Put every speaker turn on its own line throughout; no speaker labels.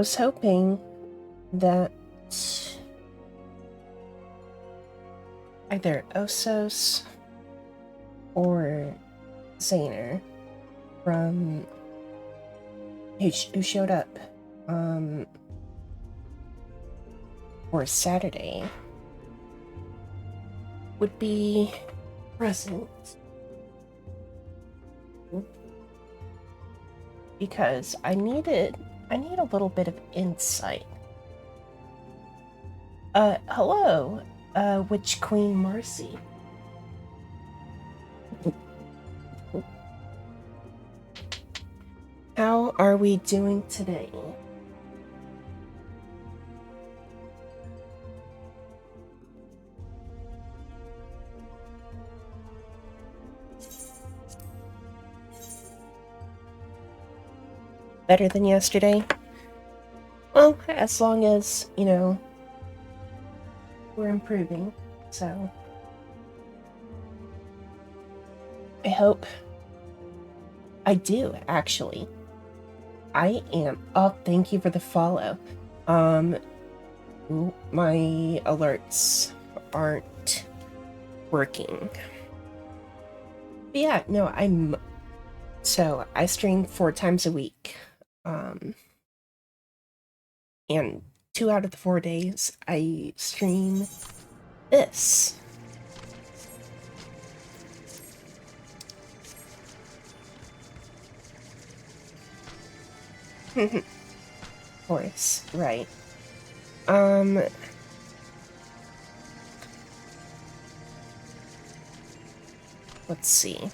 was hoping that either Osos or Zaner from who showed up for Saturday would be present, because I need a little bit of insight. Hello, Witch Queen Marcy. How are we doing today? Better than yesterday? Well, as long as, we're improving, so I hope. I do, actually. I am. Oh, thank you for the follow. My alerts aren't working. But yeah, no, so I stream 4 times a week. And 2 out of the 4 days I stream this. Of course, right. Let's see.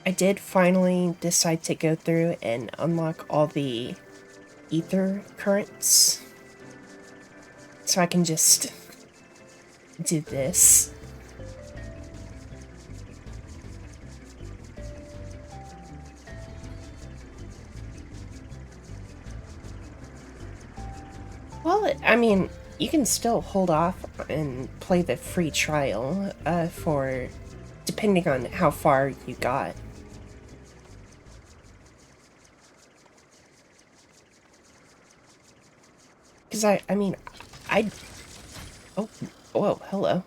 I did finally decide to go through and unlock all the ether currents, so I can just do this. Well, I mean, you can still hold off and play the free trial for depending on how far you got. Because I mean, oh, whoa, hello.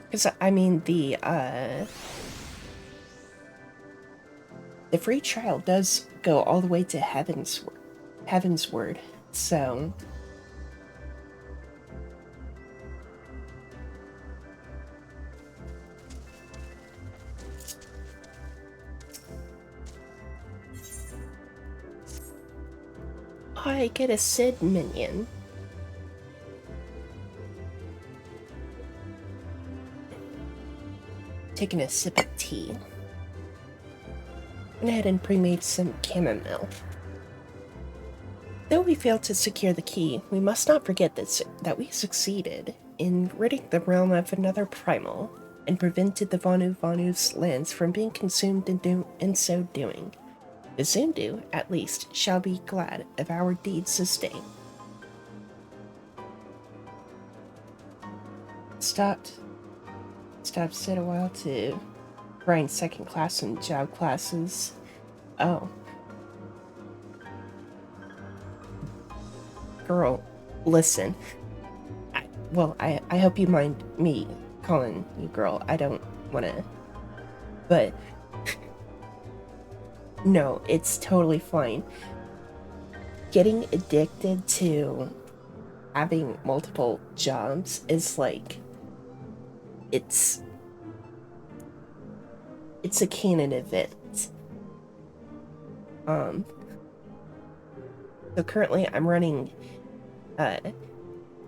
Because I mean, the free trial does go all the way to Heaven's Word, so I get a Sid minion. Taking a sip of tea. Went ahead and pre-made some chamomile. Though we failed to secure the key, we must not forget that we succeeded in ridding the realm of another primal and prevented the Vanu's lands from being consumed in so doing. The Zundu, at least, shall be glad of our deeds sustained. Stopped sit a while to grind second class and job classes. Oh. Girl, listen. I hope you mind me calling you girl. I don't want to, but no, it's totally fine. Getting addicted to having multiple jobs is like, it's a canon event. So currently I'm running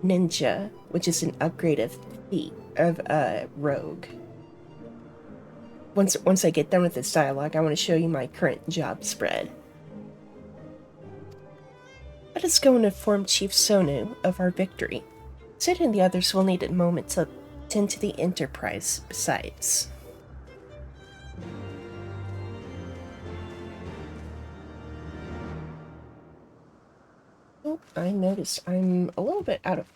Ninja, which is an upgrade of Rogue. Once I get done with this dialogue, I want to show you my current job spread. Let us go and inform Chief Sonu of our victory. Sid and the others will need a moment to tend to the Enterprise besides. Oh, I noticed I'm a little bit out of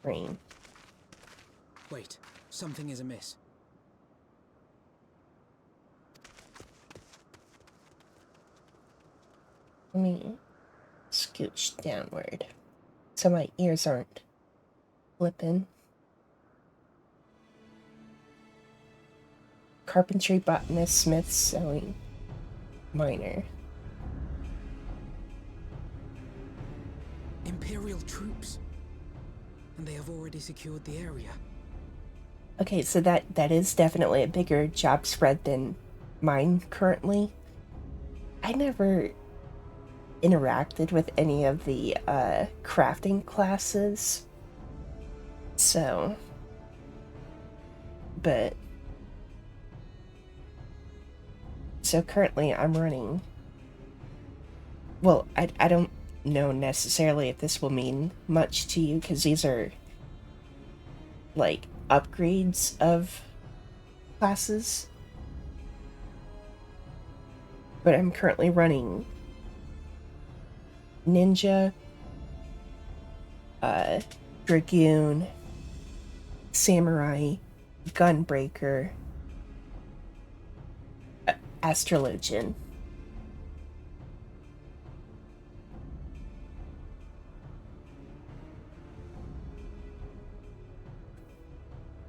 frame.
Wait, something is amiss.
Let me scooch downward so my ears aren't flipping. Carpentry, botanist, smith, sewing, miner.
Imperial troops. And they have already secured the area.
Okay, so that is definitely a bigger job spread than mine currently. I never interacted with any of the crafting classes, so, but, so currently I'm running, well, I don't know necessarily if this will mean much to you, because these are, like, upgrades of classes, but I'm currently running Ninja, Dragoon, Samurai, Gunbreaker, Astrologian.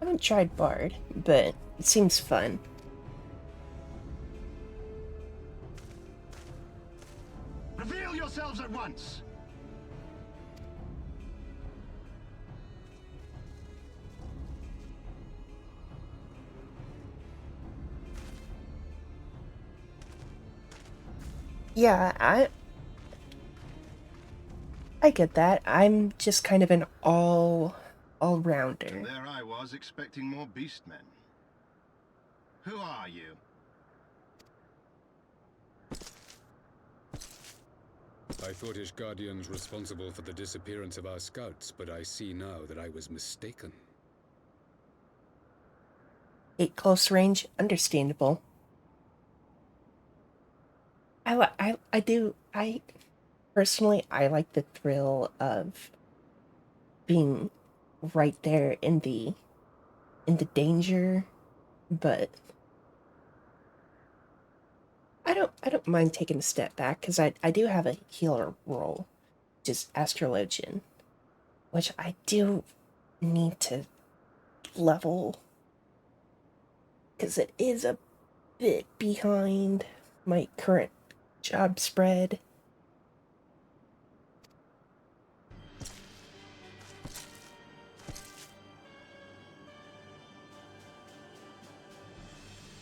I haven't tried Bard, but it seems fun.
Reveal yourselves at once!
Yeah, I get that. I'm just kind of an all-rounder.
And there I was, expecting more beastmen. Who are you?
I thought Ishgardian's responsible for the disappearance of our scouts, but I see now that I was mistaken.
8 close range, understandable. I personally, I like the thrill of being right there in the danger, but I don't mind taking a step back, because I do have a healer role, just Astrologian, which I do need to level, because it is a bit behind my current job spread.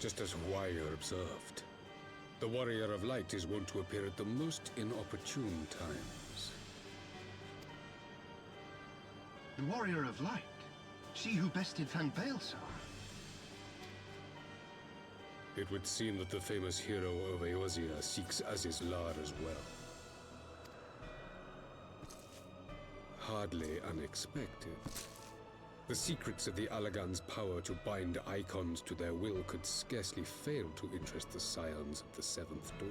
Just as Wire observed, the Warrior of Light is wont to appear at the most inopportune times.
The Warrior of Light? She who bested Van Baelsar?
It would seem that the famous hero of Eorzea seeks Azizlar as well. Hardly unexpected. The secrets of the Allagan's power to bind icons to their will could scarcely fail to interest the scions of the Seventh Dawn.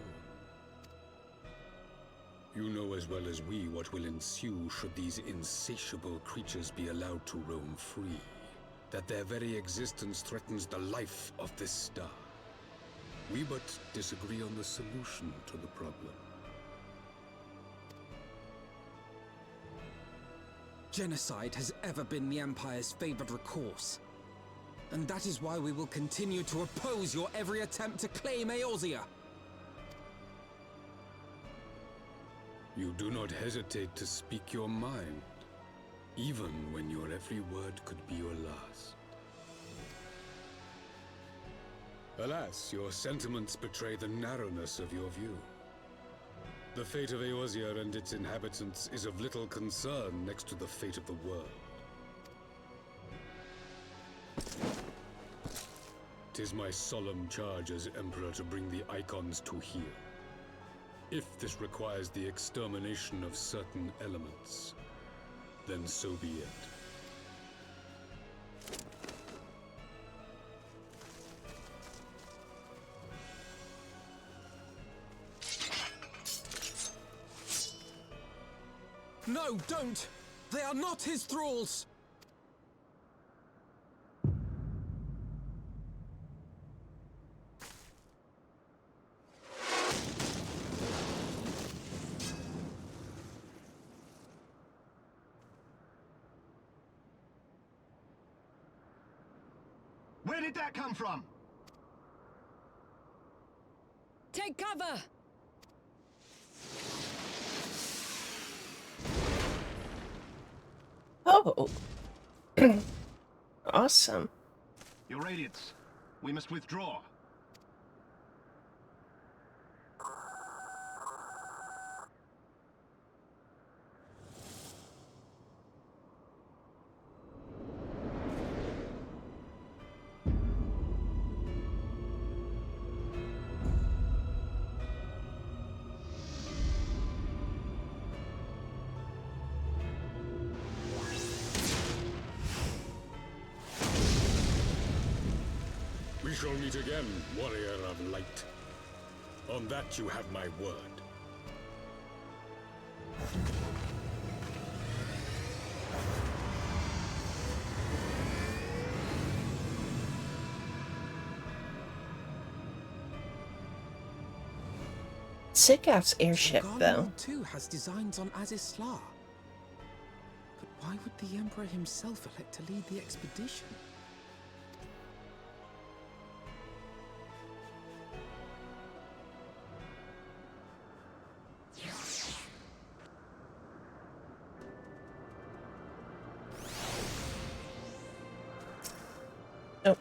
You know as well as we what will ensue should these insatiable creatures be allowed to roam free. That their very existence threatens the life of this star. We but disagree on the solution to the problem.
Genocide has ever been the Empire's favored recourse. And that is why we will continue to oppose your every attempt to claim Eorzea.
You do not hesitate to speak your mind, even when your every word could be your last. Alas, your sentiments betray the narrowness of your view. The fate of Eorzea and its inhabitants is of little concern next to the fate of the world. 'Tis my solemn charge as Emperor to bring the icons to heel. If this requires the extermination of certain elements, then so be it.
No, don't! They are not his thralls!
Where did that come from?
Take cover!
Oh. Awesome.
Your Radiance, we must withdraw.
We shall meet again, warrior of light. On that you have my word.
Sick-ass airship, though.
Garlemald too has designs on Azisla. But why would the Emperor himself elect to lead the expedition?
Oh.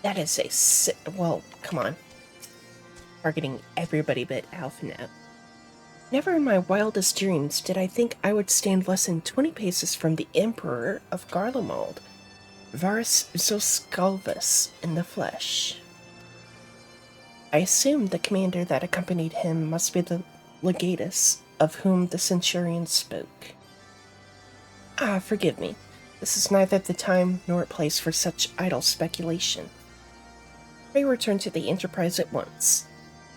That is a well, come on. Targeting everybody but Alpha. Never in my wildest dreams did I think I would stand less than 20 paces from the Emperor of Garlemald, Varus Zoskalvus in the flesh. I assumed the commander that accompanied him must be the legatus of whom the centurion spoke. Ah, forgive me. This is neither the time nor place for such idle speculation. Pray return to the Enterprise at once.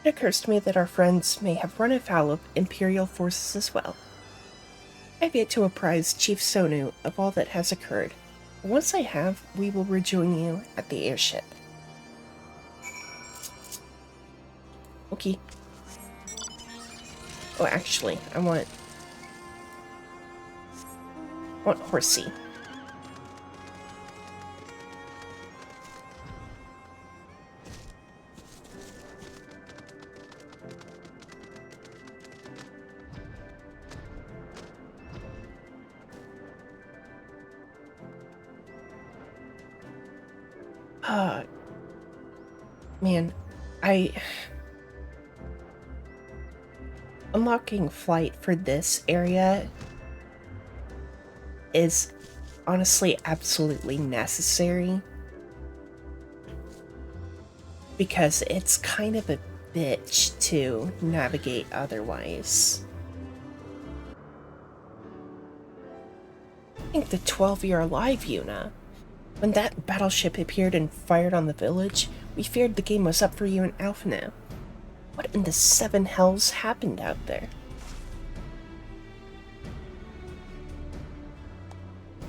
It occurs to me that our friends may have run afoul of Imperial forces as well. I have yet to apprise Chief Sonu of all that has occurred. Once I have, we will rejoin you at the airship. Okay. Oh, actually, I want Horsey. Man, unlocking flight for this area is honestly absolutely necessary because it's kind of a bitch to navigate otherwise. I think the 12-year alive, Yuna. When that battleship appeared and fired on the village, we feared the game was up for you and Alpha now. What in the seven hells happened out there?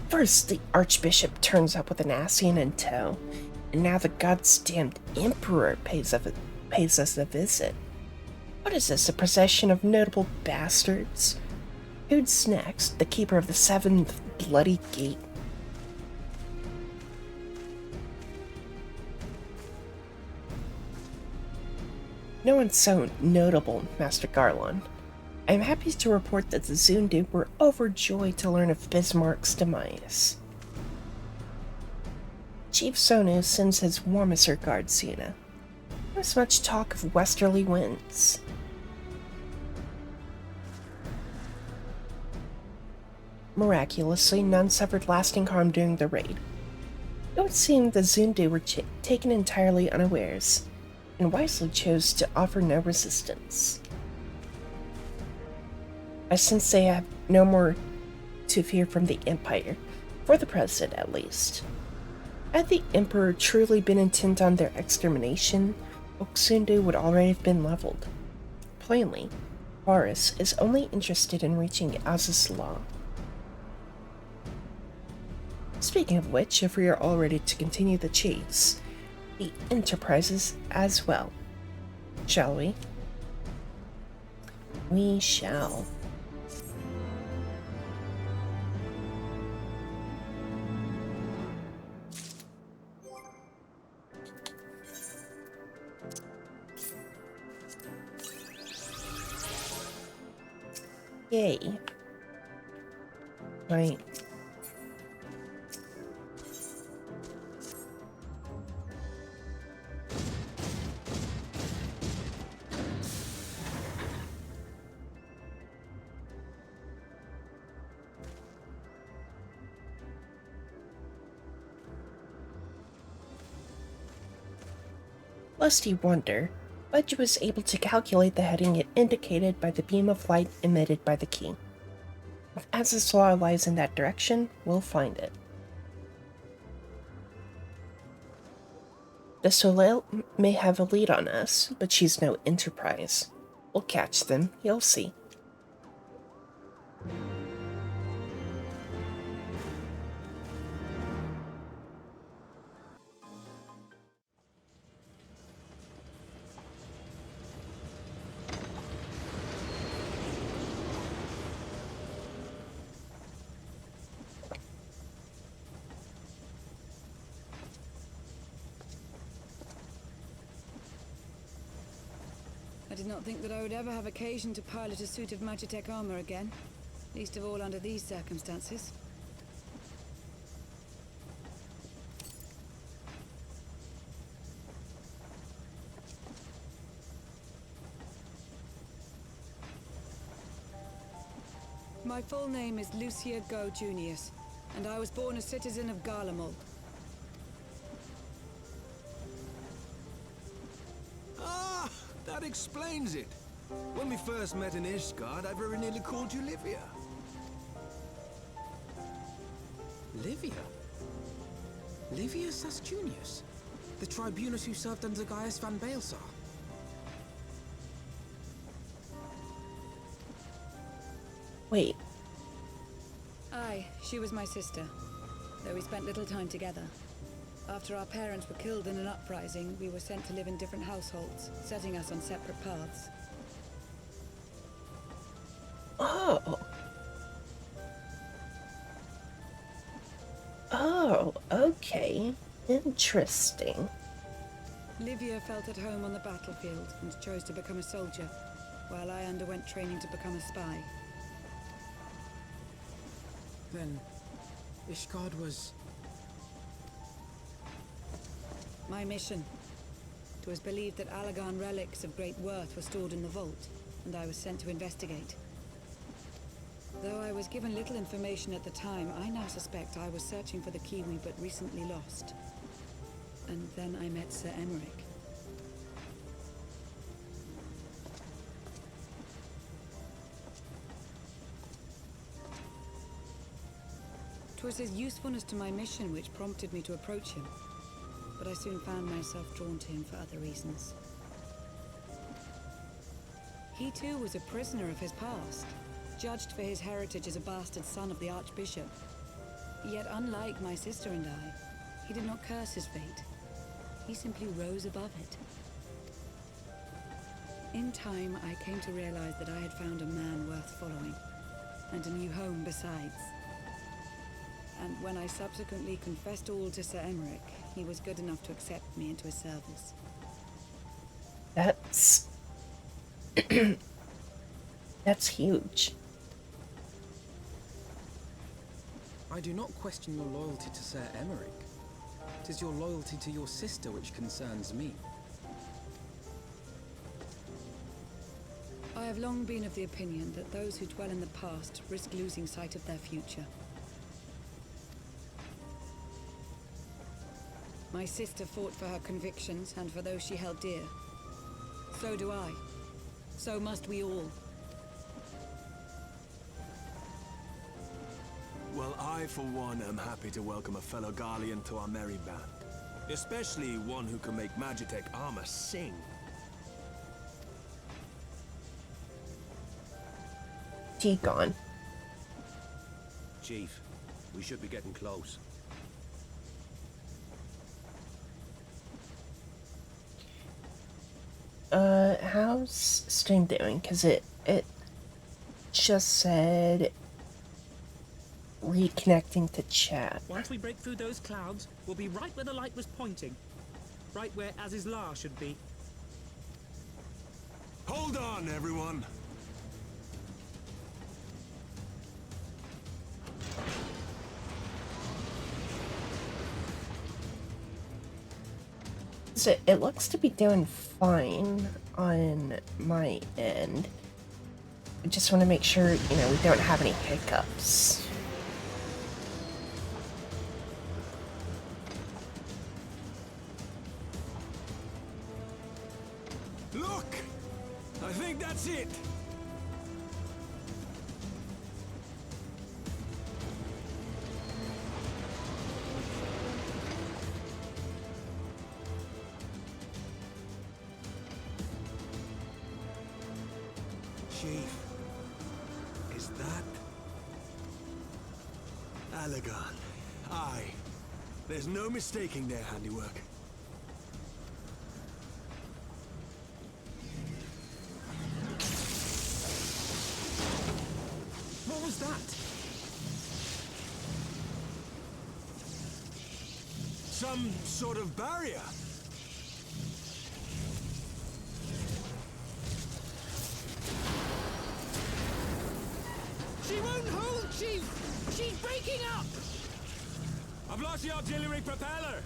First, the Archbishop turns up with an Ascian in tow, and now the goddamned Emperor pays us a visit. What is this, a procession of notable bastards? Who's next? The keeper of the seventh bloody gate? No one so notable, Master Garlon. I am happy to report that the Zundu were overjoyed to learn of Bismarck's demise. Chief Sonu sends his warmest regards, Yuna. There was much talk of westerly winds. Miraculously, none suffered lasting harm during the raid. It would seem the Zundu were taken entirely unawares, and wisely chose to offer no resistance. I sense they have no more to fear from the Empire, for the present at least. Had the Emperor truly been intent on their extermination, Oxundu would already have been leveled. Plainly, Varus is only interested in reaching Az's Law. Speaking of which, if we are all ready to continue the chase, the Enterprises as well. Shall we? We shall. Yay. Right. Lest you wonder, Budge was able to calculate the heading indicated by the beam of light emitted by the key. If Az's Law lies in that direction, we'll find it. The Soleil may have a lead on us, but she's no Enterprise. We'll catch them, you'll see.
I did not think that I would ever have occasion to pilot a suit of Magitech armor again, least of all under these circumstances. My full name is Lucia Go Junius, and I was born a citizen of Garlemald.
Ah, that explains it. When we first met in Ishgard, I very nearly called you Livia.
Livia? Livia Sastunius? The tribunus who served under Gaius van Baelsar?
Wait,
Aye, she was my sister, though we spent little time together. After our parents were killed in an uprising, we were sent to live in different households, setting us on separate paths.
oh. Oh, okay. Interesting.
Livia felt at home on the battlefield and chose to become a soldier, while I underwent training to become a spy.
Then, Ishgard was...
My mission. It was believed that Allagan relics of great worth were stored in the vault, and I was sent to investigate. Though I was given little information at the time, I now suspect I was searching for the key we but recently lost. And then I met Sir Emmerich. 'Twas his usefulness to my mission which prompted me to approach him, but I soon found myself drawn to him for other reasons. He too was a prisoner of his past, judged for his heritage as a bastard son of the Archbishop. Yet unlike my sister and I, he did not curse his fate. He simply rose above it. In time, I came to realize that I had found a man worth following, and a new home besides. And when I subsequently confessed all to Sir Emmerich, he was good enough to accept me into his service.
That's... That's huge.
I do not question your loyalty to Sir Emmerich. It is your loyalty to your sister which concerns me.
I have long been of the opinion that those who dwell in the past risk losing sight of their future. My sister fought for her convictions and for those she held dear. So do I. So must we all.
Well, I, for one, am happy to welcome a fellow Garlean to our merry band. Especially one who can make Magitech armor sing.
Tea gone.
Chief, we should be getting close.
How's stream doing? Because it just said reconnecting to chat.
Once we break through those clouds, we'll be right where the light was pointing. Right where Aziz's lair should be.
Hold on, everyone!
So it looks to be doing fine on my end. I just want to make sure, you know, we don't have any hiccups.
Look! I think that's it! Chief, is that Alagon? Aye. There's no mistaking their handiwork.
What was that?
Some sort of barrier.
She won't hold, Chief! She's breaking up!
I've lost the artillery propeller!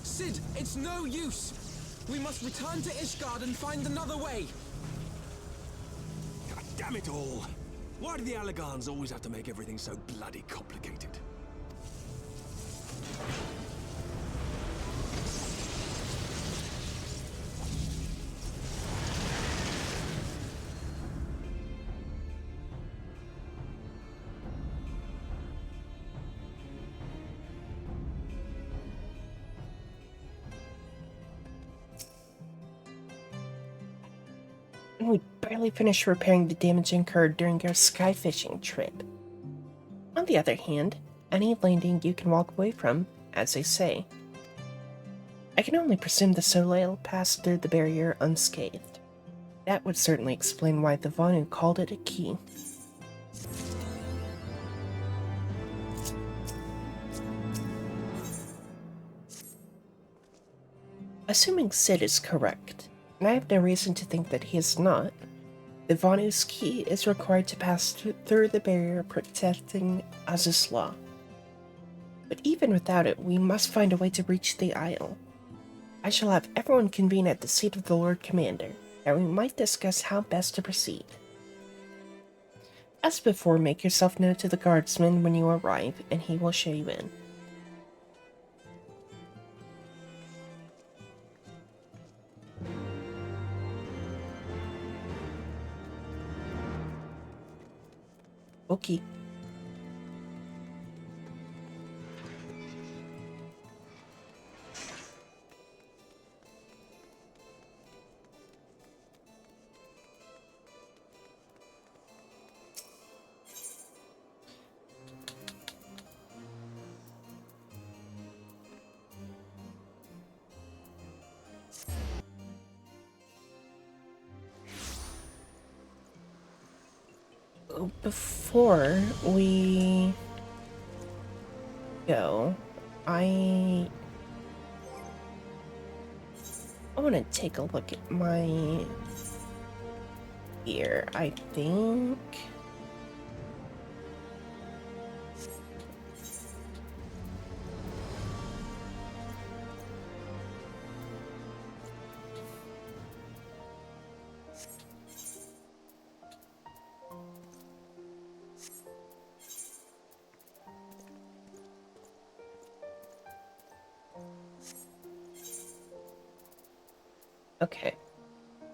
Sid, it's no use! We must return to Ishgard and find another way!
God damn it all! Why do the Alagans always have to make everything so bloody complicated?
We barely finished repairing the damage incurred during our sky fishing trip. On the other hand, any landing you can walk away from, as they say. I can only presume the Soleil passed through the barrier unscathed. That would certainly explain why the Vanu called it a key. Assuming Sid is correct, and I have no reason to think that he is not, the Vanu's key is required to pass through the barrier protecting Aziz's law. But even without it, we must find a way to reach the Isle. I shall have everyone convene at the seat of the Lord Commander, and we might discuss how best to proceed. As before, make yourself known to the guardsman when you arrive, and he will show you in. Okay. Before we go, I want to take a look at my gear. I think okay.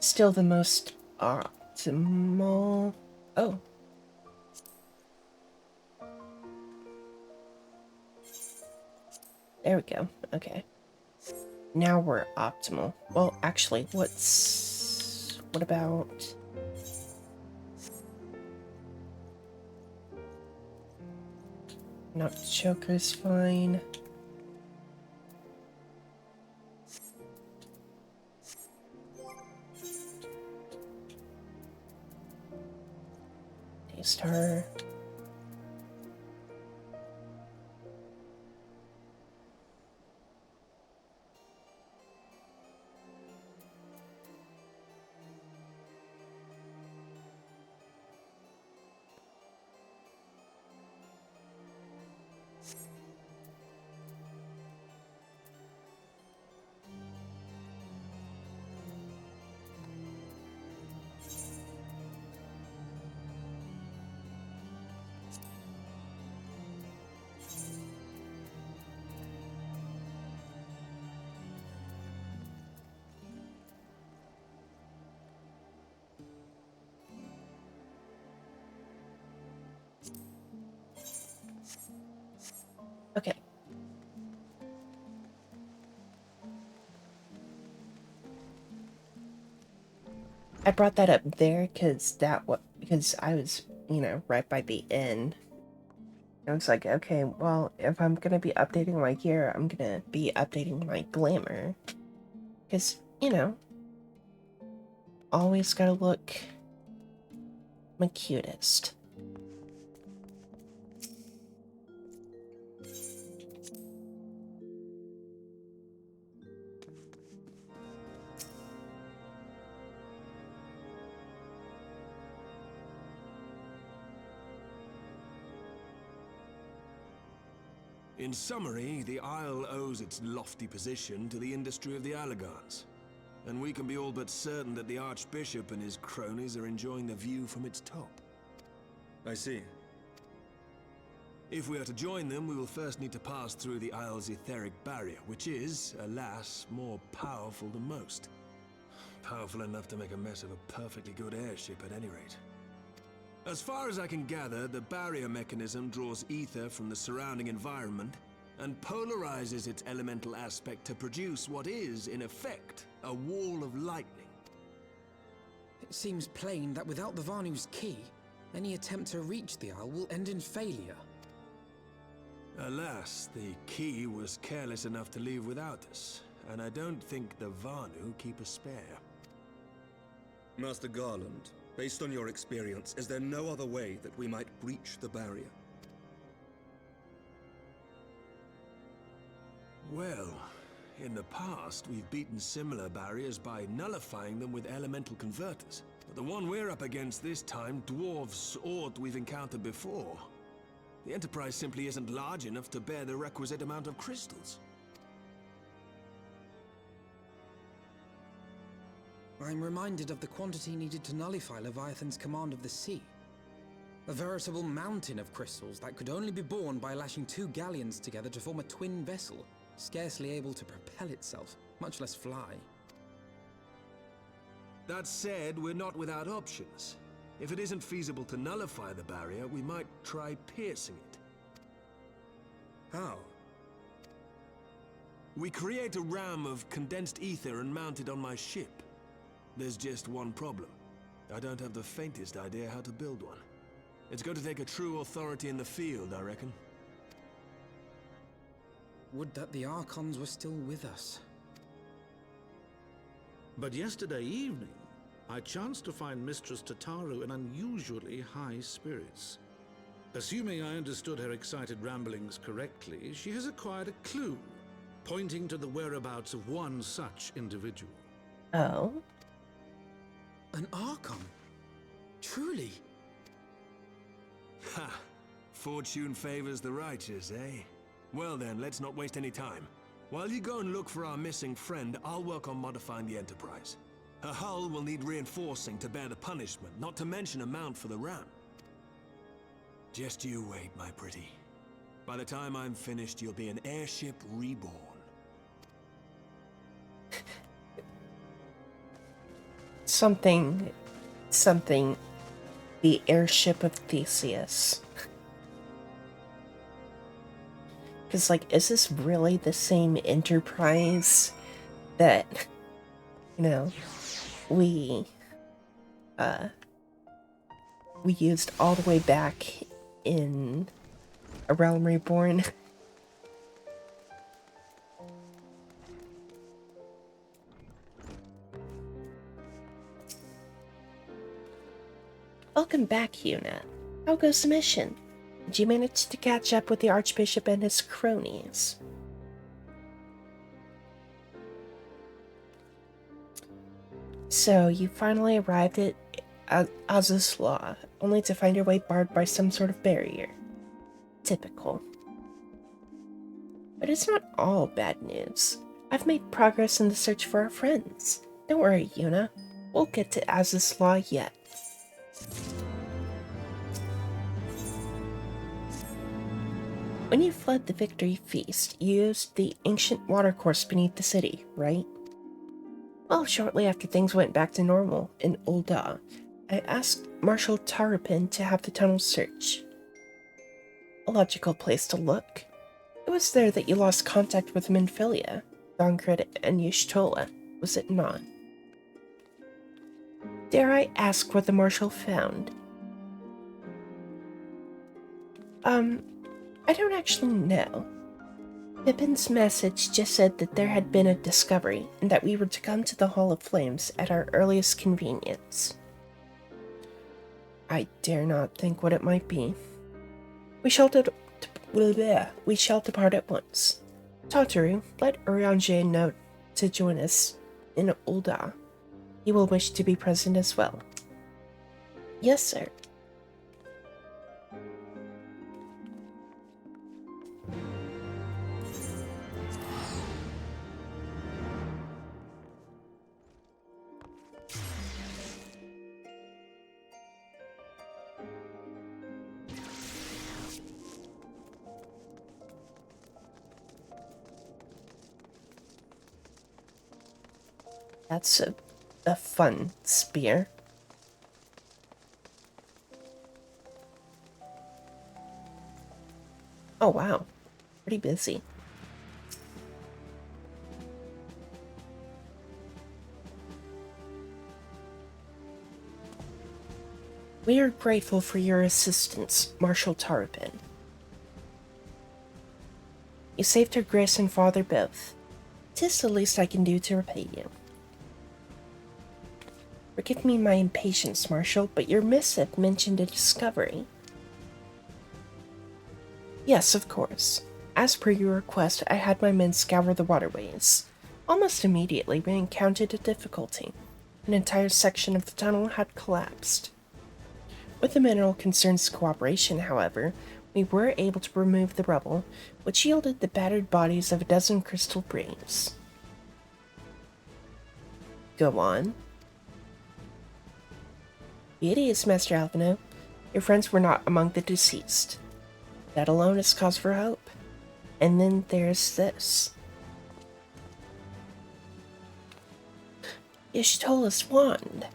Still the most optimal. Oh. There we go. Okay. Now we're optimal. Well, actually, what about... Not choker's fine. Star. Okay. I brought that up there because I was, right by the inn. I was like, okay, well, if I'm gonna be updating my gear, I'm gonna be updating my glamour. Because, always gotta look my cutest.
In summary, the Isle owes its lofty position to the industry of the Alagans. And we can be all but certain that the Archbishop and his cronies are enjoying the view from its top.
I see.
If we are to join them, we will first need to pass through the Isle's etheric barrier, which is, alas, more powerful than most. Powerful enough to make a mess of a perfectly good airship at any rate. As far as I can gather, the barrier mechanism draws ether from the surrounding environment and polarizes its elemental aspect to produce what is, in effect, a wall of lightning.
It seems plain that without the Vanu's key, any attempt to reach the Isle will end in failure.
Alas, the key was careless enough to leave without us, and I don't think the Vanu keep a spare.
Master Garland, based on your experience, is there no other way that we might breach the barrier?
Well, in the past, we've beaten similar barriers by nullifying them with elemental converters. But the one we're up against this time dwarfs aught we've encountered before. The Enterprise simply isn't large enough to bear the requisite amount of crystals.
I'm reminded of the quantity needed to nullify Leviathan's command of the sea. A veritable mountain of crystals that could only be borne by lashing two galleons together to form a twin vessel, scarcely able to propel itself, much less fly.
That said, we're not without options. If it isn't feasible to nullify the barrier, we might try piercing it.
How?
We create a ram of condensed ether and mount it on my ship. There's just one problem. I don't have the faintest idea how to build one. It's going to take a true authority in the field, I reckon.
Would that the Archons were still with us.
But yesterday evening, I chanced to find Mistress Tataru in unusually high spirits. Assuming I understood her excited ramblings correctly, she has acquired a clue, pointing to the whereabouts of one such individual.
Oh?
An Archon? Truly?
Ha! Fortune favors the righteous, eh? Well then, let's not waste any time. While you go and look for our missing friend, I'll work on modifying the Enterprise. Her hull will need reinforcing to bear the punishment, not to mention a mount for the ram. Just you wait, my pretty. By the time I'm finished, you'll be an airship reborn.
Something, the airship of Theseus. Because, like, is this really the same Enterprise that, you know, we used all the way back in A Realm Reborn? Welcome back, Yuna. How goes the mission? Did you manage to catch up with the Archbishop and his cronies? So, you finally arrived at Azus Law, only to find your way barred by some sort of barrier. Typical. But it's not all bad news. I've made progress in the search for our friends. Don't worry, Yuna. We'll get to Azus Law yet. When you fled the Victory Feast, you used the ancient watercourse beneath the city, right? Well, shortly after things went back to normal in Ul'dah, I asked Marshal Tarupin to have the tunnel searched. A logical place to look. It was there that you lost contact with Minfilia, Doncred, and Y'shtola, was it not? Dare I ask what the Marshal found? I don't actually know. Pippin's message just said that there had been a discovery, and that we were to come to the Hall of Flames at our earliest convenience. I dare not think what it might be. We shall depart at once. Tataru, let Urianger know to join us in Ul'dah. He will wish to be present as well. Yes, sir. That's a fun spear. Oh wow, pretty busy. We are grateful for your assistance, Marshal Tarupin. You saved her Grace and Father both. 'Tis the least I can do to repay you. Forgive me my impatience, Marshal, but your missive mentioned a discovery. Yes, of course. As per your request, I had my men scour the waterways. Almost immediately, we encountered a difficulty. An entire section of the tunnel had collapsed. With the Mineral Concern's cooperation, however, we were able to remove the rubble, which yielded the battered bodies of a dozen crystal braves. Go on. It is, Master Alvino. Your friends were not among the deceased. That alone is cause for hope. And then there's this. Y'shtola's wand.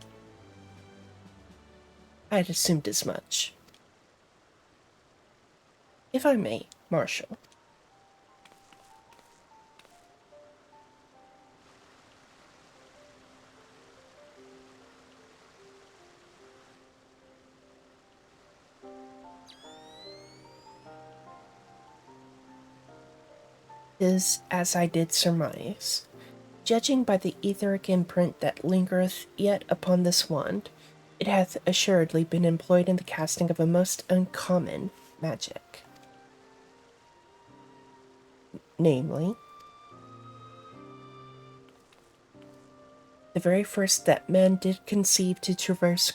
I had assumed as much. If I may, Marshal. Is as I did surmise. Judging by the etheric imprint that lingereth yet upon this wand, it hath assuredly been employed in the casting of a most uncommon magic. Namely, the very first that man did conceive to traverse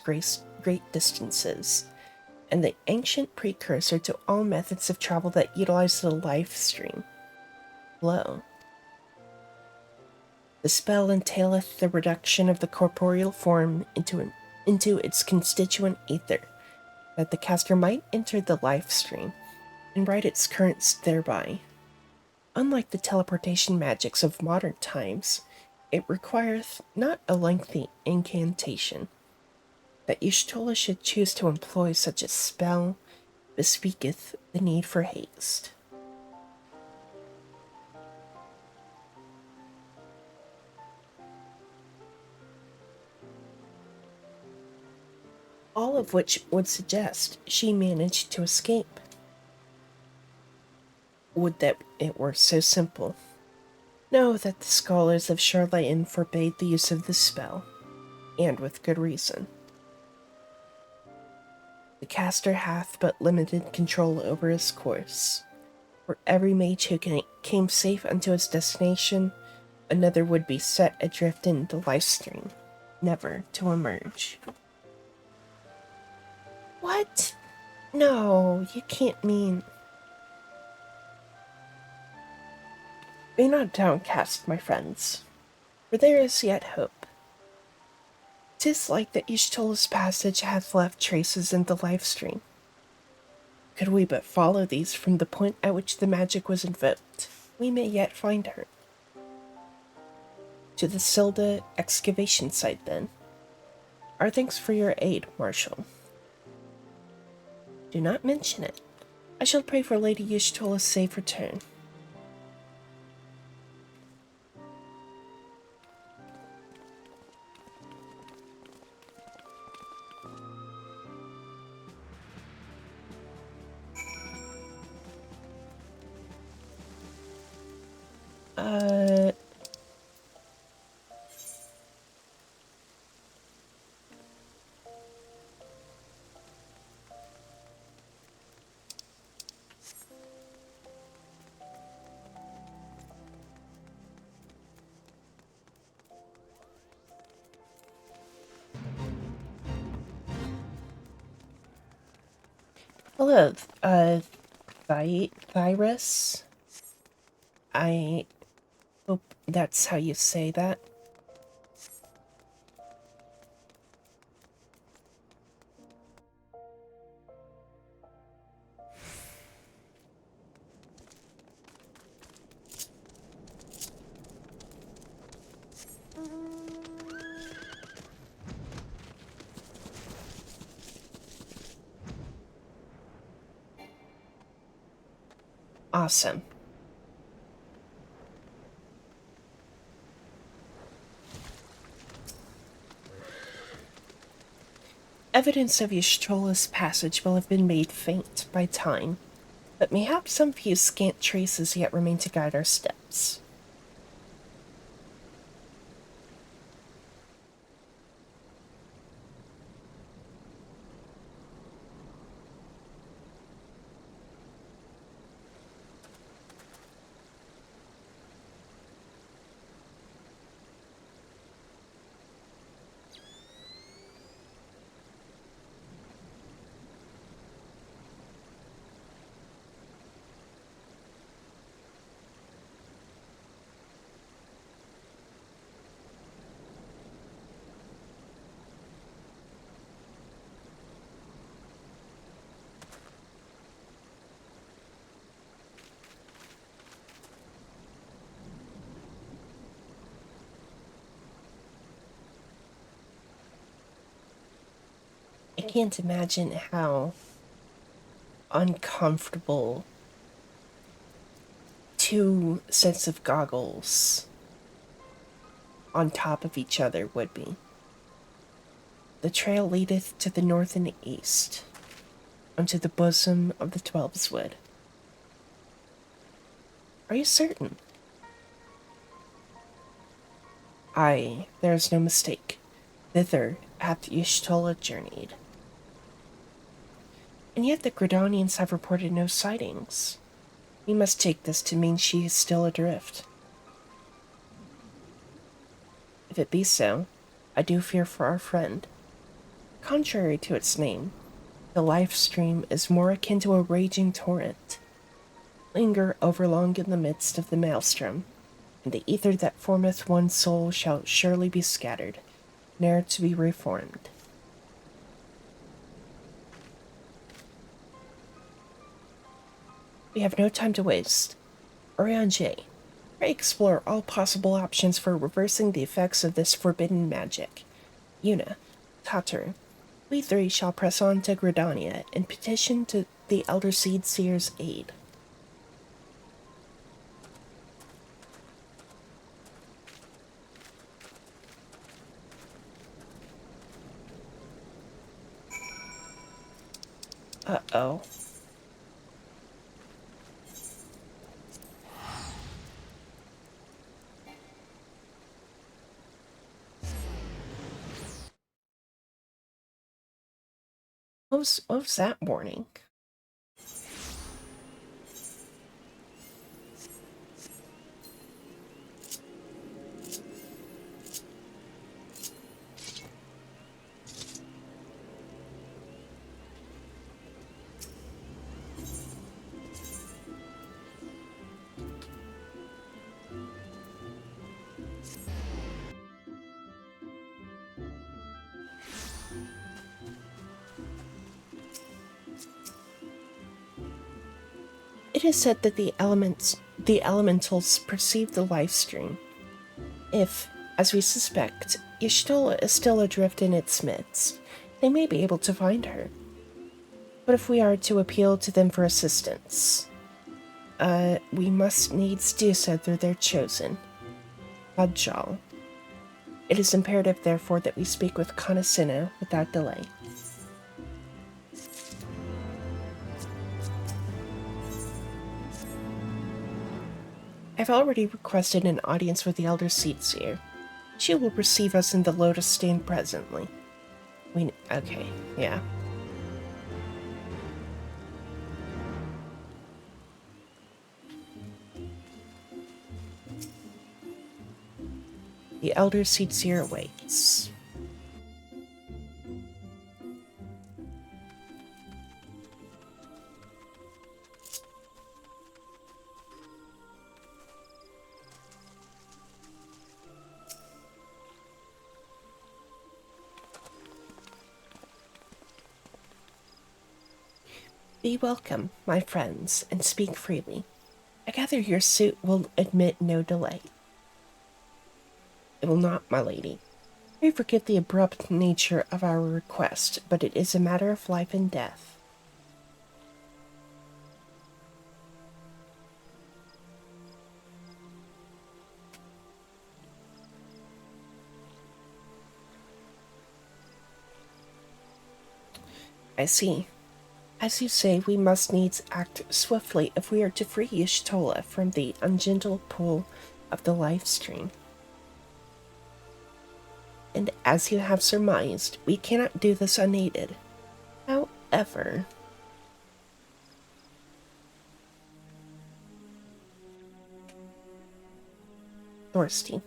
great distances, and the ancient precursor to all methods of travel that utilize the life stream. Flow. The spell entaileth the reduction of the corporeal form into its constituent ether, that the caster might enter the life stream and write its currents thereby. Unlike the teleportation magics of modern times, it requireth not a lengthy incantation. That Y'shtola should choose to employ such a spell bespeaketh the need for haste. all of which would suggest she managed to escape. Would that it were so simple. Know that the scholars of Hydaelyn forbade the use of this spell, and with good reason. The caster hath but limited control over his course. For every mage who came safe unto his destination, another would be set adrift in the life stream, never to emerge. What? No, you can't mean... Be not downcast, my friends, for there is yet hope. 'Tis like the Ishtola's passage hath left traces in the life stream. Could we but follow these from the point at which the magic was invoked, we may yet find her. To the Silda excavation site, then. Our thanks for your aid, Marshal. Do not mention it. I shall pray for Lady Ishtola's safe return. Uh... Hello, Thyrus? I hope that's how you say that. Awesome. Evidence of Yshtola's passage will have been made faint by time, but mayhap some few scant traces yet remain to guide our steps. I can't imagine how uncomfortable two sets of goggles on top of each other would be. The trail leadeth to the north and the east, unto the bosom of the Twelveswood. Are you certain? Aye, there is no mistake. Thither hath Y'shtola journeyed. And yet the Gridanians have reported no sightings. We must take this to mean she is still adrift. If it be so, I do fear for our friend. Contrary to its name, the life stream is more akin to a raging torrent. Linger overlong in the midst of the maelstrom, and the ether that formeth one soul shall surely be scattered, ne'er to be reformed. We have no time to waste. Oriange, pray explore all possible options for reversing the effects of this forbidden magic. Yuna, Tatar, we three shall press on to Gridania and petition to the Elder Seed Seer's aid. Uh-oh. What was that warning? It is said that the elementals perceive the life stream. If, as we suspect, Y'shtola is still adrift in its midst, they may be able to find her. But if we are to appeal to them for assistance, we must needs do so through their chosen, Bajal. It is imperative, therefore, that we speak with Conosino without delay. I've already requested an audience with the Elder Seetsier. She will receive us in the Lotus Stand presently. Okay, yeah. The Elder Seetsier awaits. Be welcome, my friends, and speak freely. I gather your suit will admit no delay. It will not, my lady. We forget the abrupt nature of our request, but it is a matter of life and death. I see. As you say, we must needs act swiftly if we are to free Y'shtola from the ungentle pull of the life stream. And as you have surmised, we cannot do this unaided. However, Thorsty.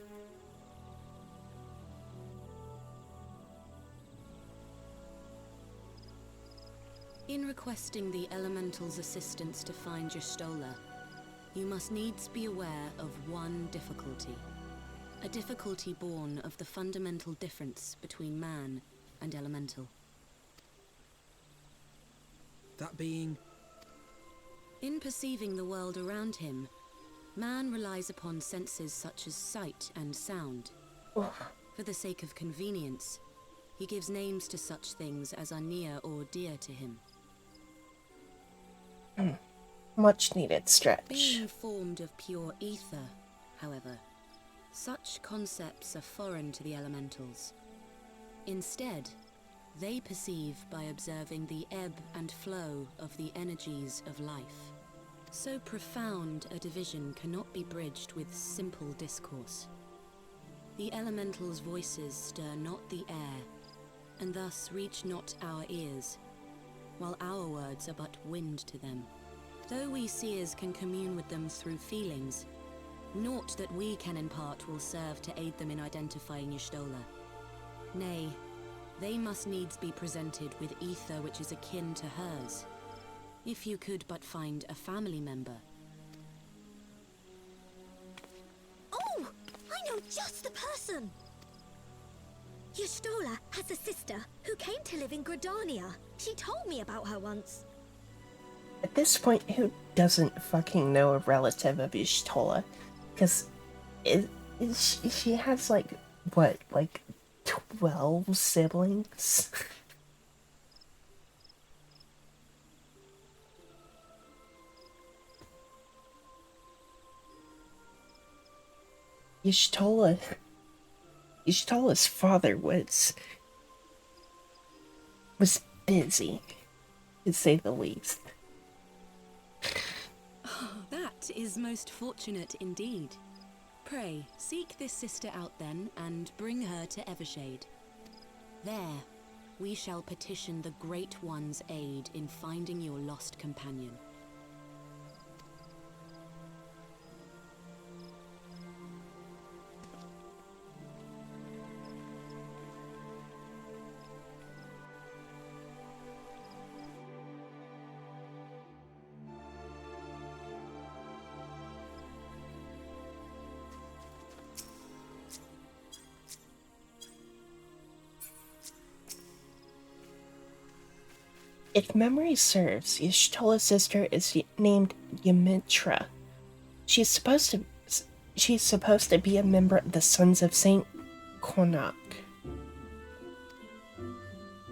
In requesting the Elemental's assistance to find Y'shtola, you must needs be aware of one difficulty. A difficulty born of the fundamental difference between man and Elemental.
That being?
In perceiving the world around him, man relies upon senses such as sight and sound. For the sake of convenience, he gives names to such things as are near or dear to him.
Much needed stretch.
Being formed of pure ether, however, such concepts are foreign to the Elementals. Instead, they perceive by observing the ebb and flow of the energies of life. So profound a division cannot be bridged with simple discourse. The Elementals' voices stir not the air, and thus reach not our ears, while our words are but wind to them. Though we seers can commune with them through feelings, naught that we can impart will serve to aid them in identifying Y'shtola. Nay, they must needs be presented with ether which is akin to hers. If you could but find a family member.
Oh! I know just the person! Y'shtola has a sister who came to live in Gridania. She told me about her once.
At this point, who doesn't fucking know a relative of Y'shtola? Because she has, like, what, like 12 siblings? Y'shtola's father was busy. to say the least.
Oh, that is most fortunate indeed. Pray, seek this sister out then, and bring her to Evershade. There, we shall petition the Great One's aid in finding your lost companion.
If memory serves, Y'shtola's sister is named Ymitra. She's supposed to be a member of the Sons of Saint Konak.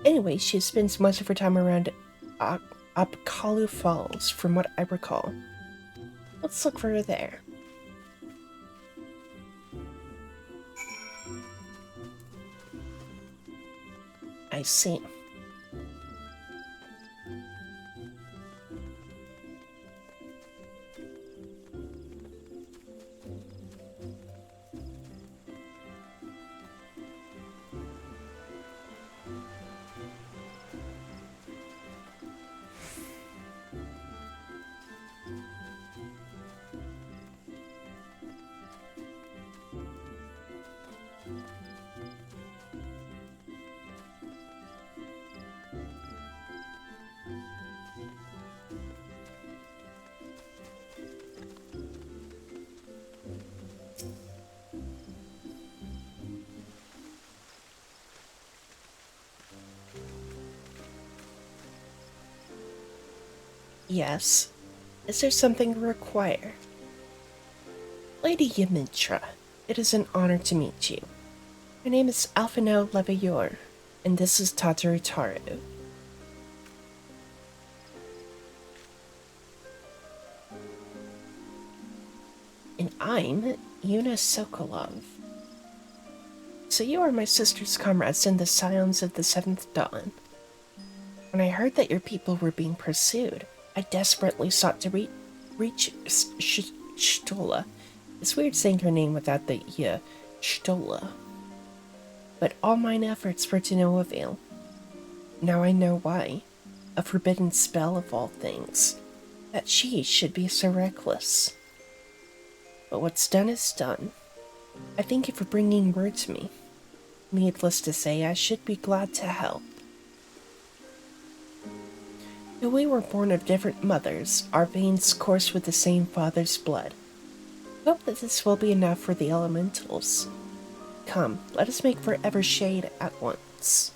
Anyway, she spends most of her time around Apkalu Falls, from what I recall. Let's look for her there. I see. Yes. Is there something you require? Lady Ymitra, it is an honor to meet you. My name is Alphino Levayor, and this is Tataru Taru. And I'm Yuna Sokolov. So you are my sister's comrades in the Scions of the Seventh Dawn. When I heard that your people were being pursued, I desperately sought to reach Y'shtola. It's weird saying her name without the Y'shtola. But all mine efforts were to no avail. Now I know why. A forbidden spell of all things. That she should be so reckless. But what's done is done. I thank you for bringing word to me. Needless to say, I should be glad to help. Though we were born of different mothers, our veins course with the same father's blood. I hope that this will be enough for the elementals. Come, let us make for Evershade at once.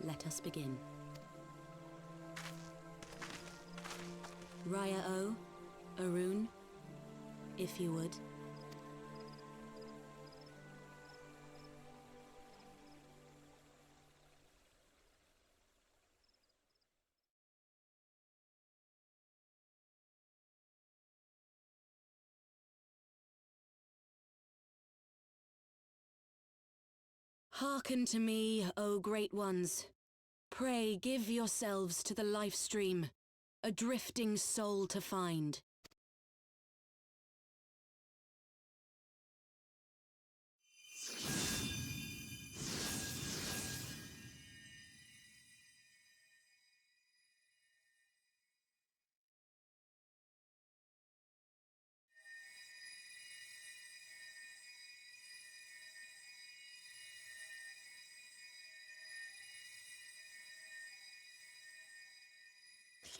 Let us begin. Raya O, Arun, if you would. Hearken to me, O great ones. Pray give yourselves to the life stream, a drifting soul to find.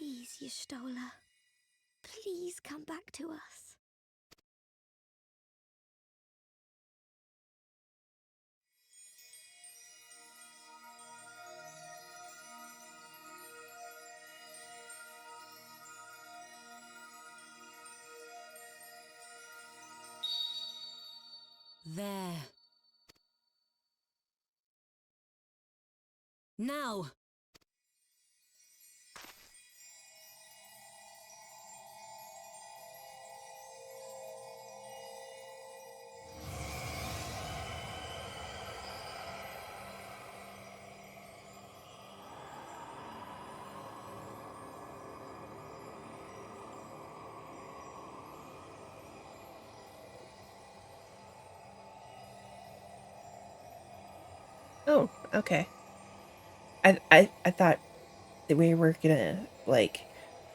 Please, Y'shtola. Please come back to us.
There. Now!
Oh, okay. I thought that we were gonna, like,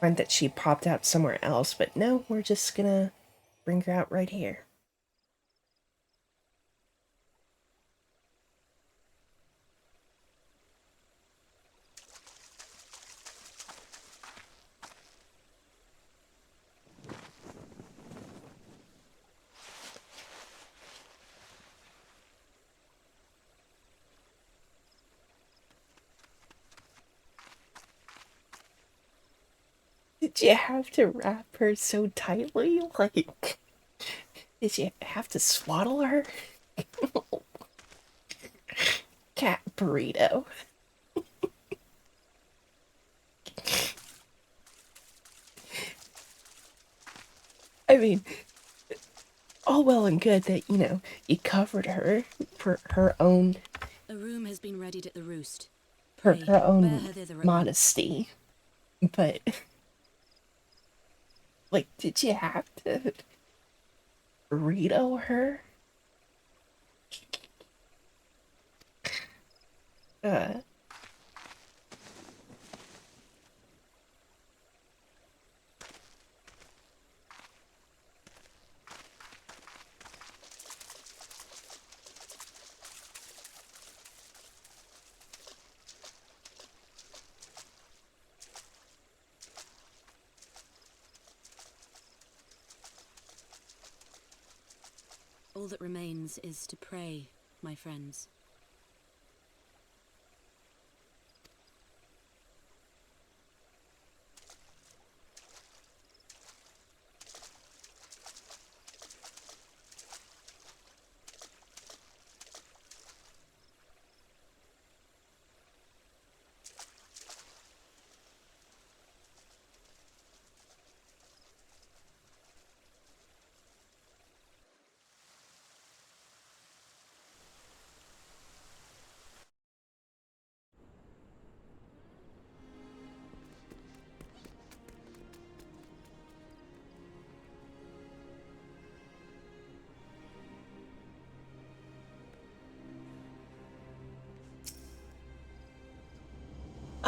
find that she popped out somewhere else, but no, we're just gonna bring her out right here. Did you have to wrap her so tightly? Like, did you have to swaddle her? Cat burrito. I mean, all well and good that, you covered her for her own...
A room has been readied at the roost.
her
Pray,
own
bear her thither at
modesty. But, like, did you have to burrito her? Uh...
All that remains is to pray, my friends.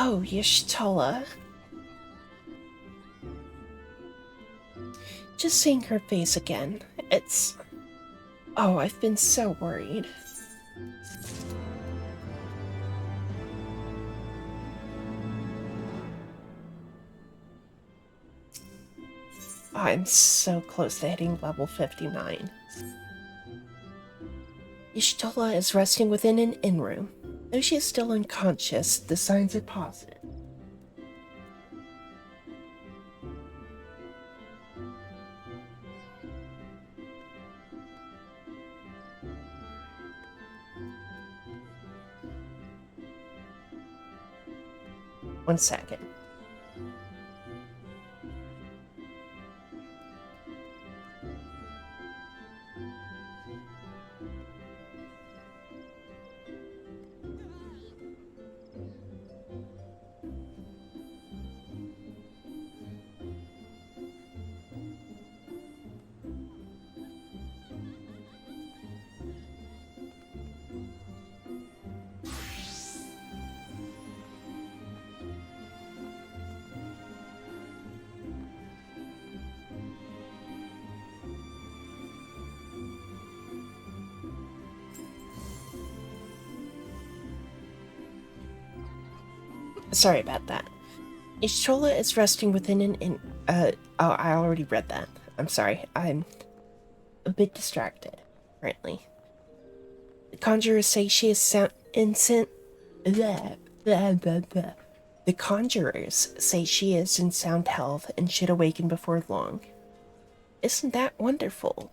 Oh, Y'shtola. Just seeing her face again, it's... Oh, I've been so worried. I'm so close to hitting level 59. Y'shtola is resting within an inn room. Though she is still unconscious, the signs are positive. One second. Sorry about that. Ishtola is resting within an oh, I already read that. I'm sorry. I'm a bit distracted, apparently. The conjurers say she is sound instant. Blah, blah, blah, blah. The conjurers say she is in sound health and should awaken before long. Isn't that wonderful?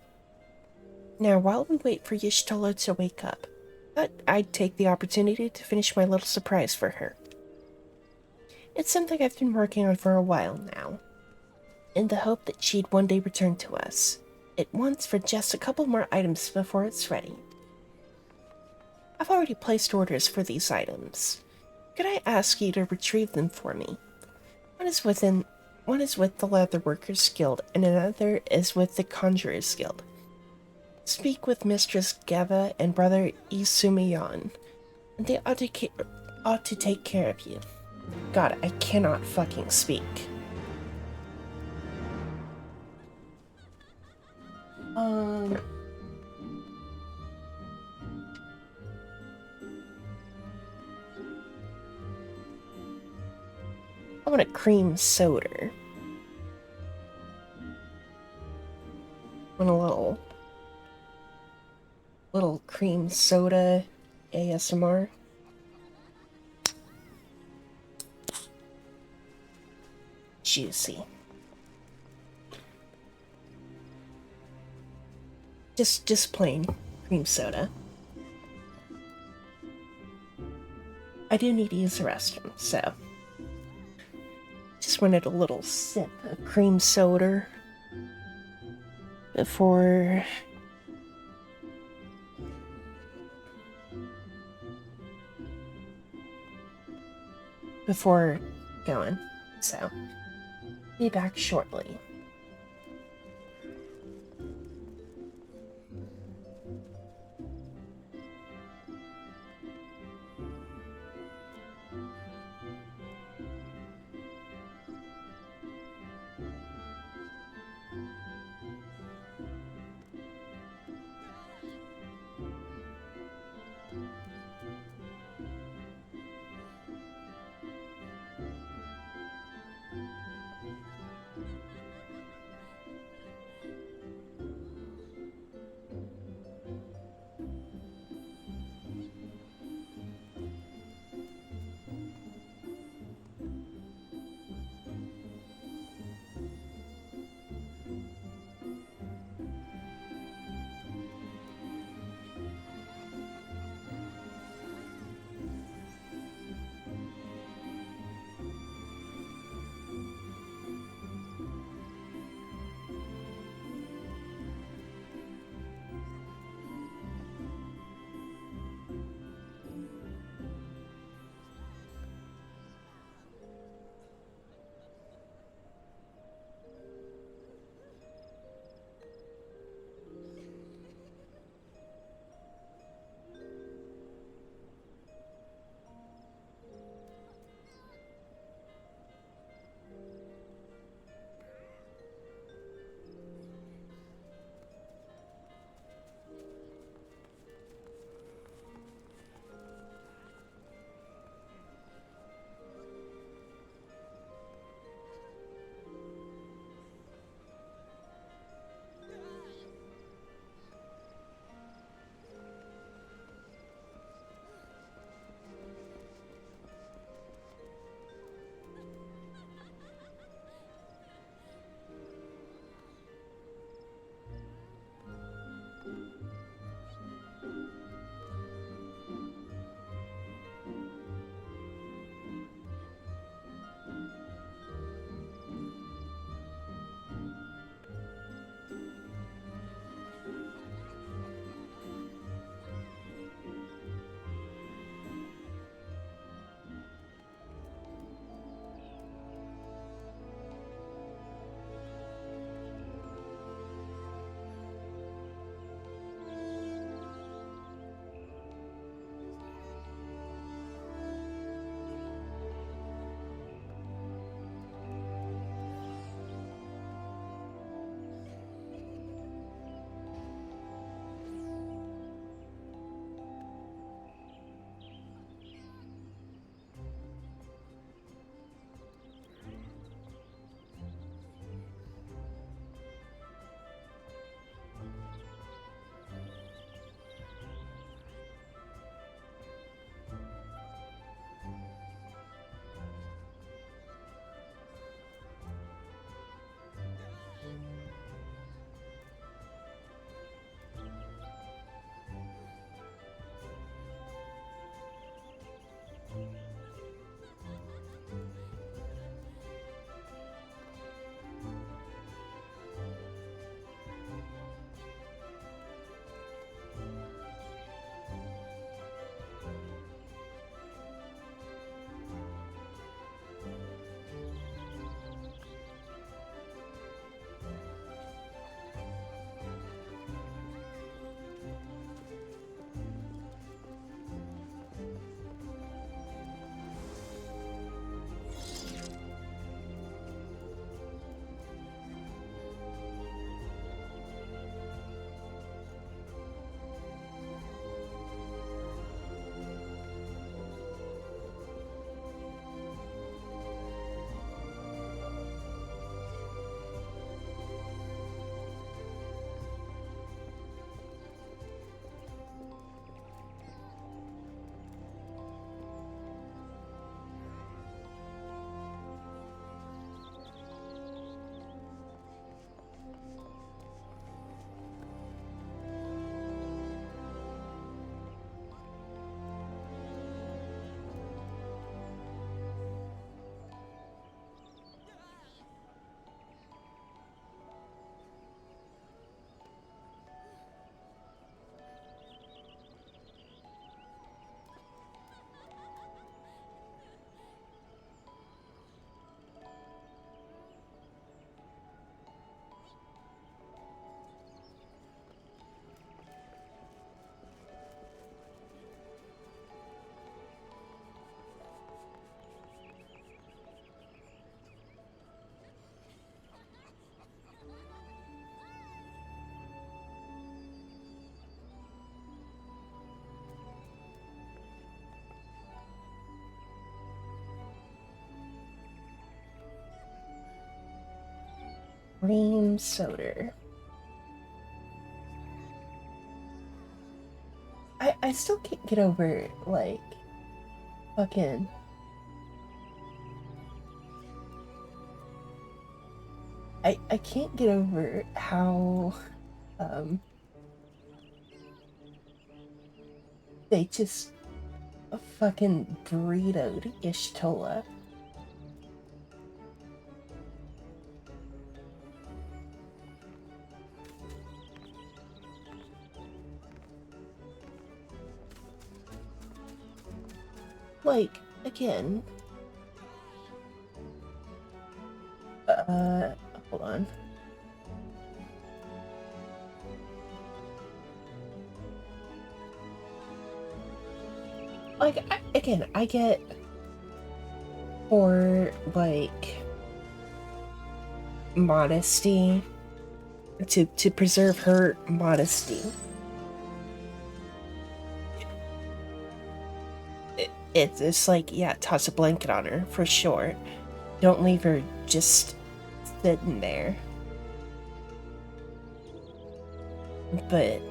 Now, while we wait for Y'shtola to wake up, I'd take the opportunity to finish my little surprise for her. It's something I've been working on for a while now, in the hope that she'd one day return to us. It wants for just a couple more items before it's ready. I've already placed orders for these items. Could I ask you to retrieve them for me? One is with the Leatherworkers Guild, and another is with the Conjurers Guild. Speak with Mistress Geva and Brother Isumiyan, and they ought to take care of you. God, I cannot fucking speak. I want a cream soda. I want a little cream soda ASMR. Juicy. Just plain cream soda. I do need to use the restroom, so just wanted a little sip of cream soda before going. So, be back shortly. Cream soda. I still can't get over, like, fucking... I can't get over how, they just fucking burritoed Ishtola. Like, again... hold on. Like, I get for, like, modesty, to preserve her modesty. It's like, yeah, toss a blanket on her, for sure. Don't leave her just sitting there. But...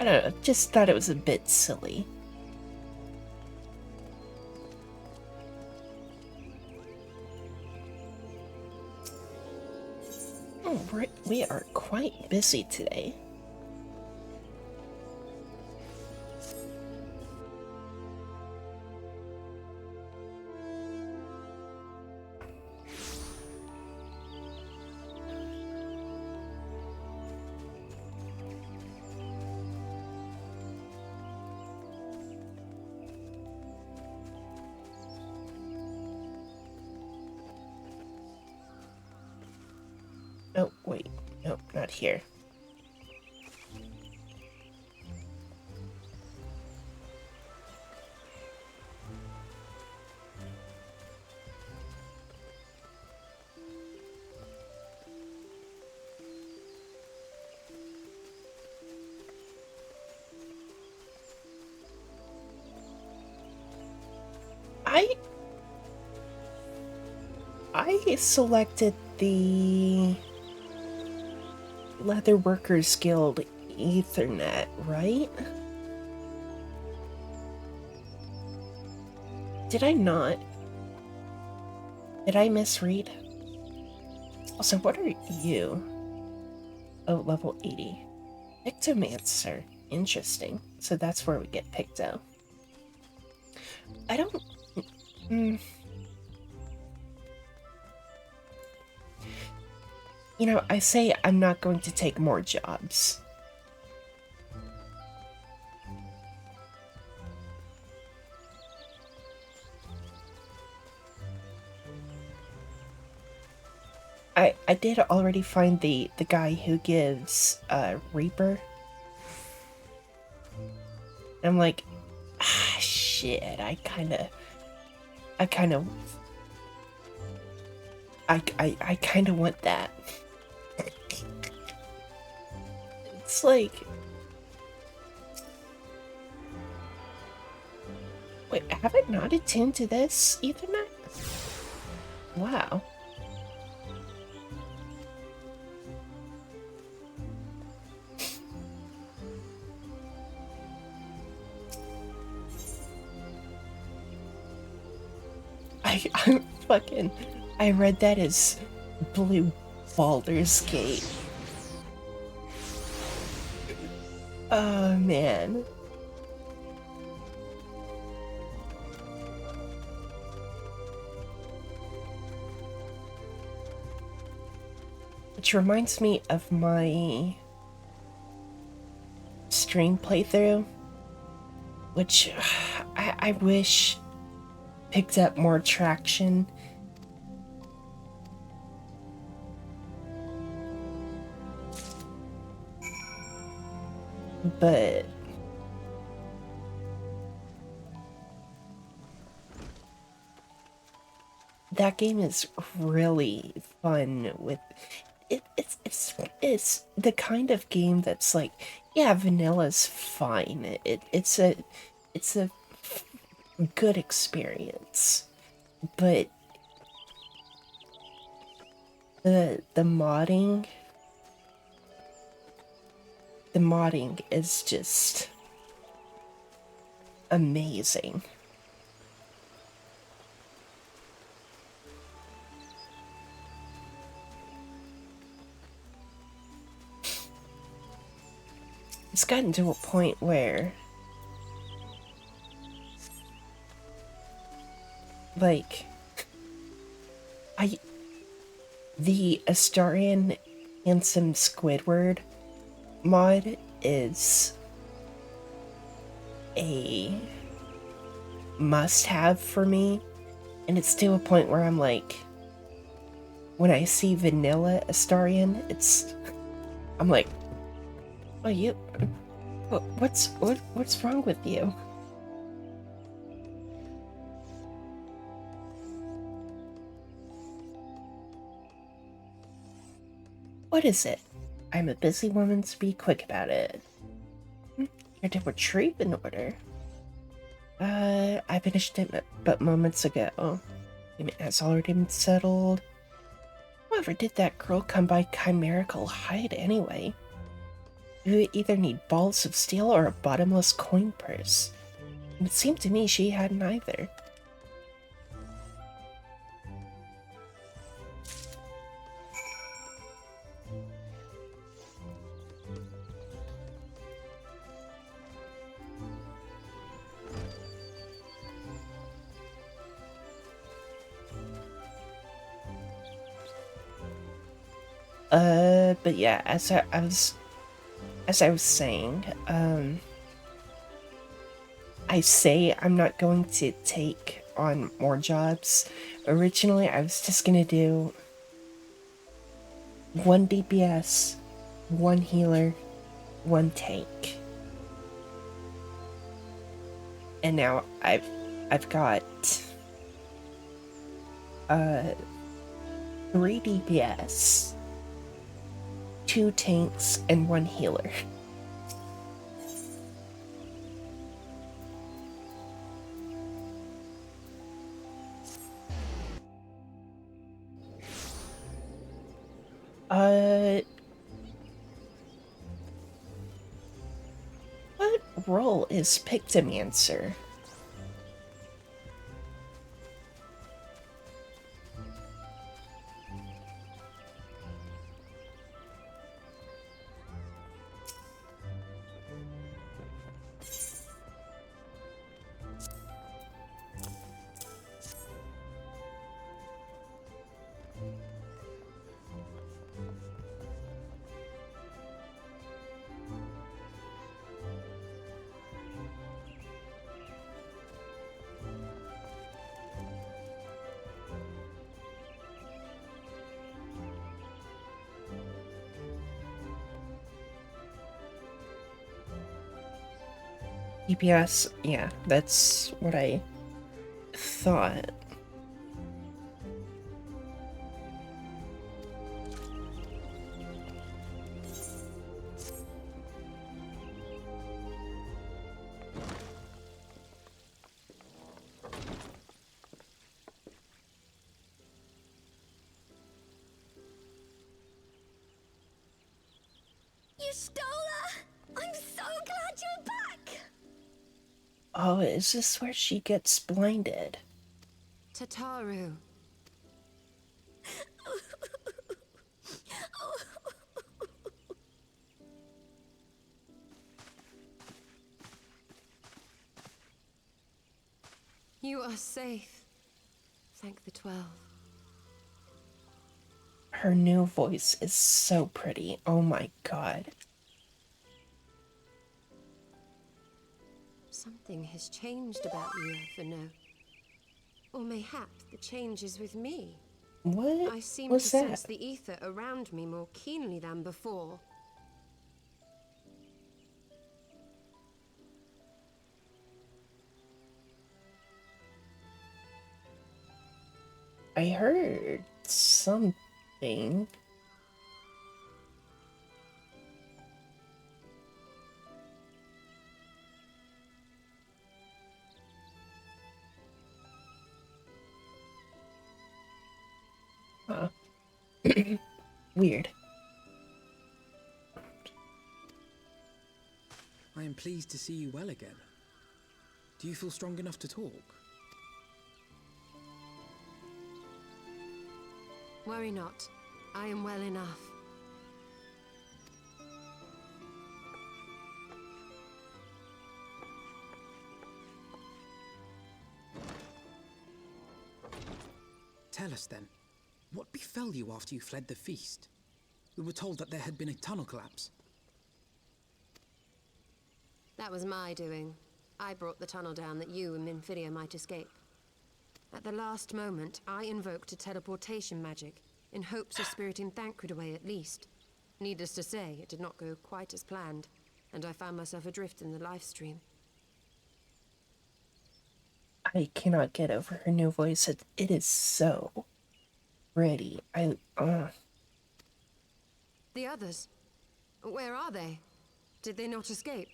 I don't know, just thought it was a bit silly. Oh, we are quite busy today. Oh, wait. Nope, not here. I selected the Leather Workers Guild Ethernet, right? Did I not? Did I misread? Also, what are you? Oh, level 80. Pictomancer. Interesting. So that's where we get Picto. I don't... You know, I say I'm not going to take more jobs. I did already find the guy who gives Reaper. I'm like, shit, I kind of want that. It's like, wait, have I not attuned to this Ethernet? Wow. I'm fucking... I read that as Blue Baldur's Gate. Oh, man. Which reminds me of my stream playthrough, which I wish picked up more traction. But that game is really fun with it's the kind of game that's like, yeah, vanilla's fine. It's a good experience. But the modding is just amazing. It's gotten to a point where, like, the Astarian Handsome Squidward mod is a must-have for me, and it's to a point where I'm like, when I see vanilla Astarian, I'm like, oh, what's wrong with you? What is it? I'm a busy woman, so be quick about it. Here to retrieve an order. I finished it but moments ago. Payment has already been settled. Whoever did that girl come by chimerical hide anyway? You either need balls of steel or a bottomless coin purse. And it seemed to me she had neither. But yeah, as I was saying, I say I'm not going to take on more jobs. Originally, I was just gonna do 1 DPS, 1 healer, 1 tank. And now I've got 3 DPS, 2 tanks, and 1 healer. What role is Pictomancer? DPS, yeah, that's what I thought.
You stole her! I'm so glad you're back!
Oh, is this where she gets blinded?
Tataru. You are safe. Thank the 12.
Her new voice is so pretty. Oh my god.
Something has changed about you, Everno. Or mayhap the change is with me.
What
I seem
was
to
that?
sense the ether around me more keenly than before.
I heard something. Weird.
I am pleased to see you well again. Do you feel strong enough to talk?
Worry not. I am well enough.
Tell us then, what befell you after you fled the feast? We were told that there had been a tunnel collapse.
That was my doing. I brought the tunnel down that you and Minfidia might escape. At the last moment, I invoked a teleportation magic, in hopes of spiriting Thancred away at least. Needless to say, it did not go quite as planned, and I found myself adrift in the life stream.
I cannot get over her new voice. It is so pretty.
The others? Where are they? Did they not escape?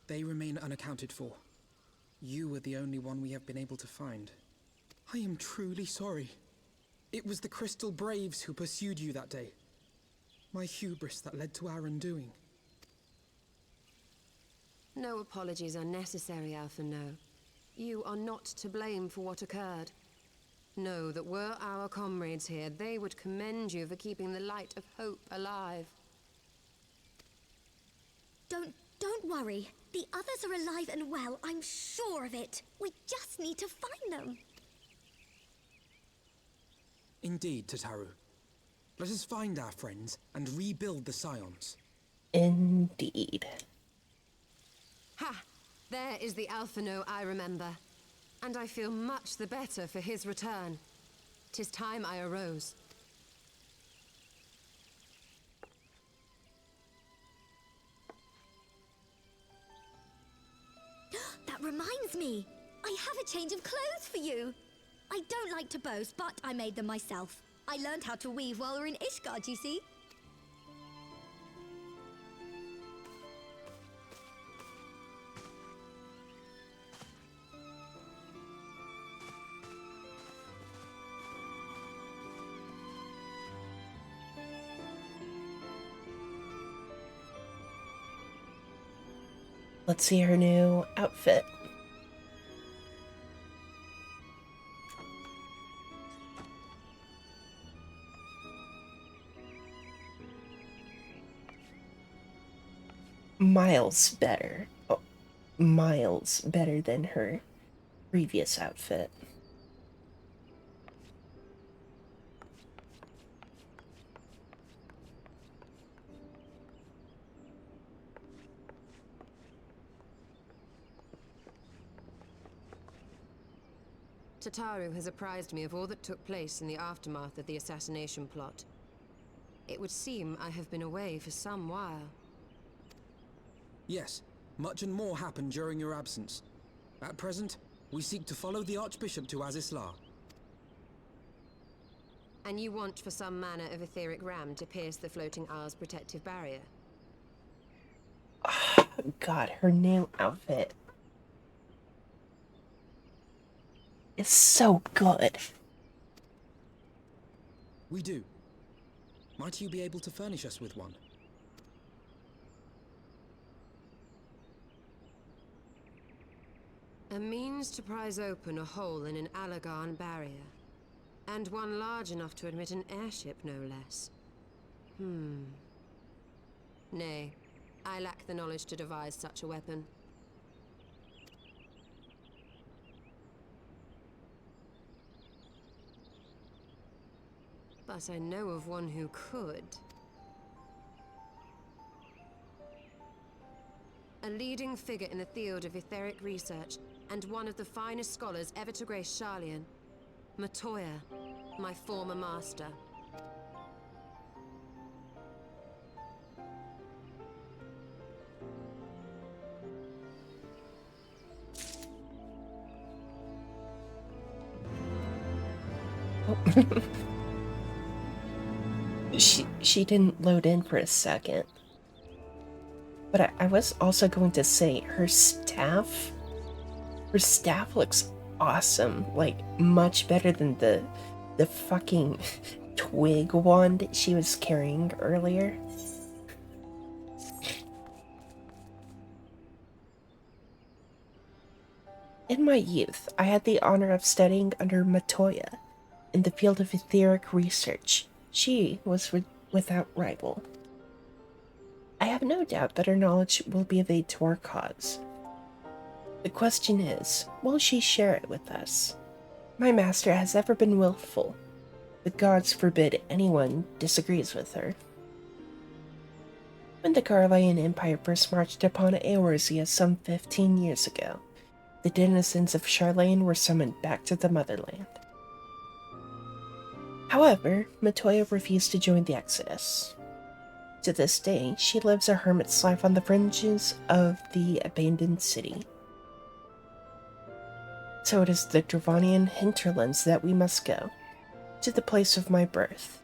They remain unaccounted for. You were the only one we have been able to find. I am truly sorry. It was the Crystal Braves who pursued you that day. My hubris that led to our undoing.
No apologies are necessary, Alphino. You are not to blame for what occurred. Know that were our comrades here, they would commend you for keeping the light of hope alive.
Don't worry. The others are alive and well, I'm sure of it. We just need to find them.
Indeed, Tataru. Let us find our friends and rebuild the Scions.
Indeed.
Ha! There is the Alphino I remember. And I feel much the better for his return. 'Tis time I arose.
That reminds me. I have a change of clothes for you. I don't like to boast, but I made them myself. I learned how to weave while we're in Ishgard, you see.
Let's see her new outfit. Miles better. Oh, miles better than her previous outfit.
Tataru has apprised me of all that took place in the aftermath of the assassination plot. It would seem I have been away for some while.
Yes, much and more happened during your absence. At present, we seek to follow the Archbishop to Azizlar.
And you want for some manner of etheric ram to pierce the floating isle's protective barrier?
Oh, God, her new outfit is so good.
We do. Might you be able to furnish us with one?
A means to prise open a hole in an Alagan barrier. And one large enough to admit an airship, no less. Nay, I lack the knowledge to devise such a weapon. But I know of one who could. A leading figure in the field of etheric research, and one of the finest scholars ever to grace Sharlayan. Matoya, my former master.
Oh. She didn't load in for a second. But I was also going to say her staff looks awesome, like much better than the the fucking twig wand she was carrying earlier. In my youth, I had the honor of studying under Matoya in the field of etheric research. She was without rival. I have no doubt that her knowledge will be of aid to our cause. The question is, will she share it with us? My master has ever been willful. The gods forbid anyone disagrees with her. When the Garlean Empire first marched upon Eorzea some 15 years ago, the denizens of Sharlayan were summoned back to the motherland. However, Matoya refused to join the exodus. To this day, she lives a hermit's life on the fringes of the abandoned city. So it is the Dravanian hinterlands that we must go, to the place of my birth.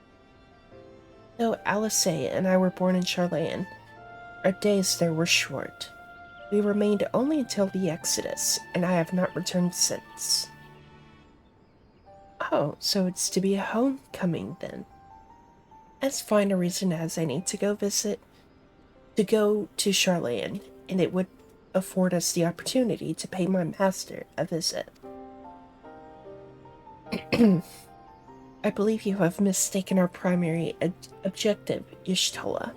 Though Alice and I were born in Sharlayan, our days there were short. We remained only until the Exodus, and I have not returned since. Oh, so it's to be a homecoming then. As fine a reason as I need to go to Sharlayan, and it would afford us the opportunity to pay my master a visit. I believe you have mistaken our primary objective, Y'shtola.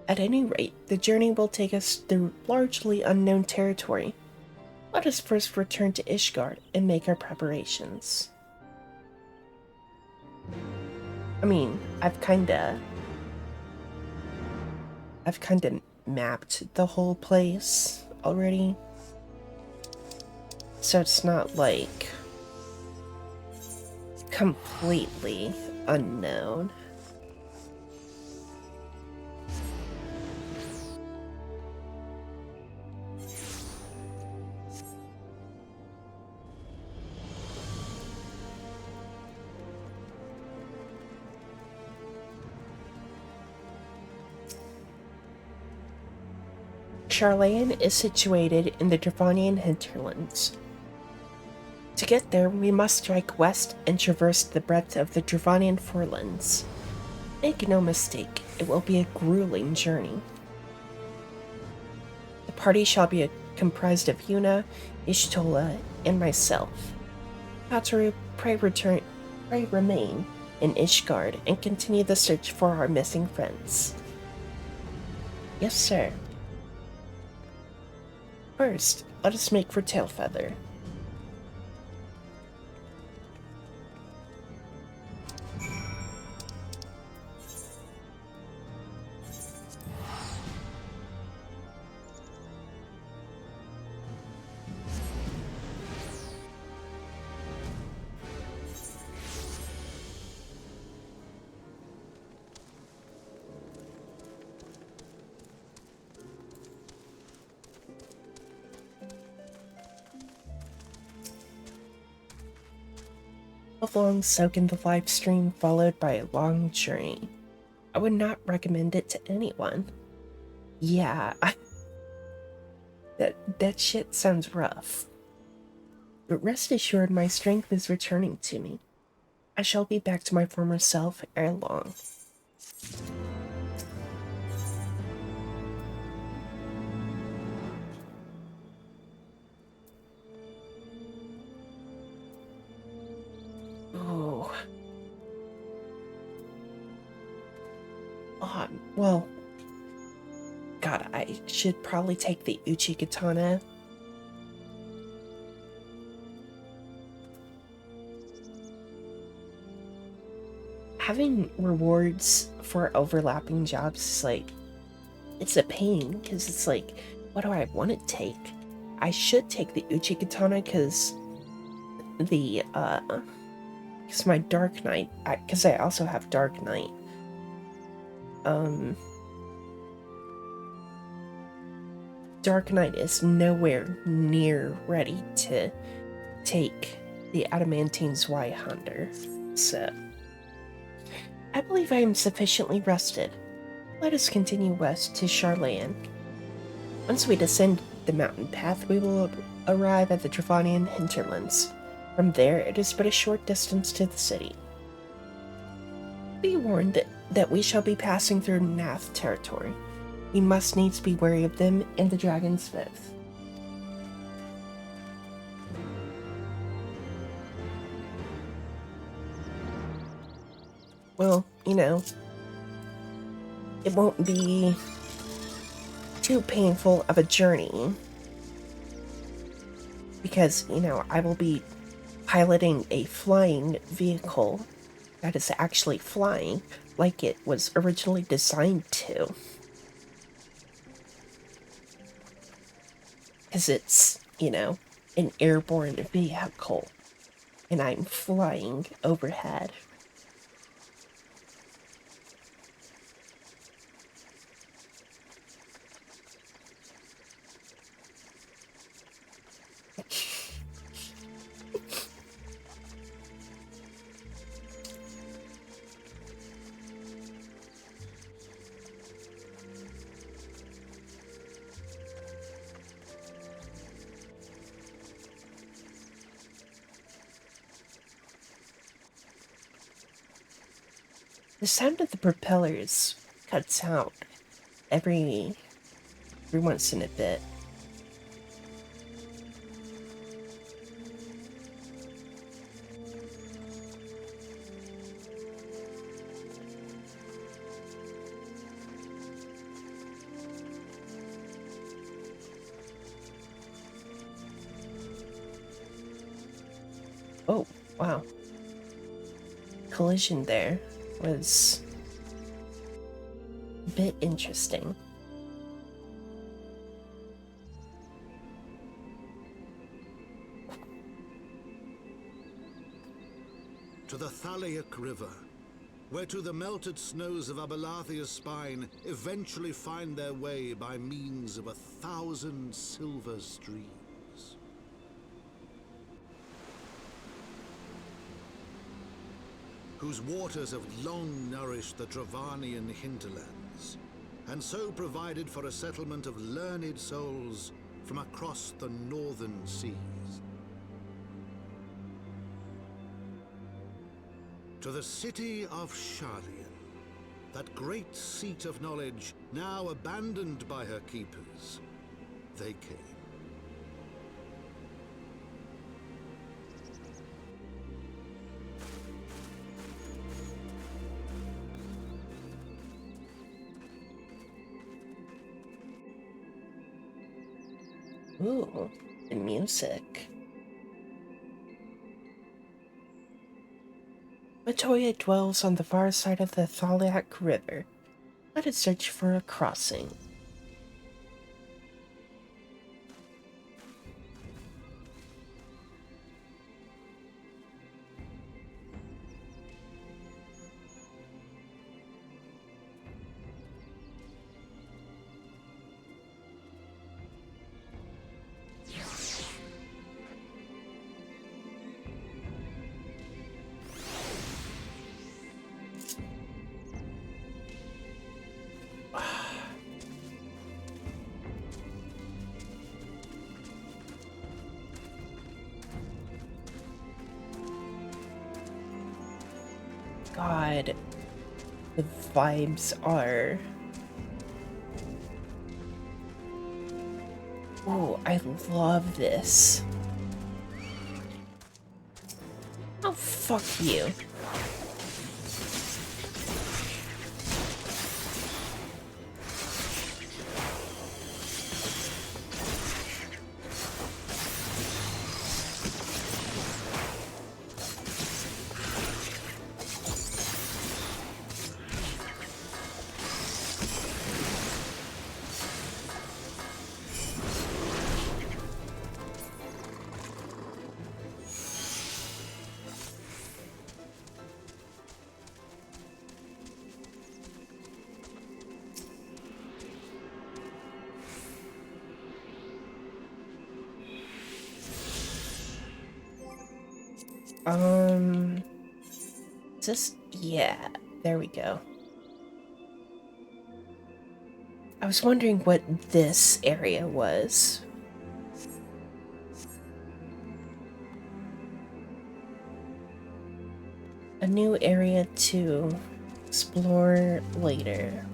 At any rate, the journey will take us through largely unknown territory. Let us first return to Ishgard and make our preparations. I mean, I've kinda mapped the whole place already. So it's not like completely unknown. Sharlayan is situated in the Dravanian hinterlands. To get there, we must strike west and traverse the breadth of the Dravanian forelands. Make no mistake, it will be a grueling journey. The party shall be comprised of Yuna, Y'shtola, and myself. Hataru, pray remain in Ishgard and continue the search for our missing friends. Yes, sir. First, let us make for Tailfeather. A long soak in the live stream followed by a long journey. I would not recommend it to anyone. Yeah, that shit sounds rough. But rest assured my strength is returning to me. I shall be back to my former self ere long. Well, God, I should probably take the Uchi Katana. Having rewards for overlapping jobs is like, it's a pain, because it's like, what do I want to take? I should take the Uchi Katana because my Dark Knight, because I also have Dark Knight. Dark Knight is nowhere near ready to take the Adamantine's Y-Hunter, so I believe I am sufficiently rested. Let us continue west to Sharlayan. Once we descend the mountain path, we will arrive at the Dravanian hinterlands. From there, it is but a short distance to the city. Be warned that we shall be passing through Nath territory. We must needs be wary of them and the dragon's fifth. Well, you know, it won't be too painful of a journey because, you know, I will be piloting a flying vehicle that is actually flying like it was originally designed to. Because it's, you know, an airborne vehicle and I'm flying overhead. The sound of the propellers cuts out every once in a bit. Oh, wow. Collision there was a bit interesting.
To the Thaliac River, where to the melted snows of Abelathia's spine eventually find their way by means of 1,000 silver streams. Whose waters have long nourished the Dravanian hinterlands, and so provided for a settlement of learned souls from across the northern seas. To the city of Hydaelyn, that great seat of knowledge now abandoned by her keepers, they came.
Ooh, the music. Matoya dwells on the far side of the Thaliac River. Let us search for a crossing. God, the vibes are... Oh, I love this. Oh, fuck you. Is this? Yeah, there we go. I was wondering what this area was. A new area to explore later.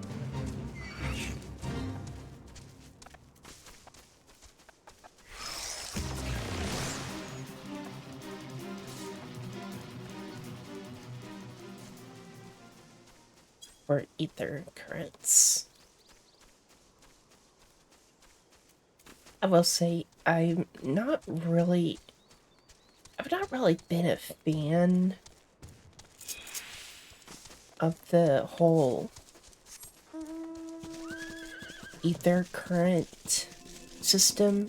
Or ether currents. I will say I've not really been a fan of the whole ether current system.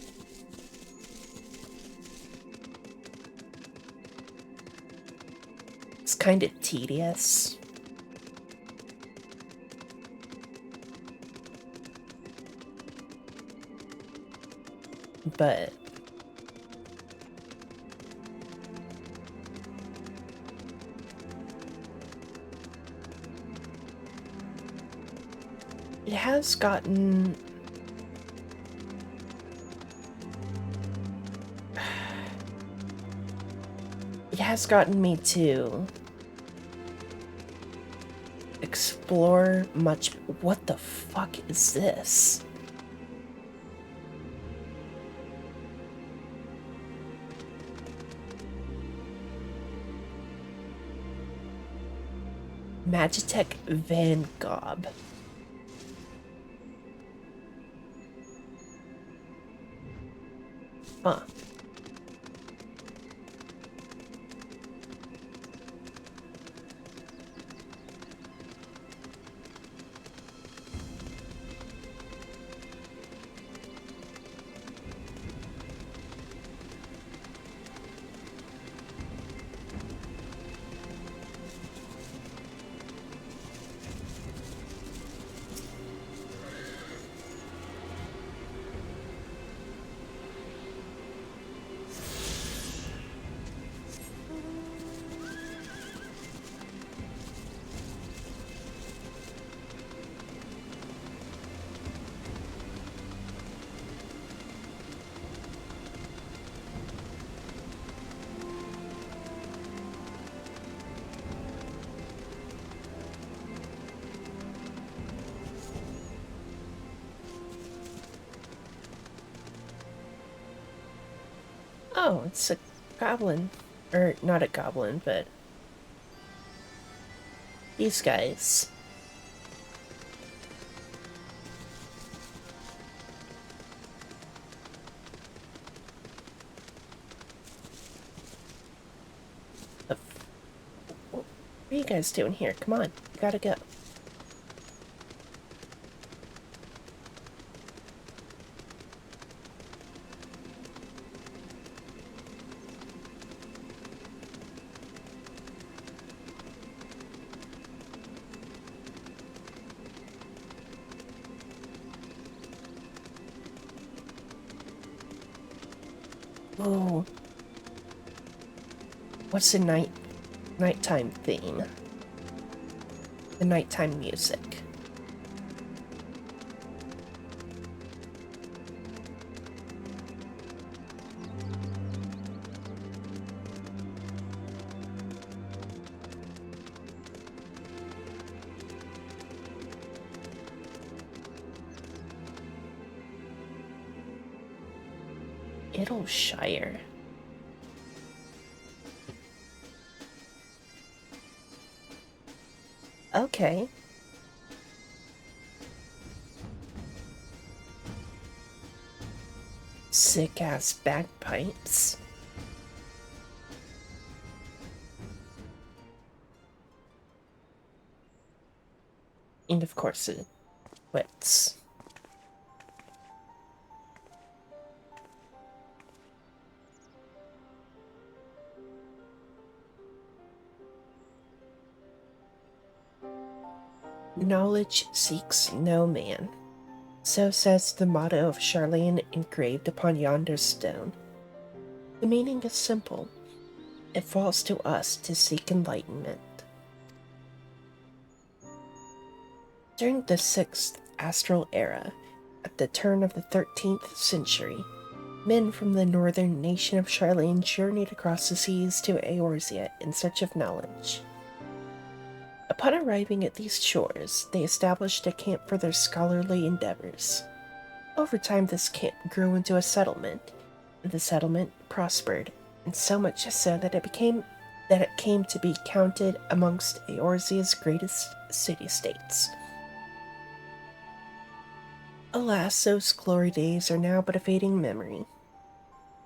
It's kind of tedious. But it has gotten me to explore much. What the fuck is this? Magitech Van Gogh. Huh. Oh, it's a goblin. Or, not a goblin, but these guys. What are you guys doing here? Come on, you gotta go. Oh, what's the nighttime theme? The nighttime music. Shire. Okay. Sick ass bagpipes. And of course it wets. Knowledge seeks no man. So says the motto of Charlene engraved upon yonder stone. The meaning is simple. It falls to us to seek enlightenment. During the 6th astral era, at the turn of the 13th century, men from the northern nation of Charlene journeyed across the seas to Eorzea in search of knowledge. Upon arriving at these shores, they established a camp for their scholarly endeavors. Over time, this camp grew into a settlement. The settlement prospered, and so much so that it came to be counted amongst Eorzea's greatest city-states. Alas, those glory days are now but a fading memory.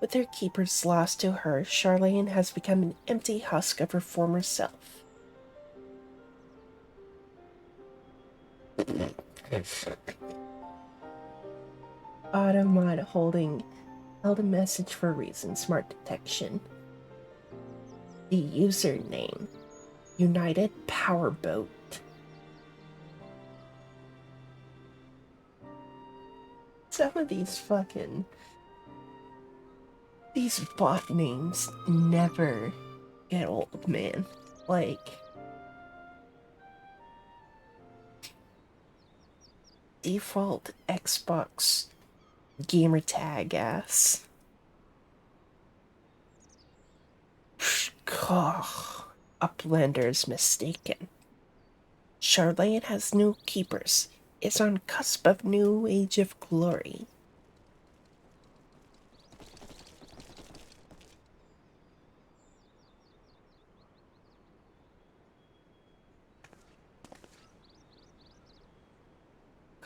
With their keepers lost to her, Hydaelyn has become an empty husk of her former self. Automod held a message for reason, smart detection. The username, United Powerboat. Some of these bot names never get old, man. Like, default Xbox gamertag ass. Uplander's mistaken. Hydaelyn has new keepers. Is on cusp of new age of glory.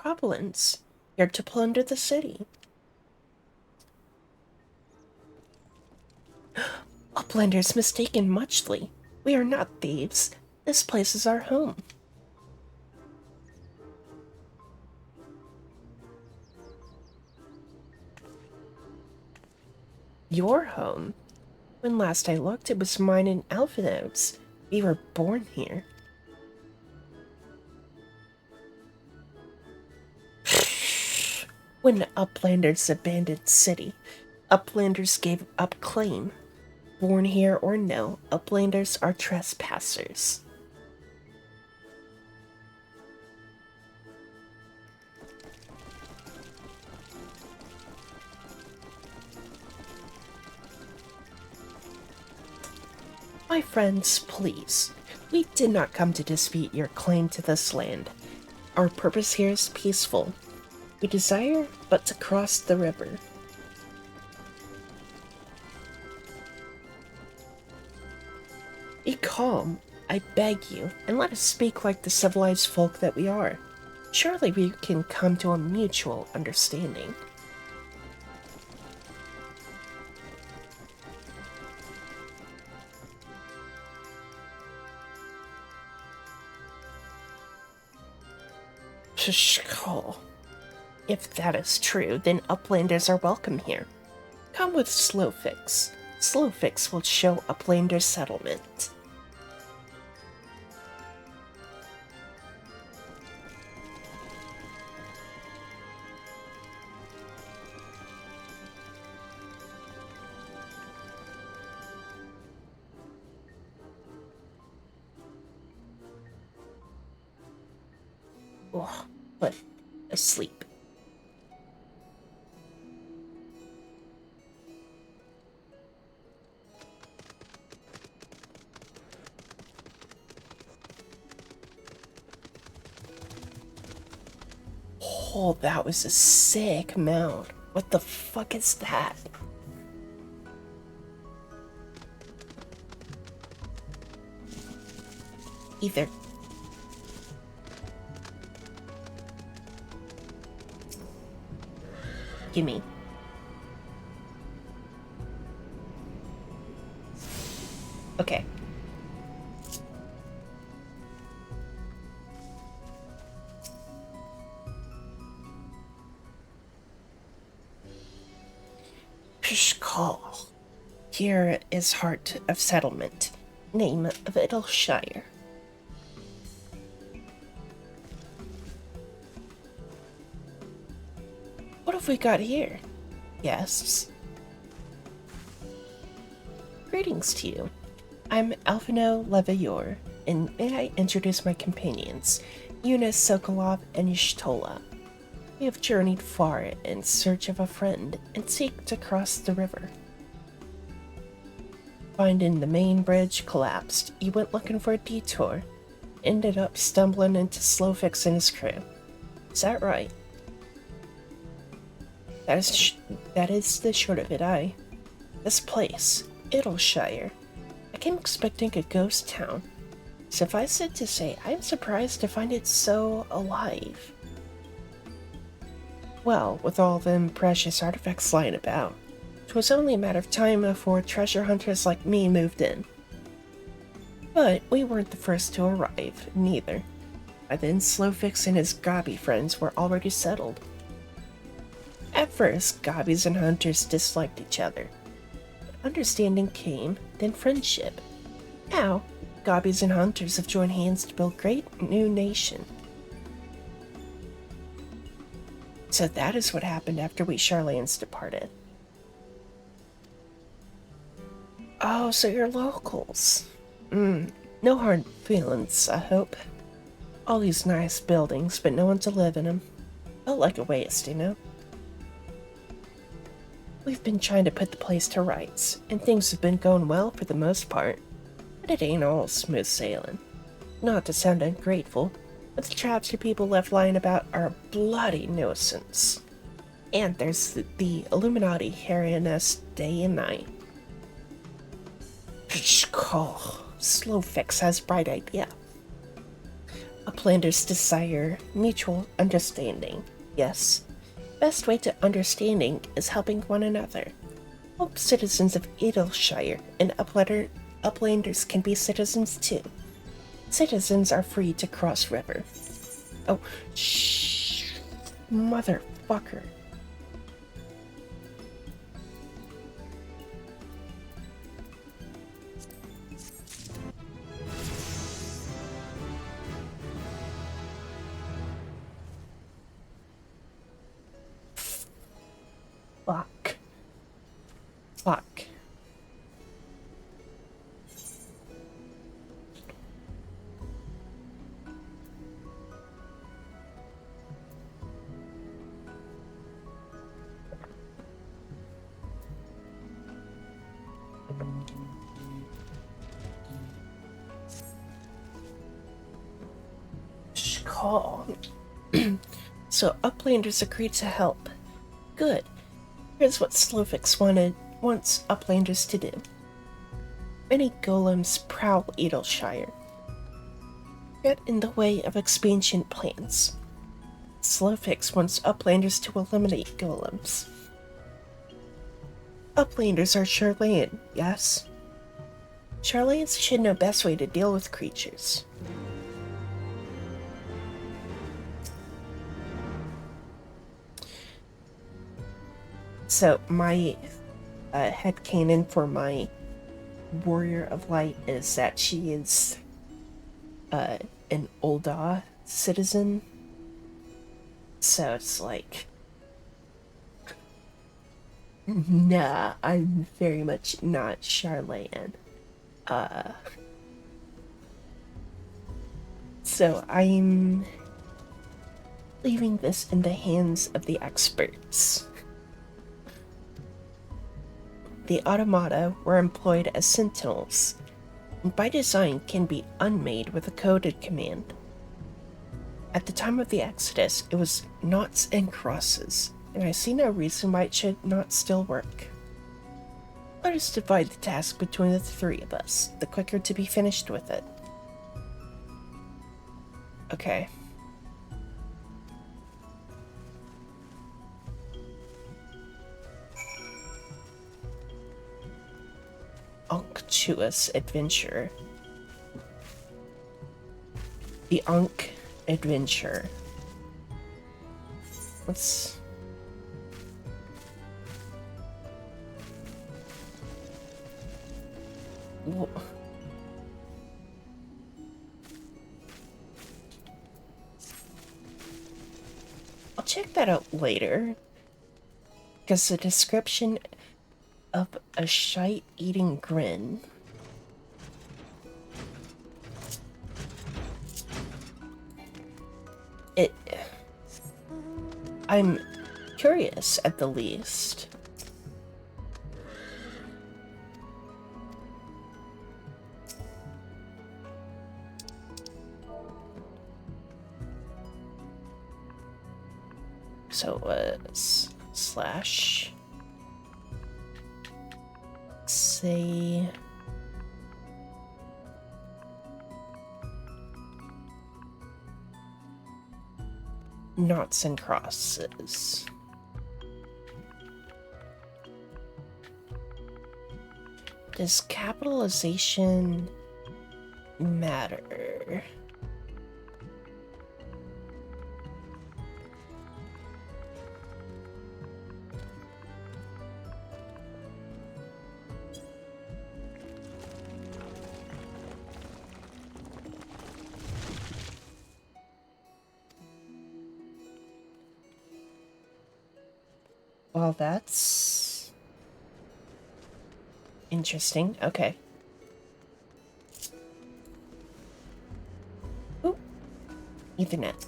Goblins, here to plunder the city. Uplander's mistaken muchly. We are not thieves. This place is our home. Your home? When last I looked, it was mine and Alphinode's. We were born here. When Uplanders abandoned city, Uplanders gave up claim. Born here or no, Uplanders are trespassers. My friends, please. We did not come to dispute your claim to this land. Our purpose here is peaceful. We desire but to cross the river. Be calm, I beg you, and let us speak like the civilized folk that we are. Surely we can come to a mutual understanding. If that is true, then Uplanders are welcome here. Come with Slowfix. Slowfix will show Uplanders settlement. Oh, but asleep. Oh, that was a sick mount. What the fuck is that? Either. Gimme. Okay. Pishkal. Here is Heart of Settlement, name of Idleshire. What have we got here? Guests. Greetings to you. I'm Alphino Levayor, and may I introduce my companions, Eunice, Sokolov, and Y'shtola. We have journeyed far in search of a friend and seek to cross the river. Finding the main bridge collapsed, you went looking for a detour. ended up stumbling into Slowfix and his crew. Is that right? That is the short of it, aye. This place, Hydaelyn. I came expecting a ghost town. Suffice it to say, I'm surprised to find it so alive. Well, with all them precious artifacts lying about, 'twas only a matter of time before treasure hunters like me moved in. But we weren't the first to arrive, neither. By then, Slowfix and his Gobby friends were already settled. At first, Gobbies and hunters disliked each other. But understanding came, then friendship. Now, Gobbies and hunters have joined hands to build a great new nation. So that is what happened after we Charlayans departed. Oh, so you're locals. No hard feelings, I hope. All these nice buildings, but no one to live in them. Felt like a waste, you know? We've been trying to put the place to rights, and things have been going well for the most part. But it ain't all smooth sailing. Not to sound ungrateful, but the traps your people left lying about are a bloody nuisance. And there's the Illuminati harrying us day and night. Slowfix has a bright idea. Uplanders desire mutual understanding. Yes, best way to understanding is helping one another. Hope citizens of Hydaelyn and Uplanders can be citizens too. Citizens are free to cross river. Oh, shh, motherfucker. Fuck. Fuck. Call. So Uplanders agreed to help. Good. Here's what Slowfix wants Uplanders to do. Many golems prowl Hydaelyn, get in the way of expansion plans. Slowfix wants Uplanders to eliminate golems. Uplanders are Charlayan, yes? Charlayans should know best way to deal with creatures. So my headcanon for my Warrior of Light is that she is an Ul'dah citizen. So it's like, nah, I'm very much not Charlayan. So I'm leaving this in the hands of the experts. The automata were employed as sentinels, and by design can be unmade with a coded command. At the time of the Exodus, it was noughts and crosses, and I see no reason why it should not still work. Let us divide the task between the three of us, the quicker to be finished with it. Okay. Unctuous adventure. The Unk adventure. Let's... I'll check that out later, because the description of a shite-eating grin. I'm curious at the least. So, slash... say... noughts and crosses. Does capitalization matter? Well, that's interesting. Okay. Ooh. Ethernet.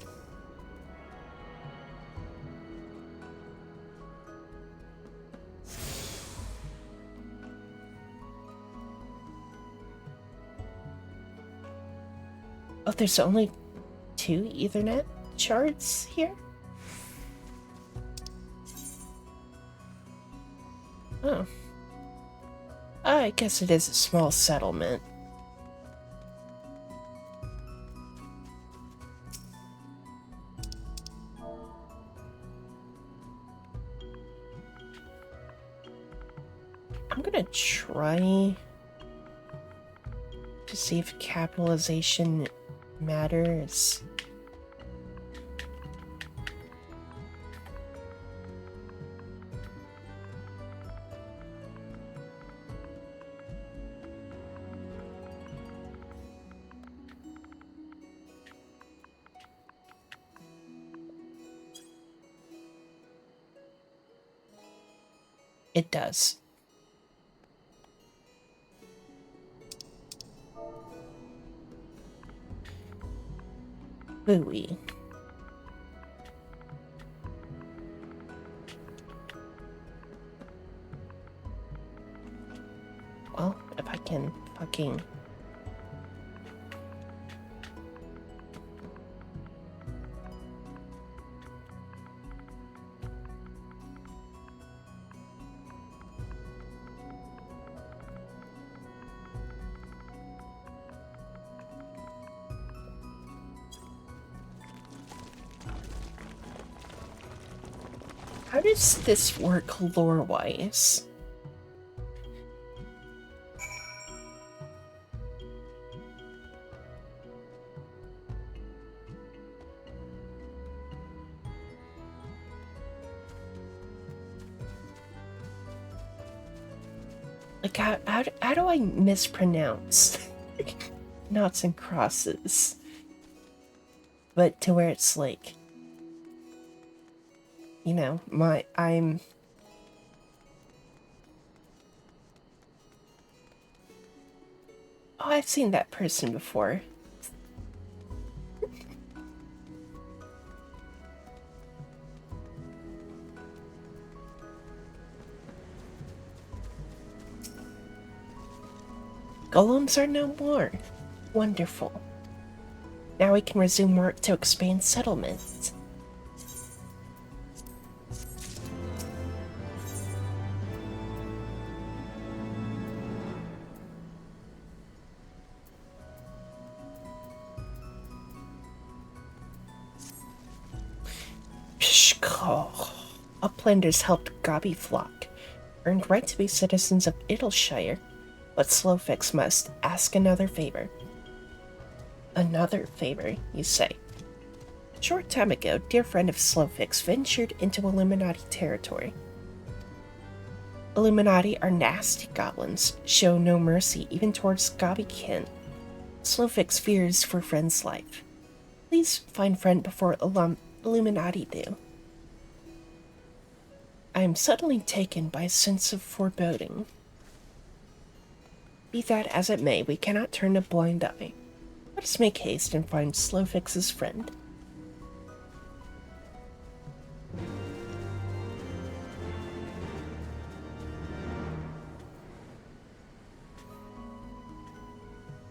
Oh, there's only 2 Ethernet shards here? Oh. I guess it is a small settlement. I'm gonna try to see if capitalization matters. It does. Booey. Well, if I can fucking... How does this work lore-wise? Like, how do I mispronounce knots and crosses? But to where it's like, you know, I'm... Oh, I've seen that person before. Golems are no more. Wonderful. Now we can resume work to expand settlements. Uplanders helped Gabi flock, earned right to be citizens of Idleshire, but Slowfix must ask another favor. Another favor, you say? A short time ago, dear friend of Slowfix ventured into Illuminati territory. Illuminati are nasty goblins, show no mercy even towards Gabi kin. Slowfix fears for friend's life. Please find friend before Illuminati do. I am suddenly taken by a sense of foreboding. Be that as it may, we cannot turn a blind eye. Let us make haste and find Slowfix's friend.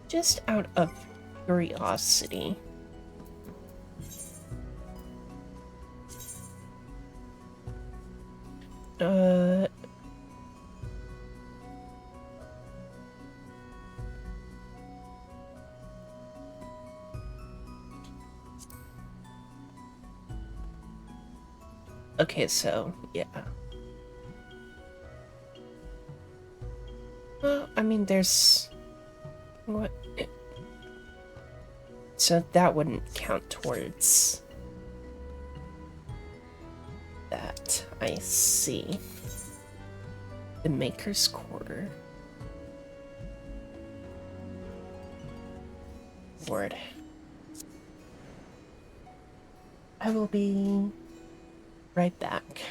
Just out of curiosity, Okay, so, yeah. Well, I mean, there's... What? So that wouldn't count towards... that. I see. The Maker's Quarter. Lord. I will be right back.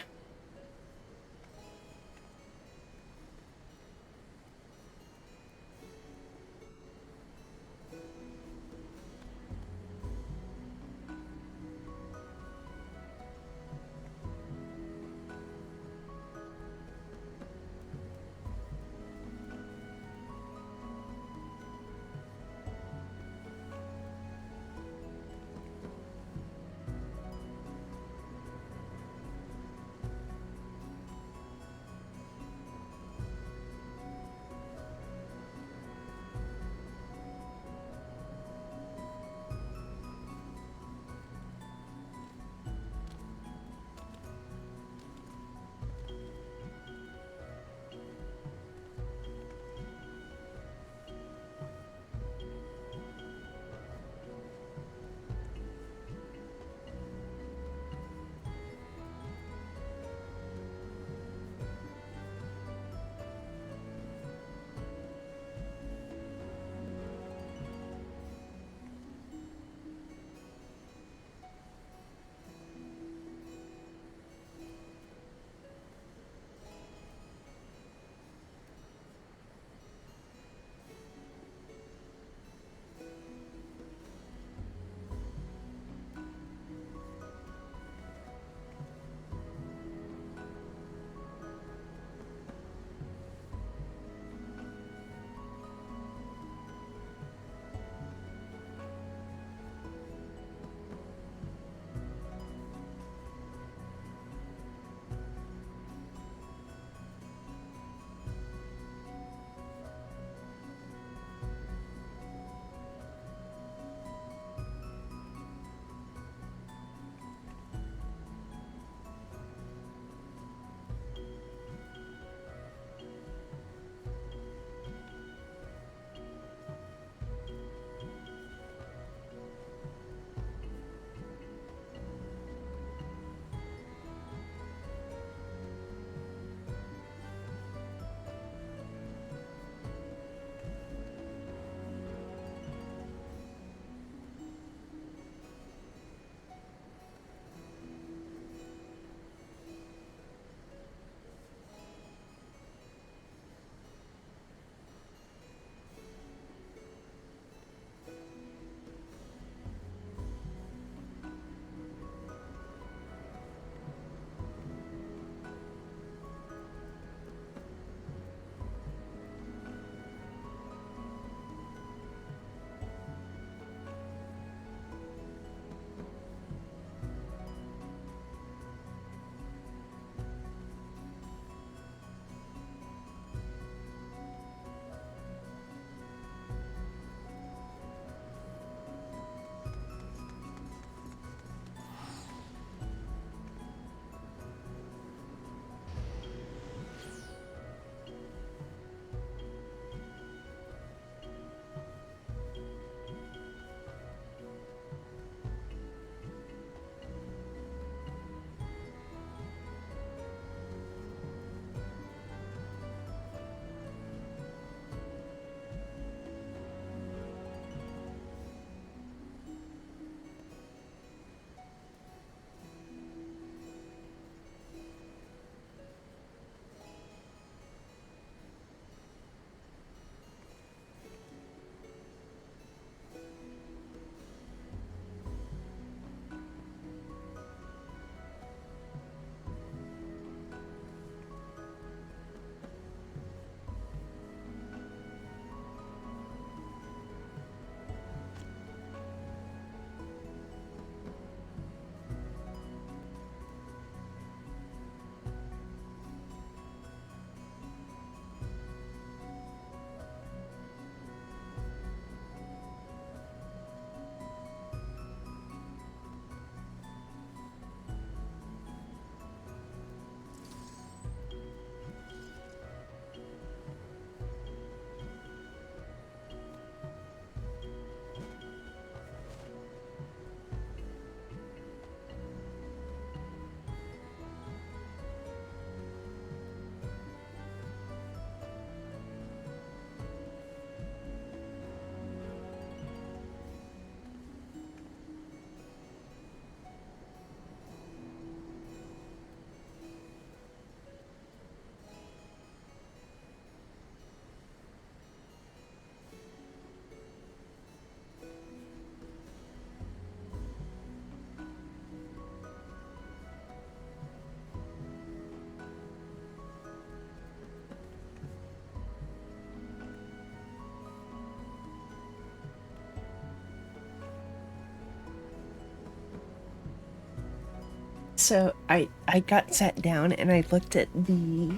So I got sat down and I looked at the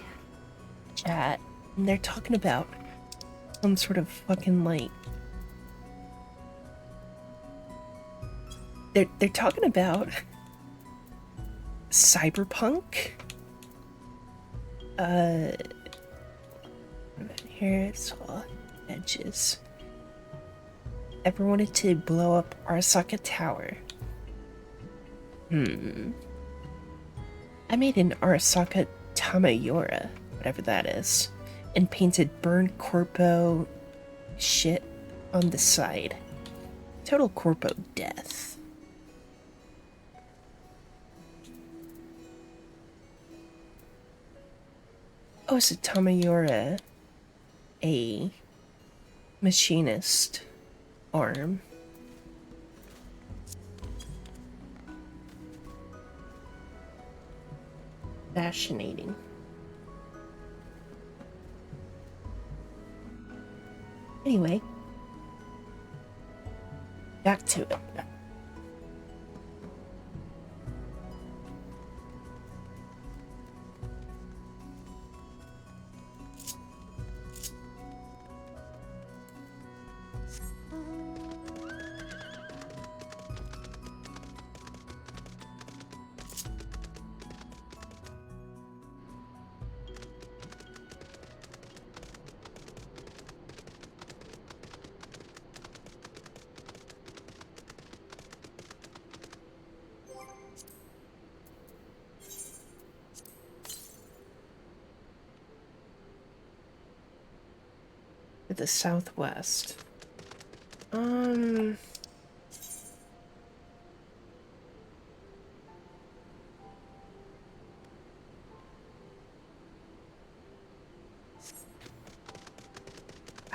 chat and they're talking about some sort of fucking like they're talking about cyberpunk. Here it's all edges. Ever wanted to blow up Arasaka Tower? I made an Arasaka Tamayora, whatever that is, and painted burned corpo shit on the side. Total corpo death. Oh, is it Tamayora a machinist arm? Fascinating. Anyway, back to it. To the southwest.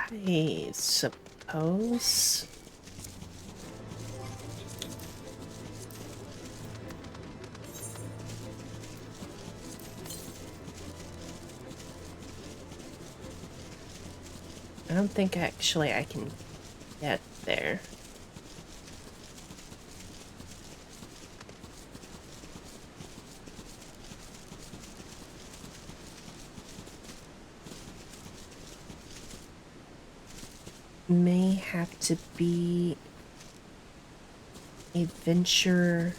I suppose. I don't think actually I can get there. May have to be a venture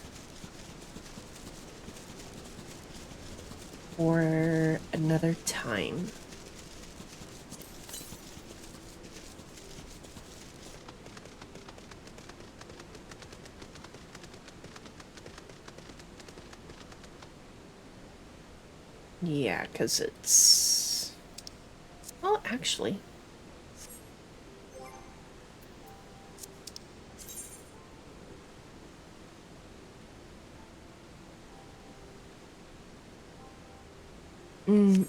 for another time. Yeah, because it's... Well, actually...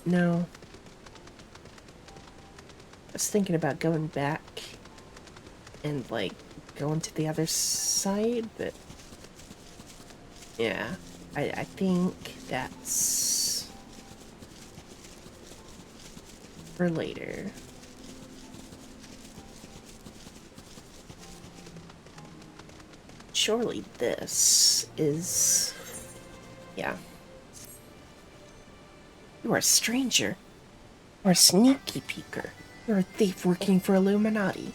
no. I was thinking about going back and, like, going to the other side, but... Yeah, I think that's... for later. Surely this is... Yeah. You are a stranger. Or a sneaky peeker. You're a thief working for Illuminati.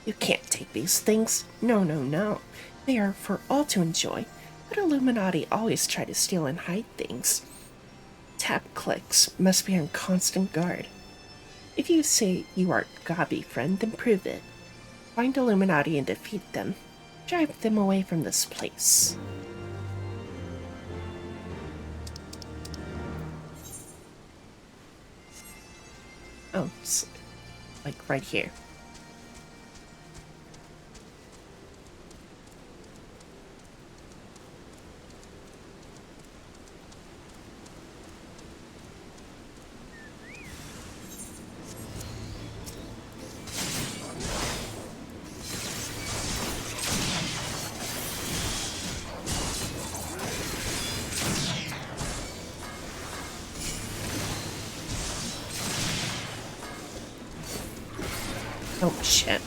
You can't take these things. No, no, no. They are for all to enjoy. But Illuminati always try to steal and hide things. Tap clicks must be on constant guard. If you say you are Gabi, friend, then prove it. Find Illuminati and defeat them. Drive them away from this place. Oh, it's like right here. Oh, shit.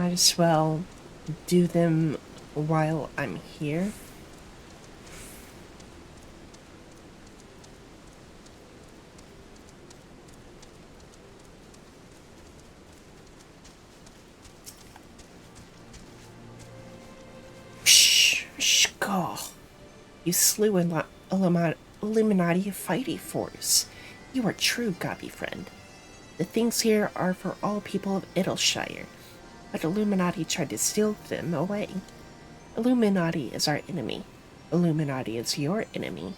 Might as well do them while I'm here. Shh, go. You slew Illuminati fighting force. You are true, Gobby friend. The things here are for all people of Idyllshire, but Illuminati tried to steal them away. Illuminati is our enemy. Illuminati is your enemy.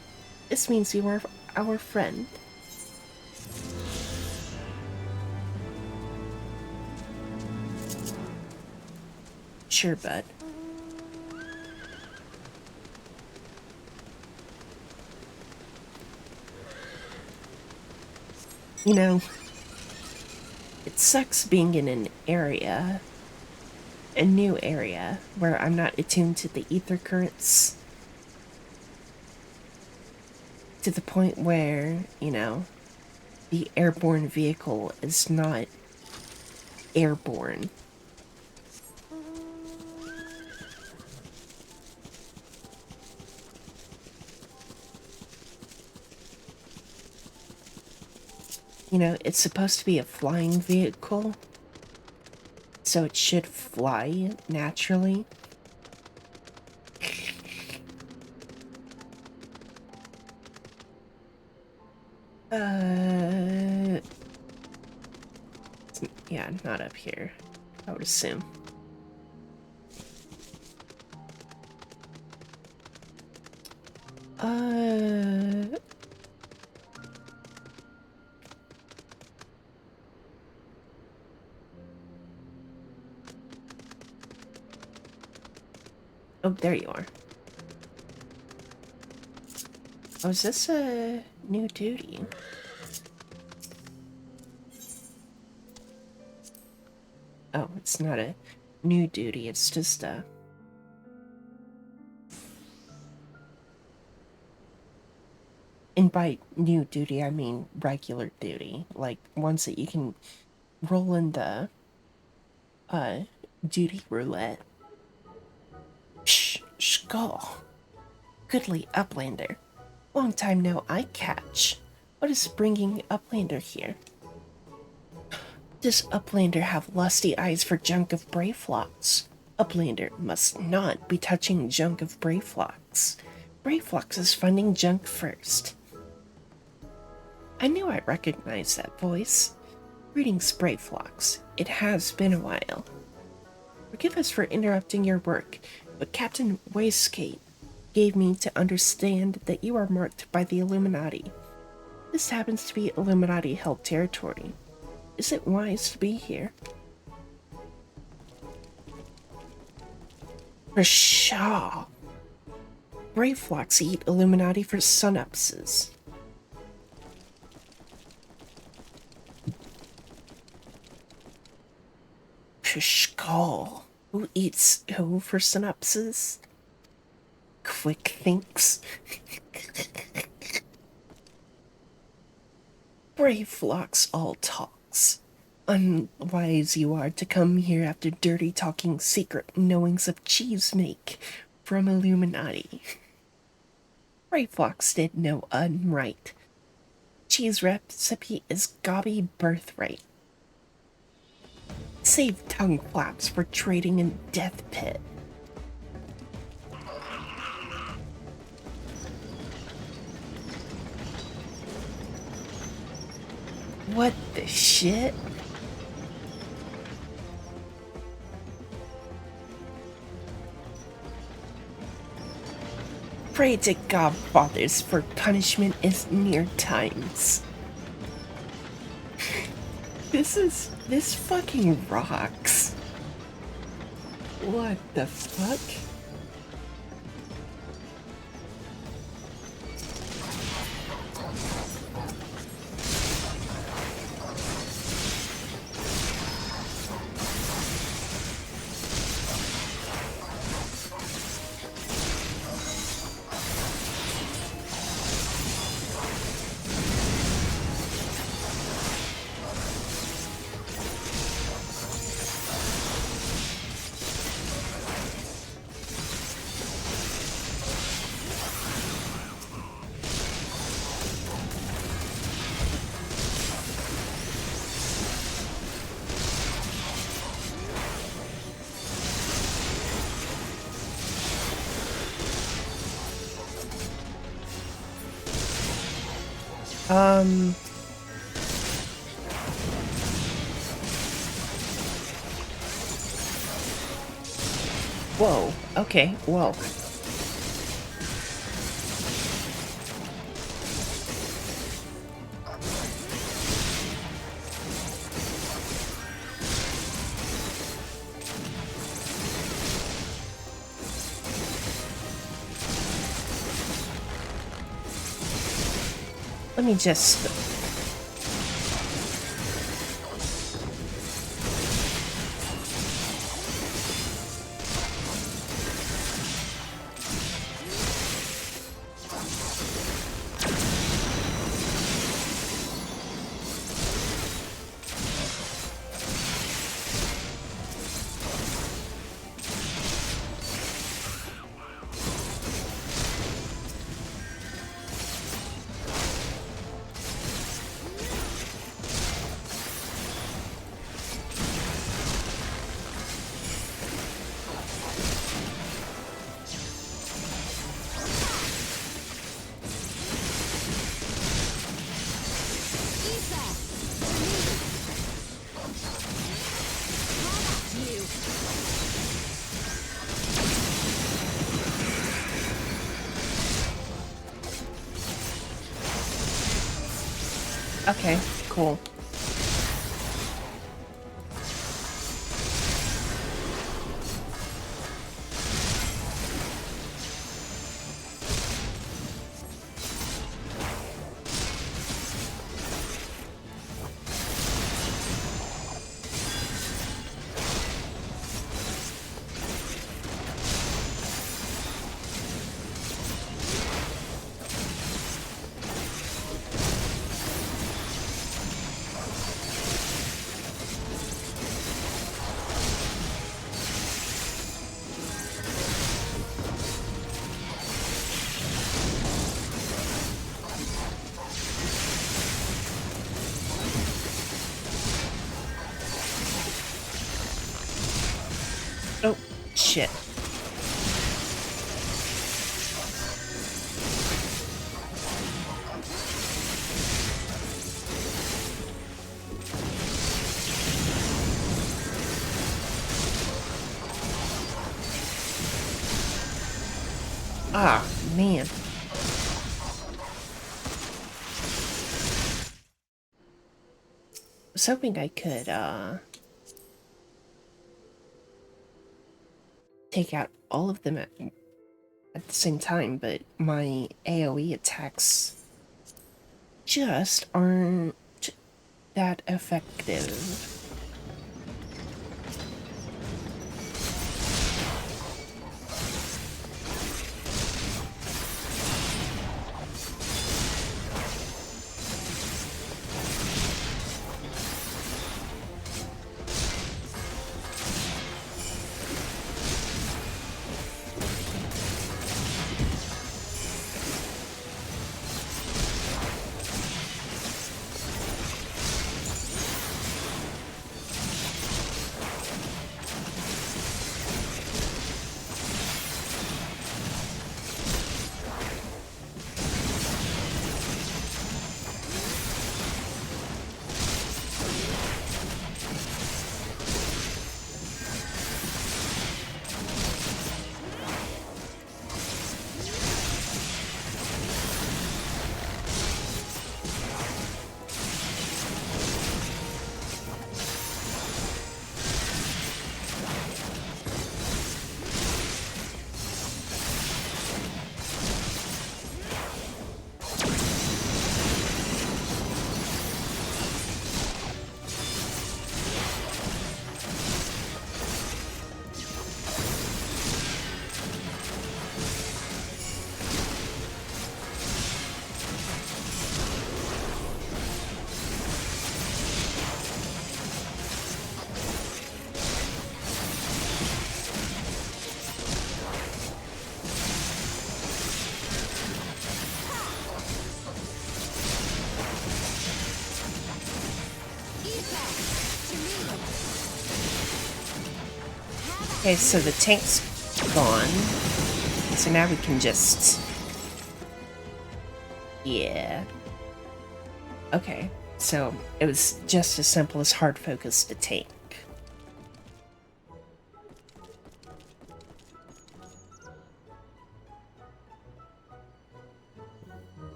This means you are our friend. Sure, bud. You know, it sucks being in an area, a new area, where I'm not attuned to the ether currents. To the point where, you know, the airborne vehicle is not airborne. You know, it's supposed to be a flying vehicle, so it should fly naturally. Yeah, not up here, I would assume. Oh, there you are. Oh, is this a new duty? Oh, it's not a new duty, it's just a... And by new duty, I mean regular duty. Like, ones that you can roll in the, duty roulette. Shh, go. Goodly Uplander. Long time no eye catch. What is bringing Uplander here? Does Uplander have lusty eyes for junk of Brayflox? Uplander must not be touching junk of Brayflox. Brayflox is funding junk first. I knew I recognized that voice. Greetings, Brayflox. It has been a while. Forgive us for interrupting your work, but Captain Waistcoat gave me to understand that you are marked by the Illuminati. This happens to be Illuminati-held territory. Is it wise to be here? Pshaw! Brayflox eat Illuminati for sunupses. Pshkall. Who eats who for synapses? Quick thinks. Brayflox all talks. Unwise you are to come here after dirty talking secret knowings of cheese make from Illuminati. Brayflox did no unright. Cheese recipe is gobby birthright. Save tongue flaps for trading in Death Pit. What the shit? Pray to Godfathers for punishment is near times. This fucking rocks. What the fuck? Whoa. Okay, whoa. Let me just... Okay, cool. Oh, shit. Ah, man. I was hoping I could, take out all of them at the same time, but my AoE attacks just aren't that effective. Okay, so the tank's gone. So now we can just... Yeah. Okay, so it was just as simple as hard focus to tank.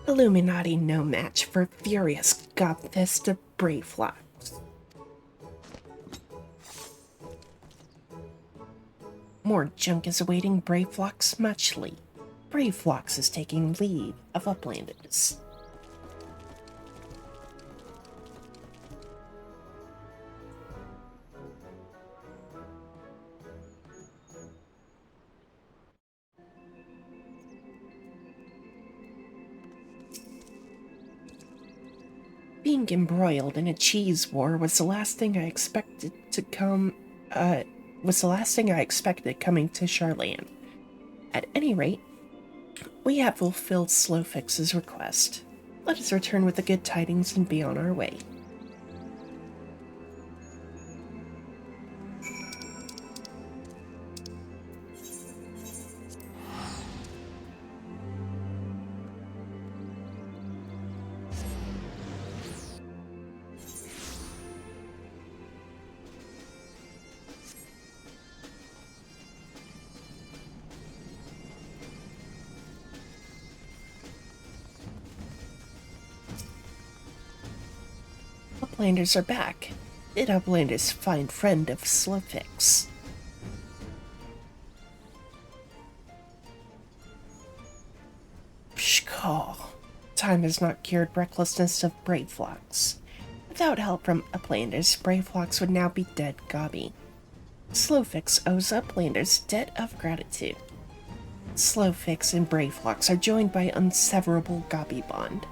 Illuminati no match for furious godfist of Brayflox. More junk is awaiting Brayflox muchly. Brayflox is taking leave of Uplanders. Being embroiled in a cheese war was the last thing I expected to come, was the last thing I expected coming to Charlan. At any rate, we have fulfilled Slowfix's request. Let us return with the good tidings and be on our way. Uplanders are back. Did Uplanders find friend of Slowfix? Pshkaw. Time has not cured recklessness of Brayflox. Without help from Uplanders, Brayflox would now be dead gobby. Slowfix owes Uplanders debt of gratitude. Slowfix and Brayflox are joined by unseverable gobby bond.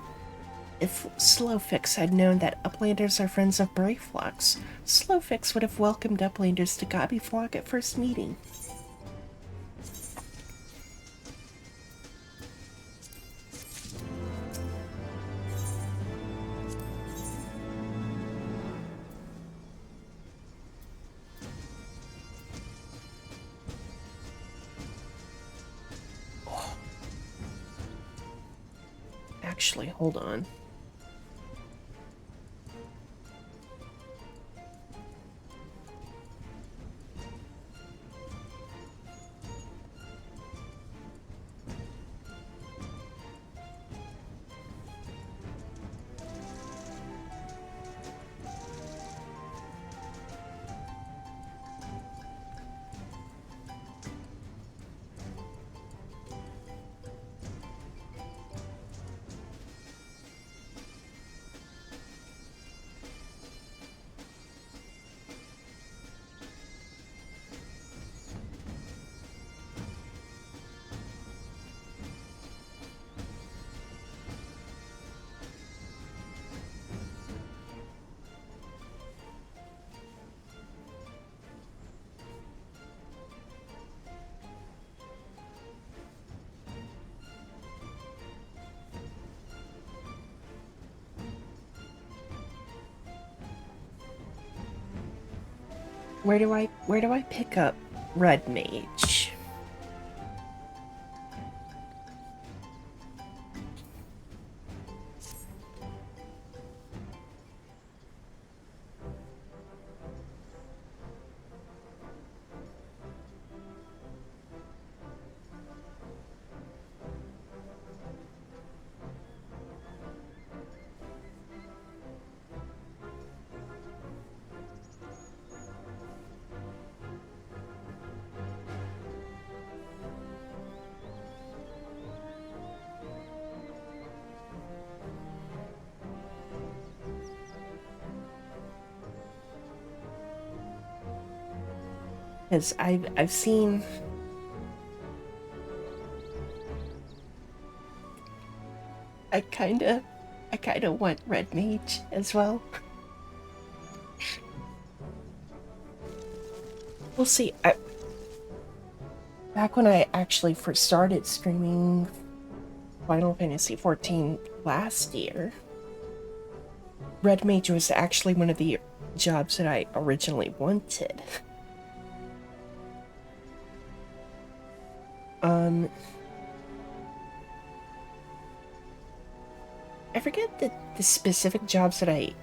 If Slowfix had known that Uplanders are friends of Brayflox, Slowfix would have welcomed Uplanders to Gobbyflock at first meeting. Actually, hold on. Where do I pick up Red Mage? Because I've seen I kinda want Red Mage as well. We'll see. Back when I actually first started streaming Final Fantasy XIV last year, Red Mage was actually one of the jobs that I originally wanted. I forget the specific jobs that I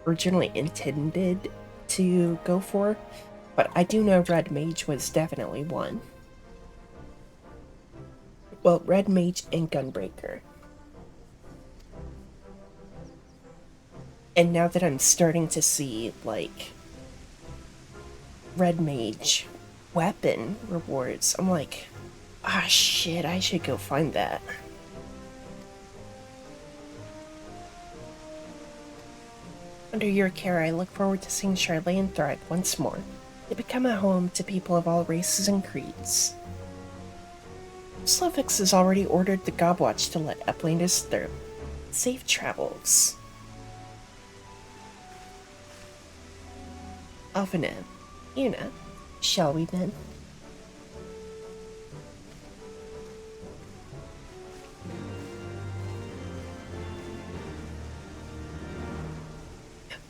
originally intended to go for, but I do know Red Mage was definitely one. Well, Red Mage and Gunbreaker. And now that I'm starting to see, like, Red Mage weapon rewards, I'm like, ah, shit, I should go find that. Under your care, I look forward to seeing Hydaelyn thrive once more, to become a home to people of all races and creeds. Slovix has already ordered the Gobwatch to let uplanders through. Safe travels. Alphina, Una, shall we then?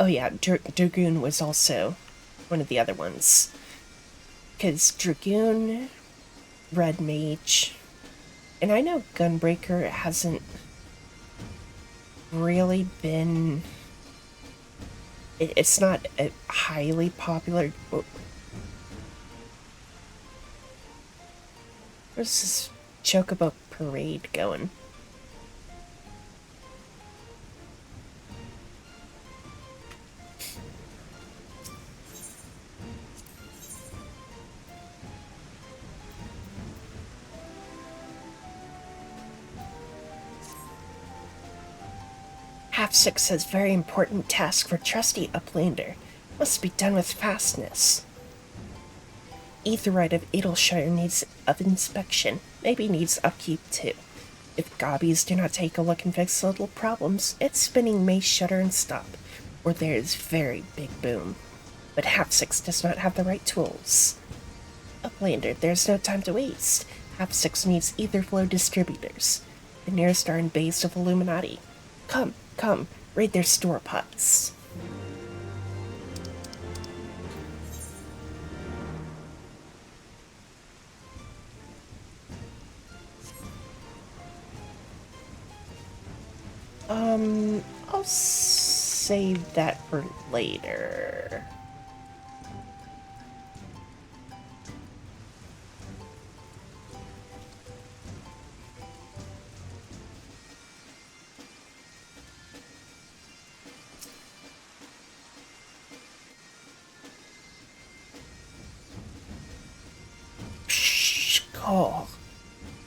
Oh yeah, Dragoon was also one of the other ones. Because Dragoon, Red Mage, and I know Gunbreaker hasn't really been... It's not a highly popular... Where's this Chocobo parade going? Half-Six has very important task for trusty Uplander. Must be done with fastness. Aetheryte of Adelshire needs of inspection. Maybe needs upkeep too. If gobbies do not take a look and fix little problems, its spinning may shudder and stop, or there is very big boom. But Half-Six does not have the right tools. Uplander, there's no time to waste. Half-Six needs Aetherflow distributors. The nearest are in base of Illuminati. Come, raid their store pots. I'll save that for later. Call.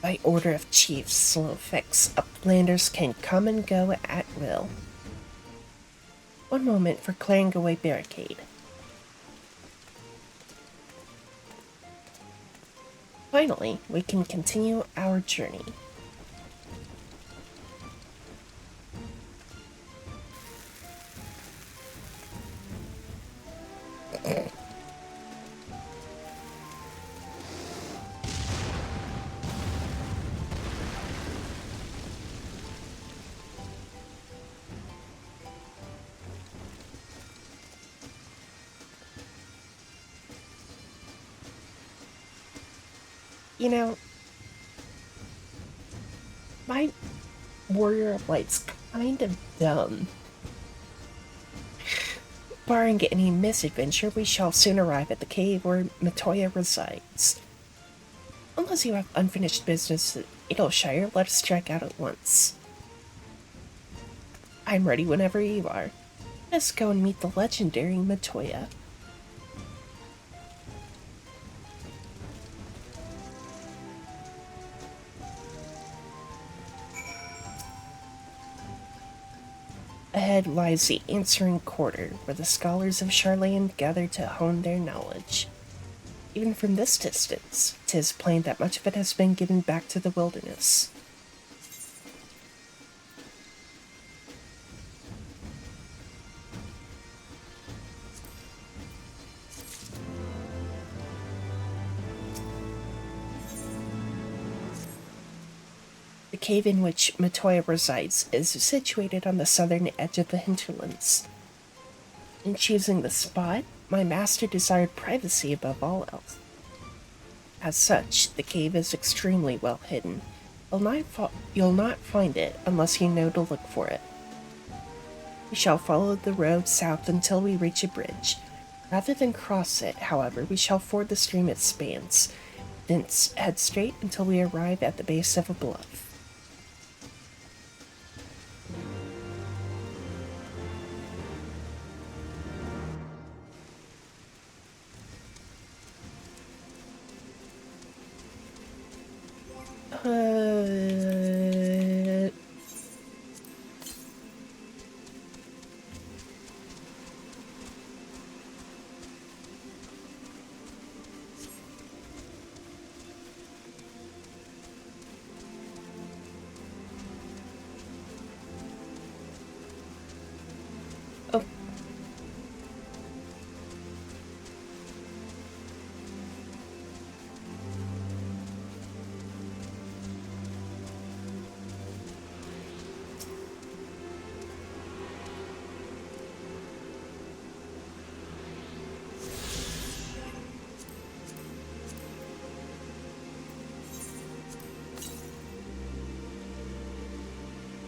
By order of Chief Slowfix, Uplanders can come and go at will. One moment for clearing away barricade. Finally, we can continue our journey. You know, my Warrior of Light's kind of dumb. Barring any misadventure, we shall soon arrive at the cave where Matoya resides. Unless you have unfinished business at Adelshire, let us strike out at once. I'm ready whenever you are. Let's go and meet the legendary Matoya. Ahead lies the answering quarter, where the scholars of Hydaelyn gather to hone their knowledge. Even from this distance, 'tis plain that much of it has been given back to the wilderness. The cave in which Matoya resides is situated on the southern edge of the hinterlands. In choosing the spot, my master desired privacy above all else. As such, the cave is extremely well hidden, You'll not find it unless you know to look for it. We shall follow the road south until we reach a bridge. Rather than cross it, however, we shall ford the stream it spans, then head straight until we arrive at the base of a bluff. Oh.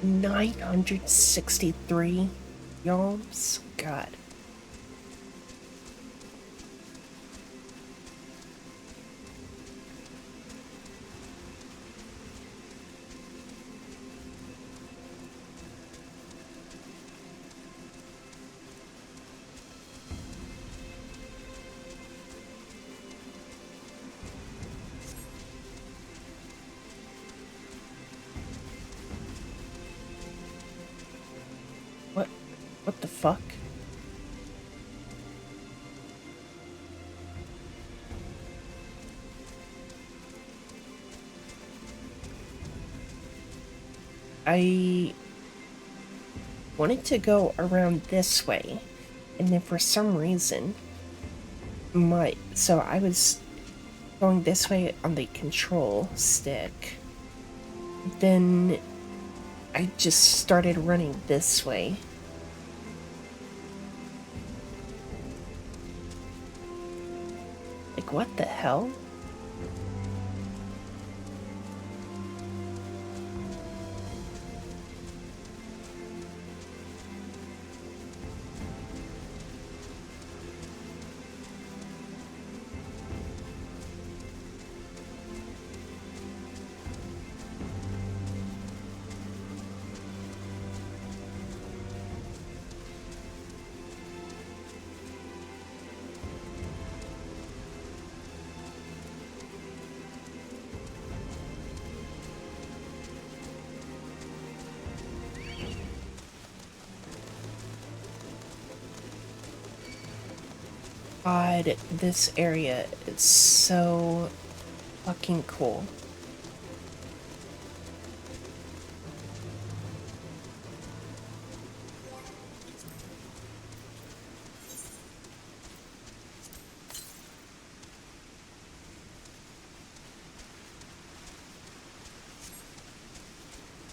$963 yalms? God. What the fuck? I wanted to go around this way, and then for some reason, so I was going this way on the control stick. Then I just started running this way. Like, what the hell? God, this area is so fucking cool.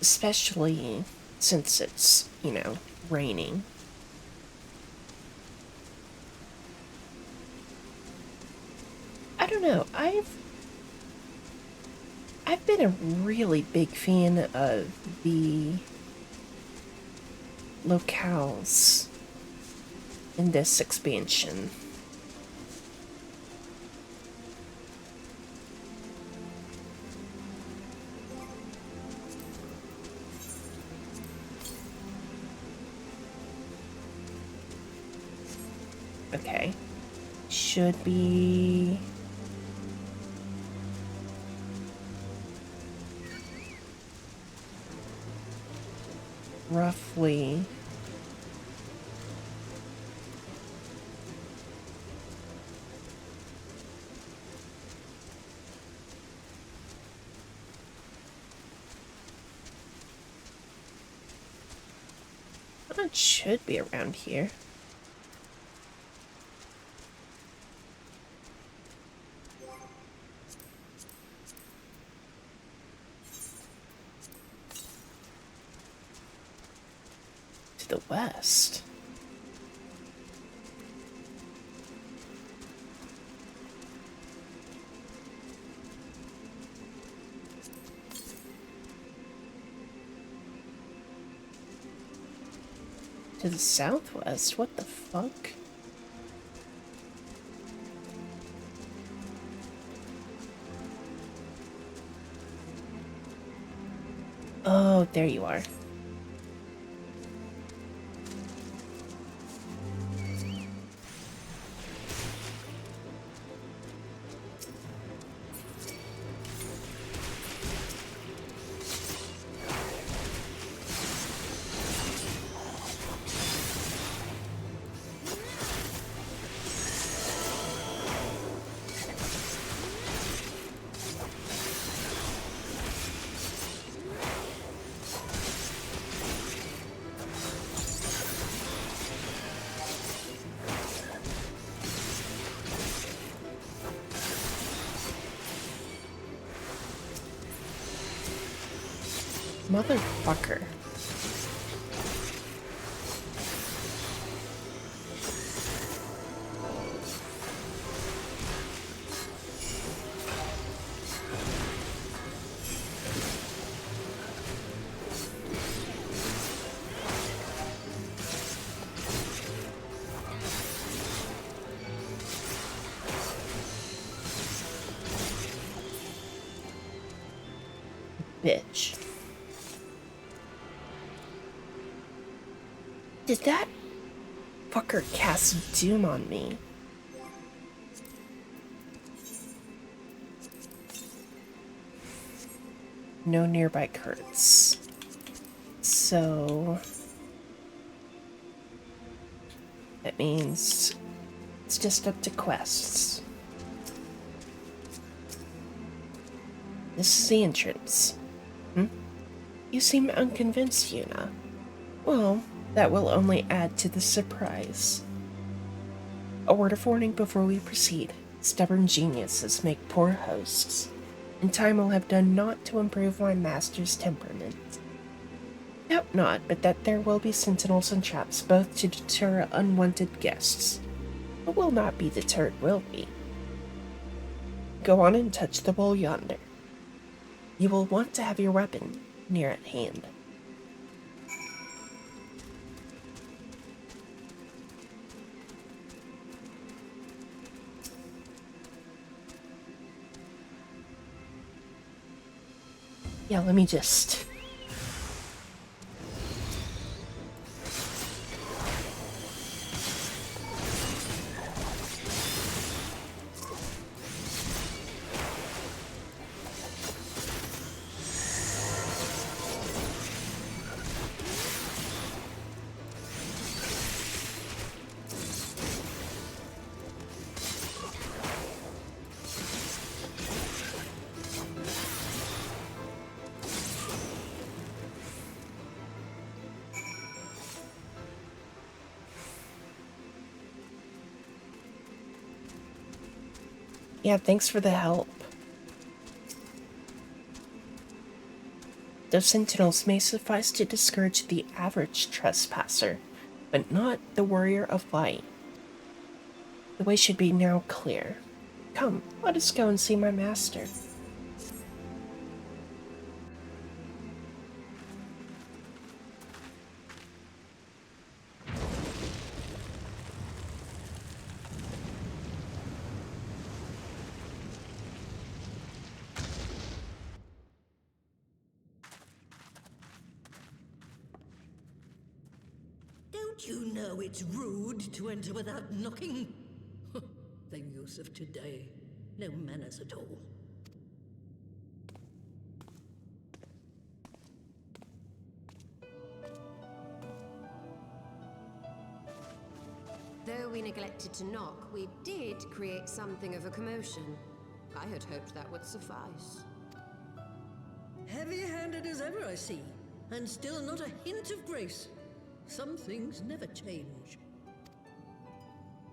Especially since it's, raining. I don't know. I've been a really big fan of the locales in this expansion. Okay. Should be roughly it should be around here. To the west. To the southwest? What the fuck? Oh, there you are. Motherfucker. Bitch. Did that fucker cast doom on me? No nearby currents. So that means it's just up to quests. This is the entrance. You seem unconvinced, Yuna. Well, that will only add to the surprise. A word of warning before we proceed. Stubborn geniuses make poor hosts, and time will have done naught to improve my master's temperament. Doubt not, but that there will be sentinels and traps both to deter unwanted guests. But will not be deterred, will we? Go on and touch the wall yonder. You will want to have your weapon near at hand. Yeah, let me just... Yeah, thanks for the help. Those sentinels may suffice to discourage the average trespasser, but not the warrior of light. The way should be now clear. Come, let us go and see my master.
Don't you know it's rude to enter without knocking? The youth of today. No manners at all.
Though we neglected to knock, we did create something of a commotion. I had hoped that would suffice.
Heavy-handed as ever, I see. And still not a hint of grace. Some things never change.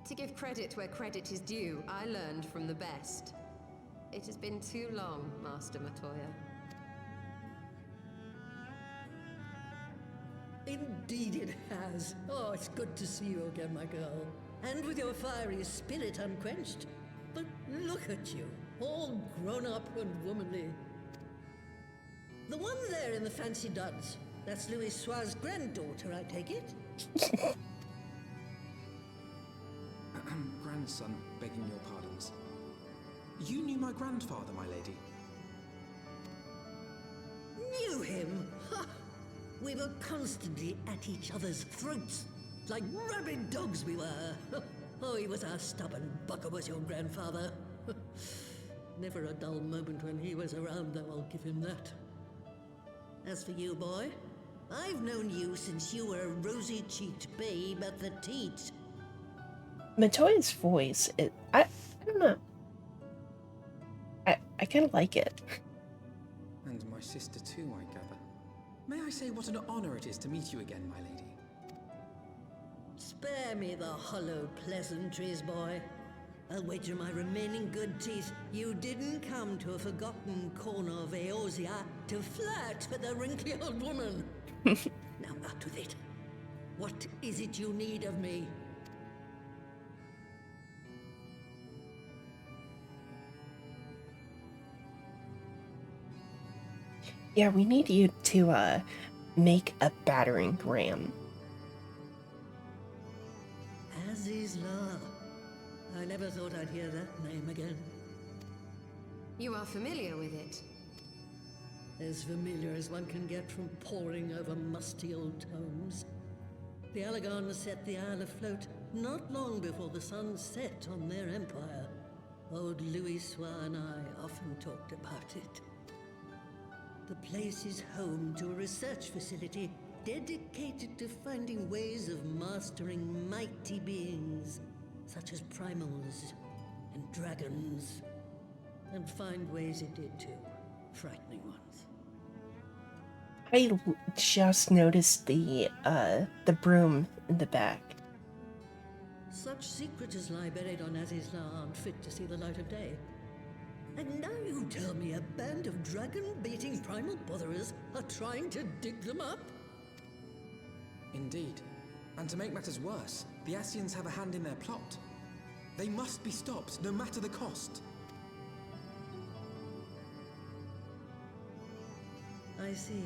To give credit where credit is due, I learned from the best. It has been too long, Master Matoya.
Indeed it has. Oh, it's good to see you again, my girl. And with your fiery spirit unquenched. But look at you, all grown up and womanly. The one there in the fancy duds, that's Louis Soir's granddaughter, I take it?
Grandson, begging your pardons. You knew my grandfather, my lady.
Knew him? Ha! We were constantly at each other's throats. Like rabid dogs we were. Oh, he was a stubborn bucker, was your grandfather. Never a dull moment when he was around, though, I'll give him that. As for you, boy, I've known you since you were a rosy-cheeked babe at the teat.
Matoya's voice, I don't know. I kind of like it.
And my sister too, I gather. May I say what an honor it is to meet you again, my lady?
Spare me the hollow pleasantries, boy. I'll wager my remaining good teeth you didn't come to a forgotten corner of Eorzea to flirt with a wrinkly old woman. Now out with it. What is it you need of me?
Yeah, we need you to make a battering ram.
Azizla. I never thought I'd hear that name again.
You are familiar with it?
As familiar as one can get from poring over musty old tomes. The Alagons set the Isle afloat not long before the sun set on their empire. Old Louis Soir and I often talked about it. The place is home to a research facility dedicated to finding ways of mastering mighty beings, such as primals and dragons, and find ways it did too, frightening ones.
I just noticed the broom in the back.
Such secrets as lie buried on Azizla aren't fit to see the light of day. And now you tell me a band of dragon-baiting primal botherers are trying to dig them up?
Indeed. And to make matters worse, the Ascians have a hand in their plot. They must be stopped, no matter the cost.
I see.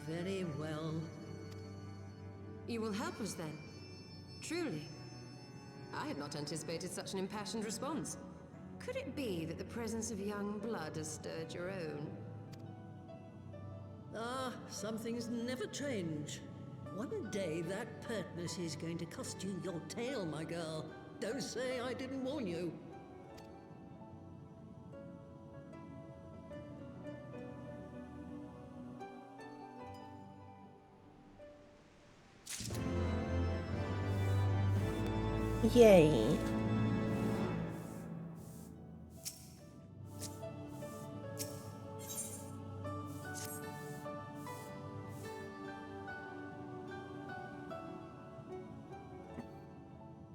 Very well.
You will help us then? Truly? I had not anticipated such an impassioned response. Could it be that the presence of young blood has stirred your own?
Ah, some things never change. One day that pertness is going to cost you your tail, my girl. Don't say I didn't warn you.
Yay.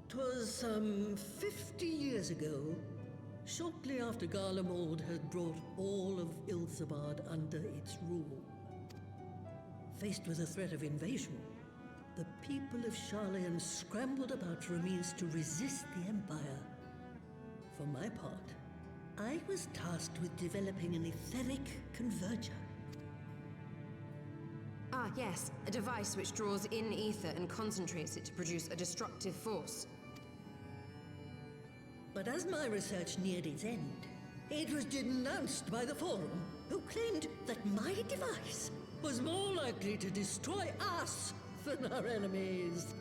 'Twas 50 years ago, shortly after Garlemald had brought all of Ilsabard under its rule. Faced with the threat of invasion, the people of Sharlayan scrambled about for a means to resist the Empire. For my part, I was tasked with developing an etheric converger.
Ah, yes, a device which draws in ether and concentrates it to produce a destructive force.
But as my research neared its end, it was denounced by the Forum, who claimed that my device was more likely to destroy us than our enemies.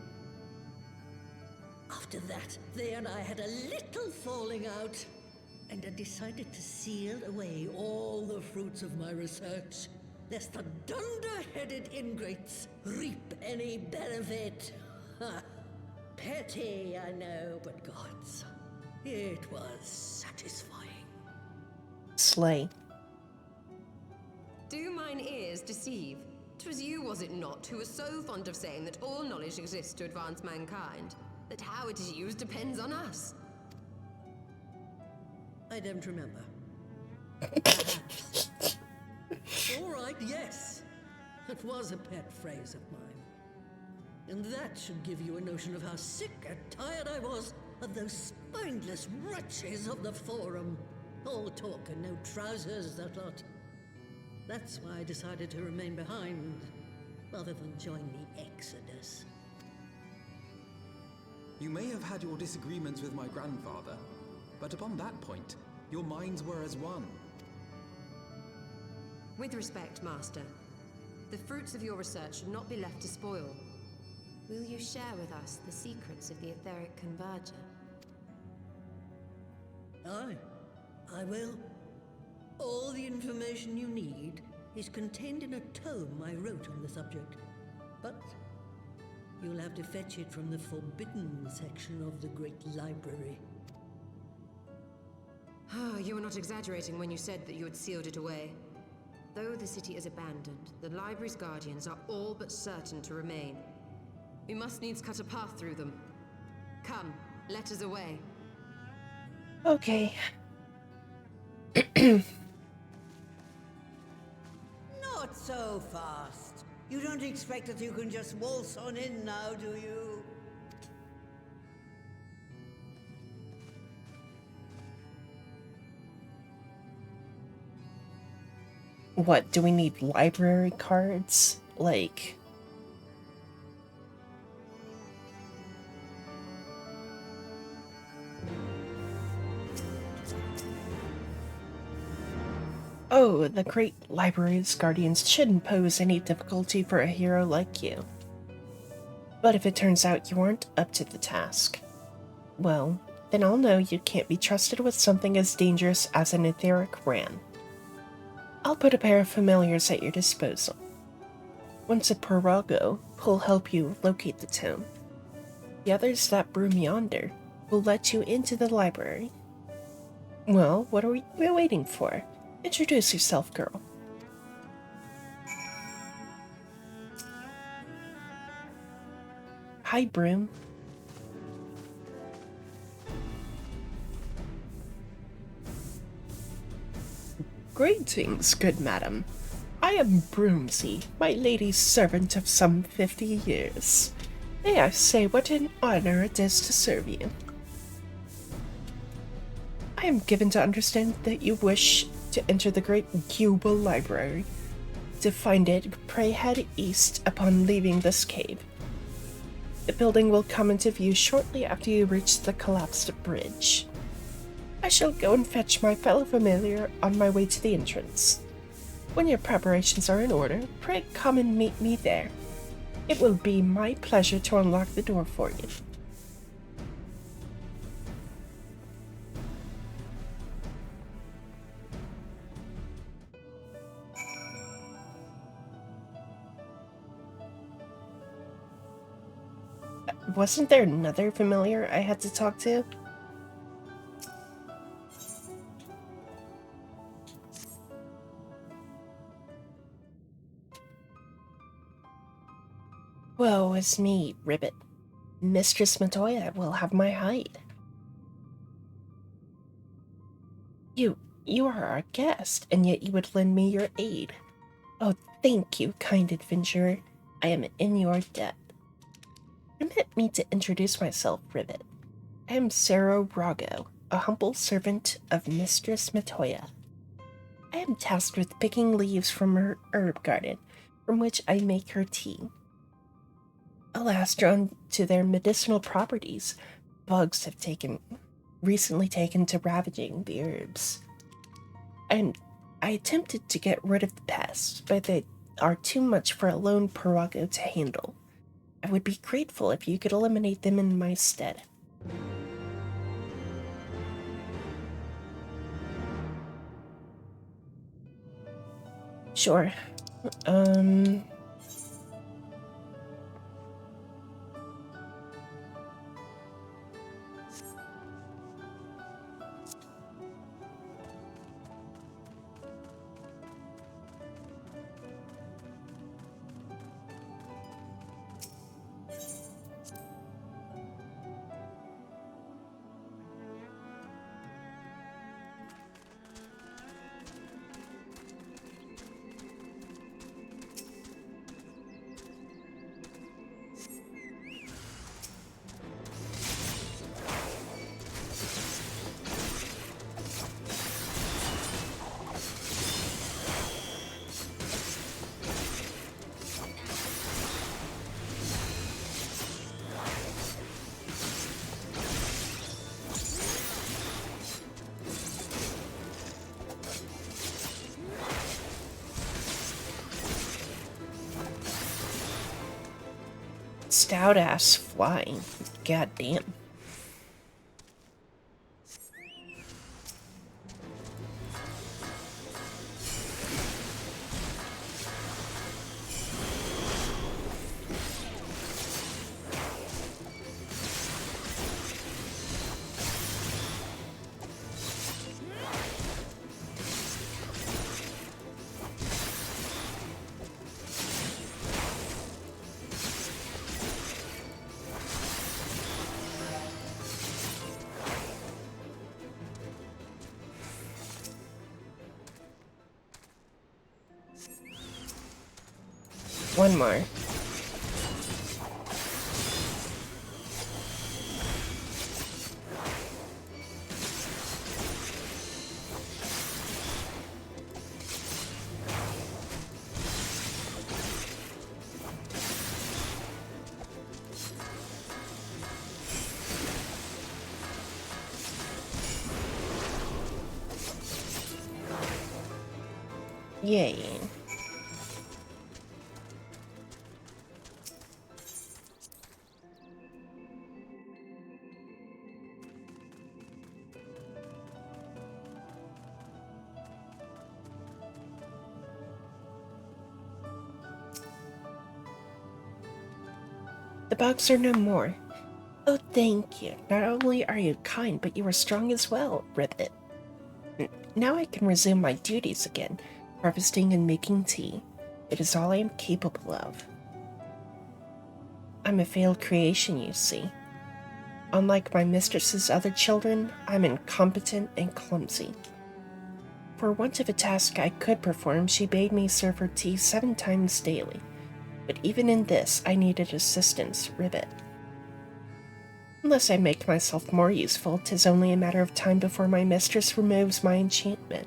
After that, they and I had a little falling out, and I decided to seal away all the fruits of my research, lest the dunder-headed ingrates reap any benefit. Ha! Petty, I know, but gods, it was satisfying.
Slay.
Do mine ears deceive? 'Twas you, was it not, who was so fond of saying that all knowledge exists to advance mankind, that how it is used depends on us?
I don't remember. Perhaps. All right, yes. It was a pet phrase of mine. And that should give you a notion of how sick and tired I was of those spineless wretches of the Forum. All talk and no trousers, that lot. That's why I decided to remain behind rather than join the Exodus.
You may have had your disagreements with my grandfather, but upon that point, your minds were as one.
With respect, Master, the fruits of your research should not be left to spoil. Will you share with us the secrets of the etheric converger?
Aye, I will. All the information you need is contained in a tome I wrote on the subject, but you'll have to fetch it from the forbidden section of the Great Library.
You were not exaggerating when you said that you had sealed it away. Though the city is abandoned, the library's guardians are all but certain to remain. We must needs cut a path through them. Come, let us away.
Okay.
Not so fast. You don't expect that you can just waltz on in now, do you?
What, do we need library cards? Like... Oh, the Great Library's guardians shouldn't pose any difficulty for a hero like you. But if it turns out you aren't up to the task, well, then I'll know you can't be trusted with something as dangerous as an etheric ram. I'll put a pair of familiars at your disposal. One's a Parago, who'll help you locate the tome. The other's that broom yonder, who'll let you into the library. Well, what are we waiting for? Introduce yourself, girl. Hi, Broom. Greetings, good madam. I am Broomsy, my lady's servant of some 50 years. May I say what an honor it is to serve you? I am given to understand that you wish to enter the Great Gubal Library. To find it, pray head east upon leaving this cave. The building will come into view shortly after you reach the collapsed bridge. I shall go and fetch my fellow familiar on my way to the entrance. When your preparations are in order, pray come and meet me there. It will be my pleasure to unlock the door for you. Wasn't there another familiar I had to talk to? Woe is me, Ribbit. Mistress Matoya will have my hide. You are our guest, and yet you would lend me your aid. Oh, thank you, kind adventurer. I am in your debt. Permit me to introduce myself, Ribbit. I am Sarah Rago, a humble servant of Mistress Matoya. I am tasked with picking leaves from her herb garden, from which I make her tea. Alas, drawn to their medicinal properties, bugs have recently taken to ravaging the herbs. I attempted to get rid of the pests, but they are too much for a lone Parago to handle. I would be grateful if you could eliminate them in my stead. Sure. Stout ass flying. God damn. One more. Yay. The bugs are no more. Oh, thank you. Not only are you kind, but you are strong as well, Ribbit. Now I can resume my duties again, harvesting and making tea. It is all I am capable of. I'm a failed creation, you see. Unlike my mistress's other children, I'm incompetent and clumsy. For want of a task I could perform, she bade me serve her tea 7 times daily. But even in this, I needed assistance, Ribbit. Unless I make myself more useful, 'tis only a matter of time before my mistress removes my enchantment.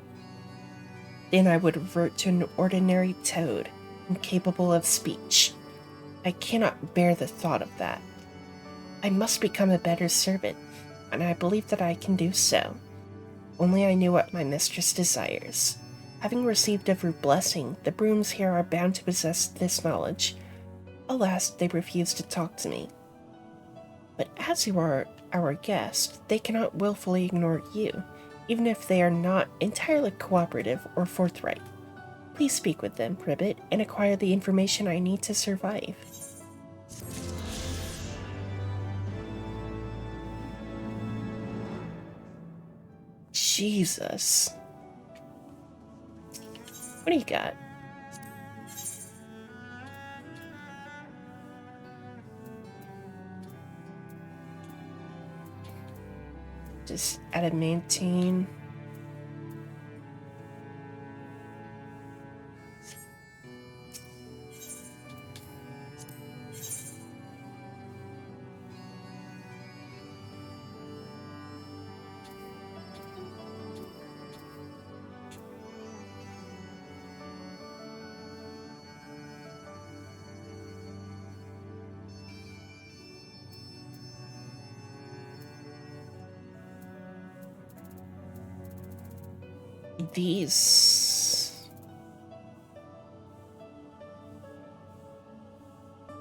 Then I would revert to an ordinary toad, incapable of speech. I cannot bear the thought of that. I must become a better servant, and I believe that I can do so. Only I knew what my mistress desires. Having received of her blessing, the brooms here are bound to possess this knowledge. Alas, they refuse to talk to me. But as you are our guest, they cannot willfully ignore you, even if they are not entirely cooperative or forthright. Please speak with them, Ribbit, and acquire the information I need to survive. Jesus. What do you got? Just adamantine. These...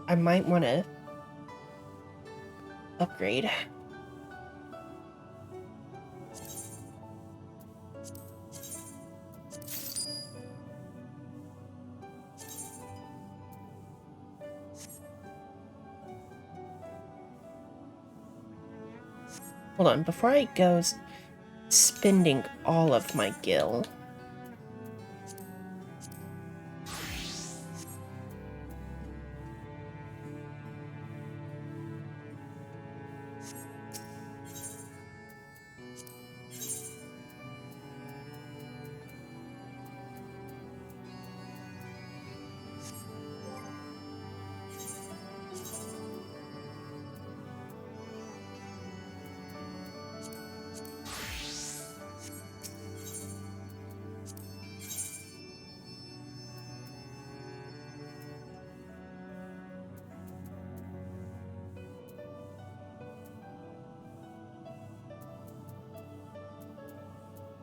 I might want to upgrade. Hold on, before I go spending all of my gil.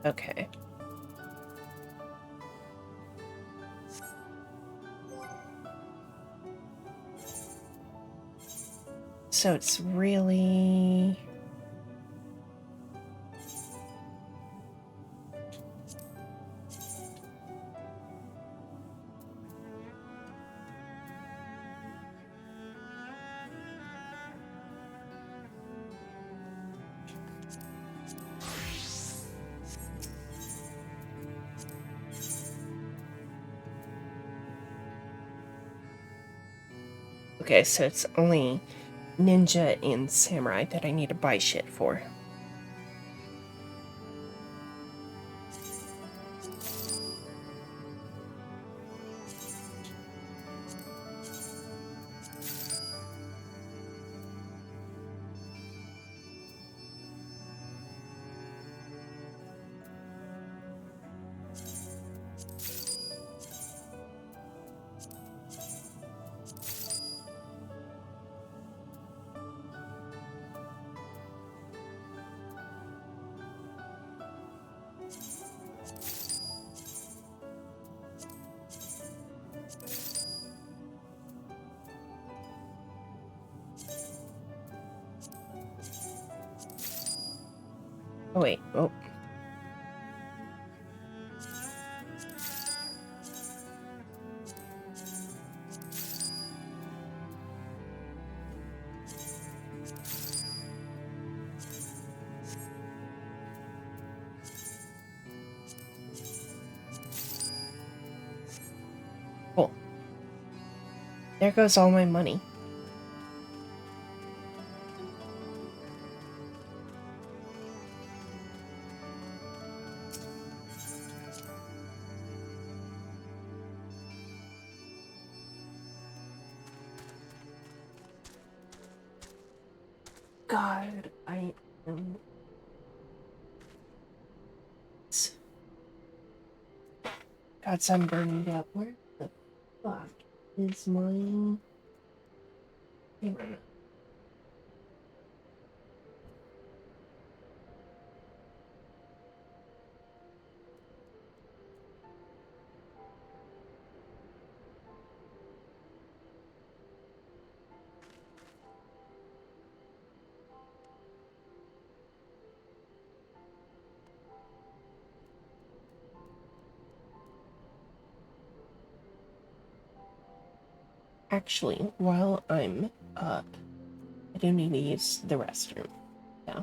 Okay. So it's really... Okay, so it's only ninja and samurai that I need to buy shit for. Oh wait, oh. Cool. There goes all my money. God, I am... God, I'm burning up. Where the fuck is my... camera? Actually, while I'm up, I do need to use the restroom. Yeah.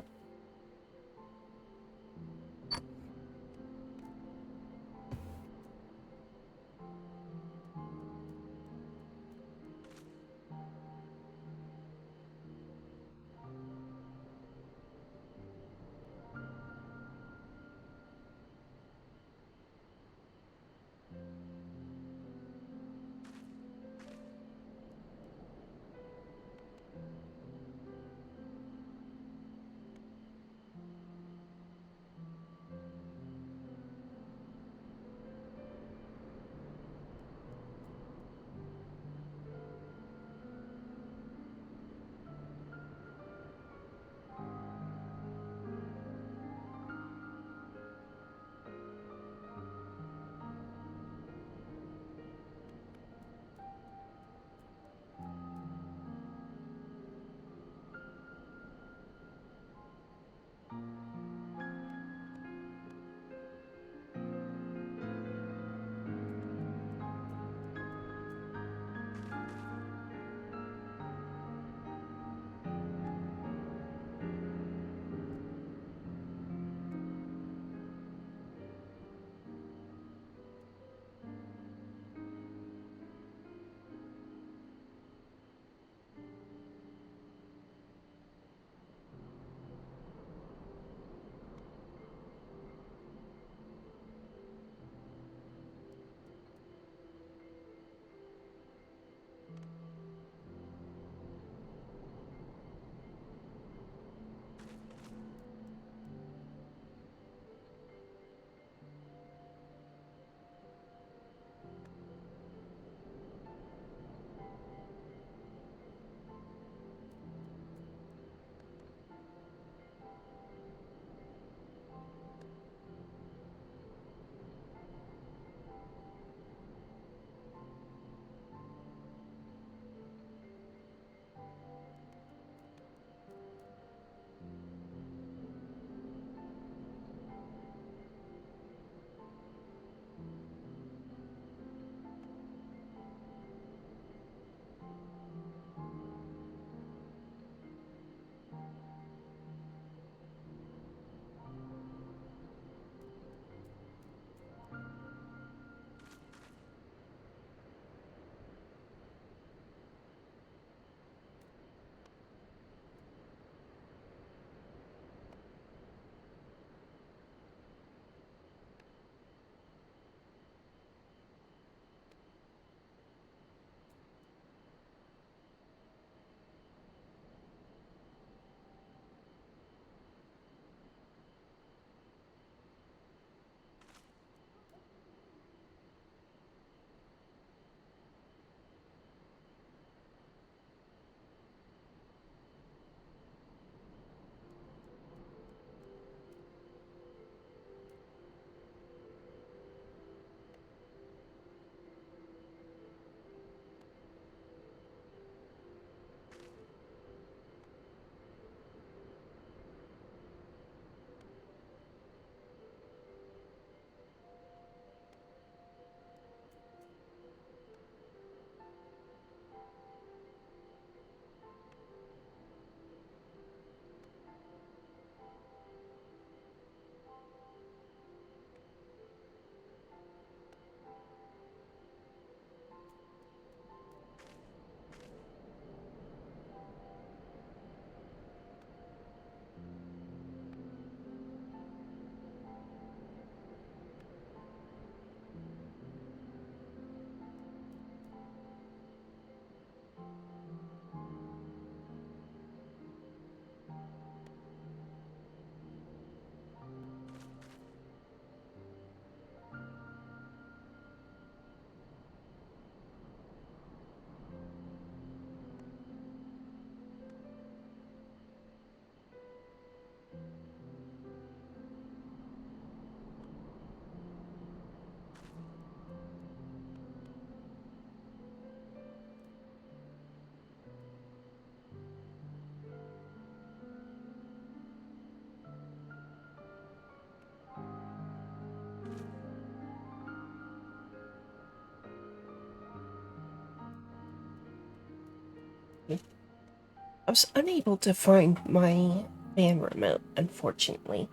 I was unable to find my fan remote, unfortunately.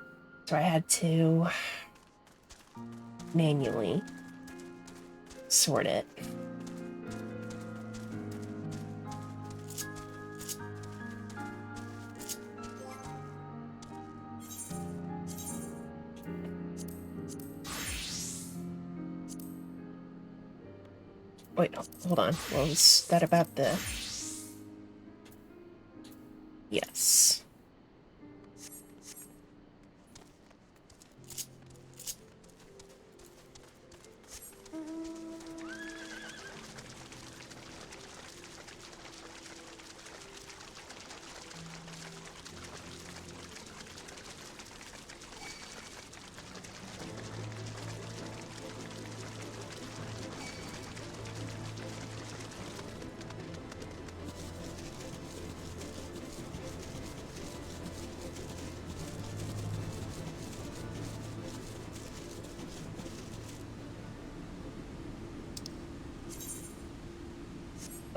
So I had to manually sort it. Wait, hold on. What was that about the... Yes.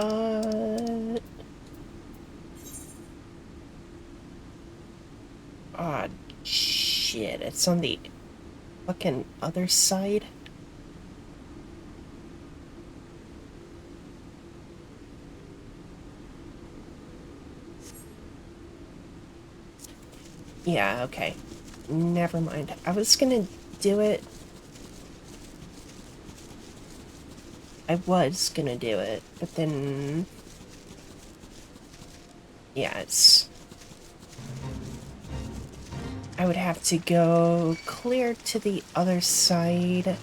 Oh, shit. It's on the fucking other side. Yeah, okay. Never mind. I was gonna do it. I was gonna do it, but then... Yeah, it's... I would have to go clear to the other side.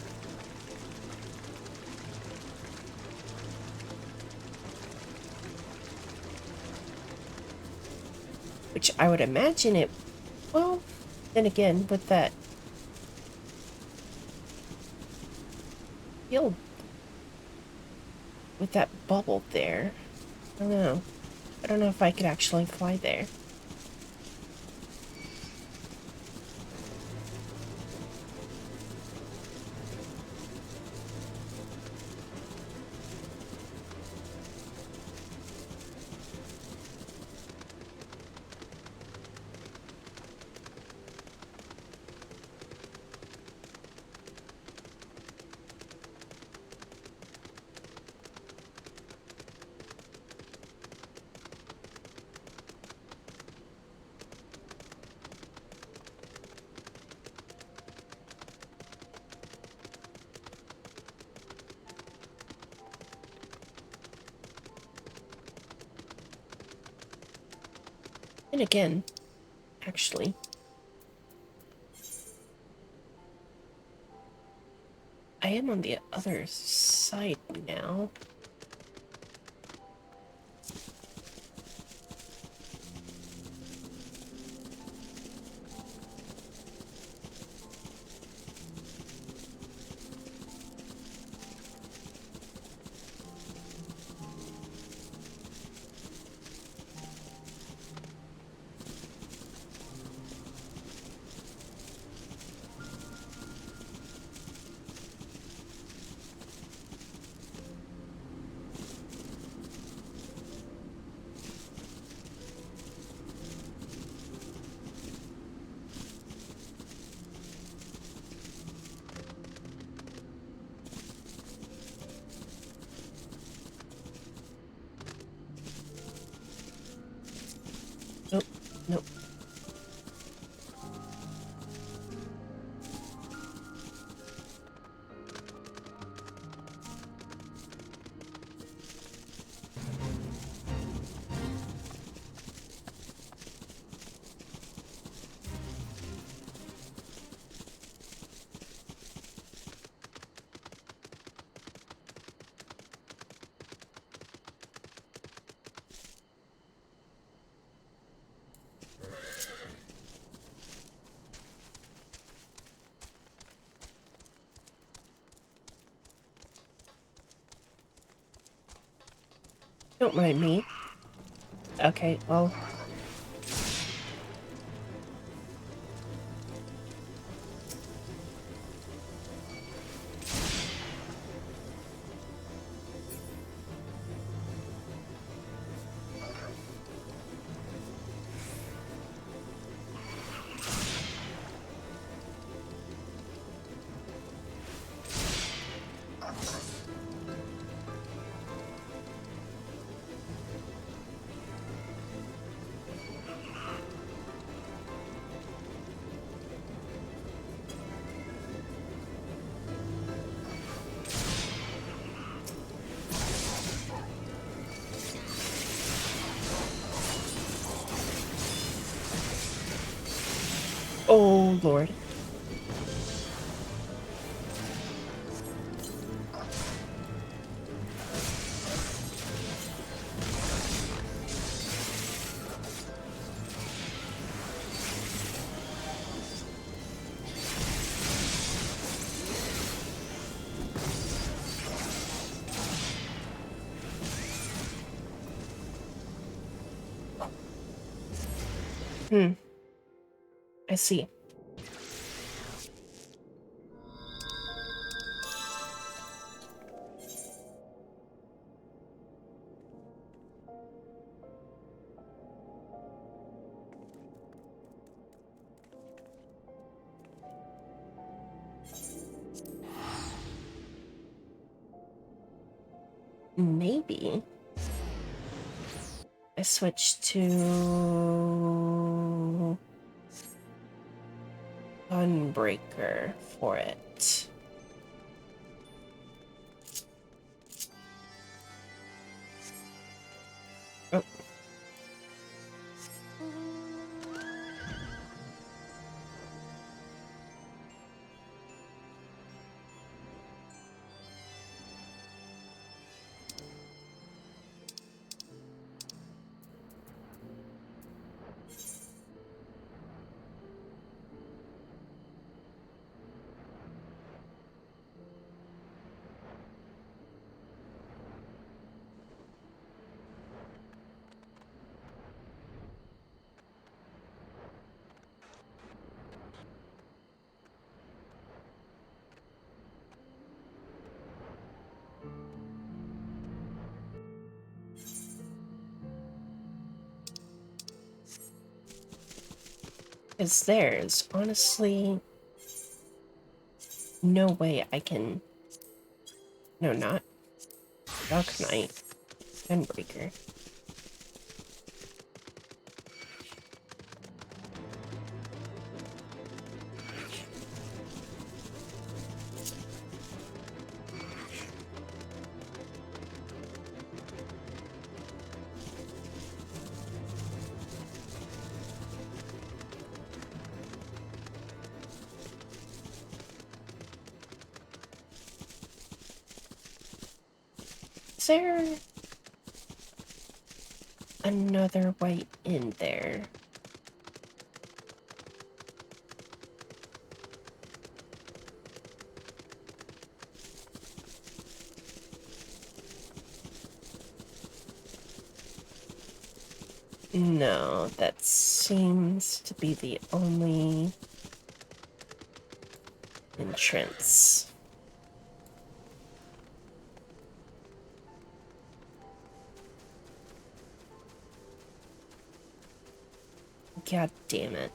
Which I would imagine it... Well, then again, with that... Field... With that bubble there. I don't know. I don't know if I could actually fly there. And again, actually... I am on the other side now. Nope, nope. Don't mind me. Okay, well... Oh, Lord. I see. Maybe I switch to Gunbreaker for it. Oh. Because there's honestly no way I can... No, not Dark Knight. Gunbreaker. Is there another way in there? No, that seems to be the only entrance. God damn it.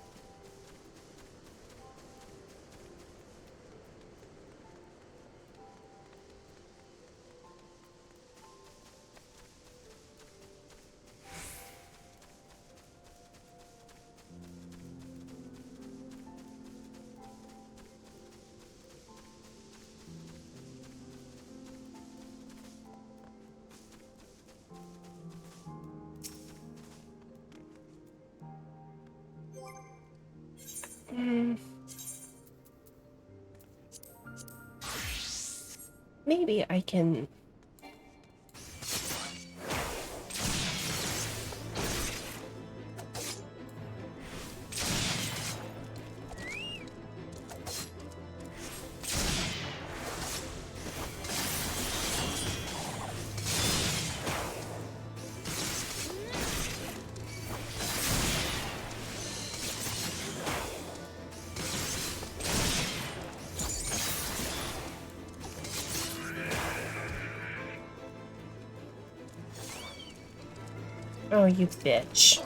Maybe I can... Oh, you bitch.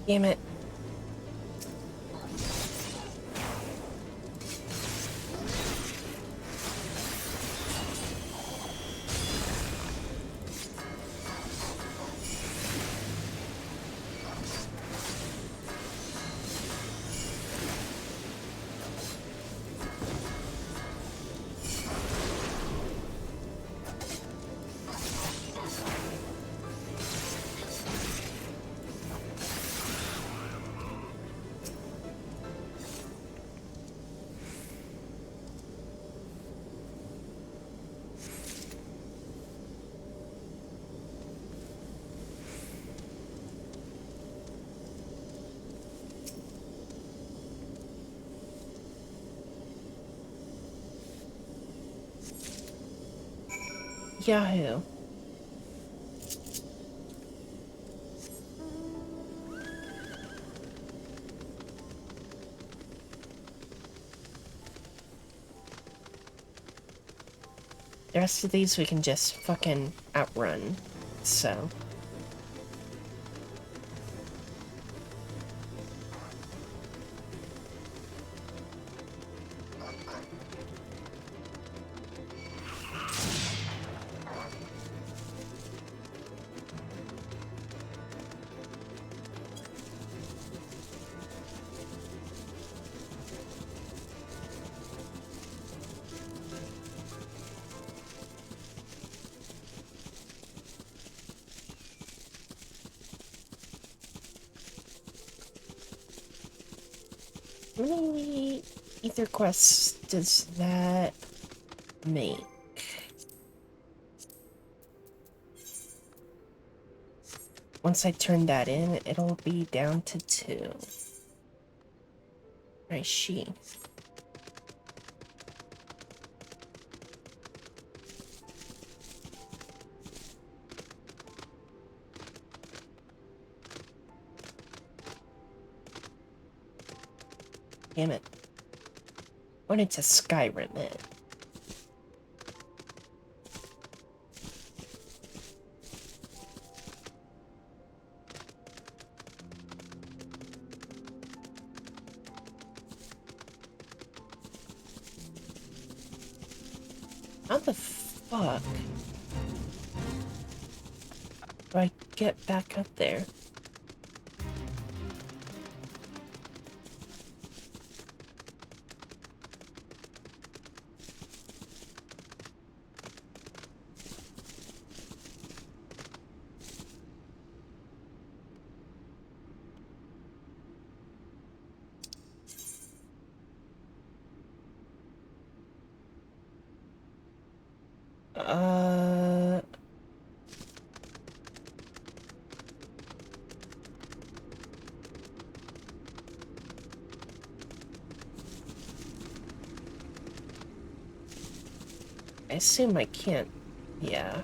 Damn it. Yahoo. The rest of these we can just fucking outrun, so... How many ether quests does that make? Once I turn that in, it'll be down to 2. I see. Damn it. Wanted to Skyrim it. How the fuck do I get back up there? I assume I can't. Yeah.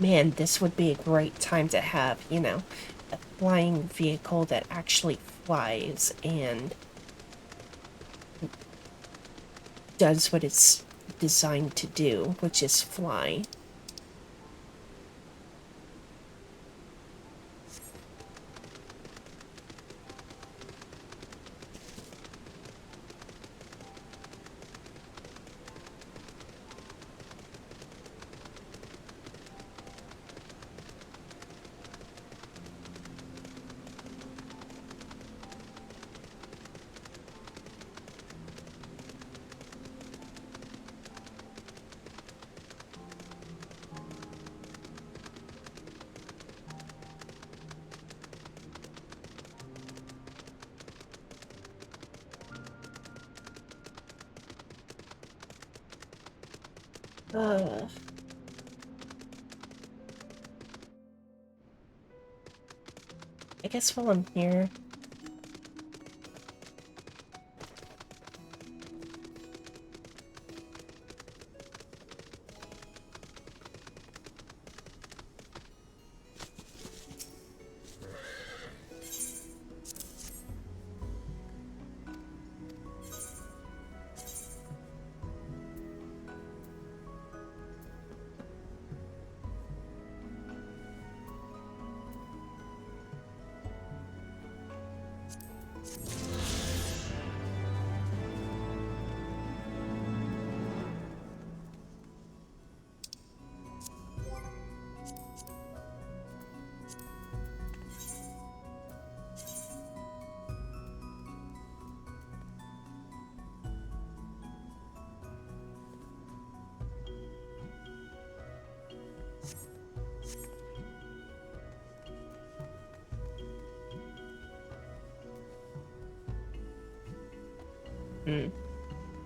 Man, this would be a great time to have, you know, a flying vehicle that actually flies and does what it's designed to do, which is fly. I guess while I'm here...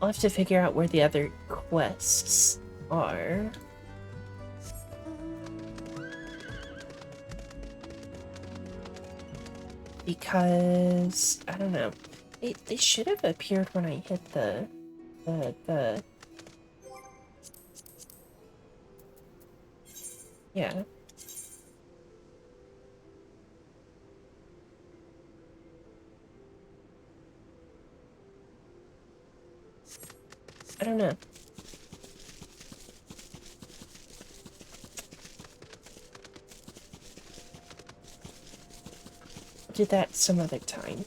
I'll have to figure out where the other quests are. Because, I don't know. They should have appeared when I hit the... Yeah. I don't know. I'll do that some other time.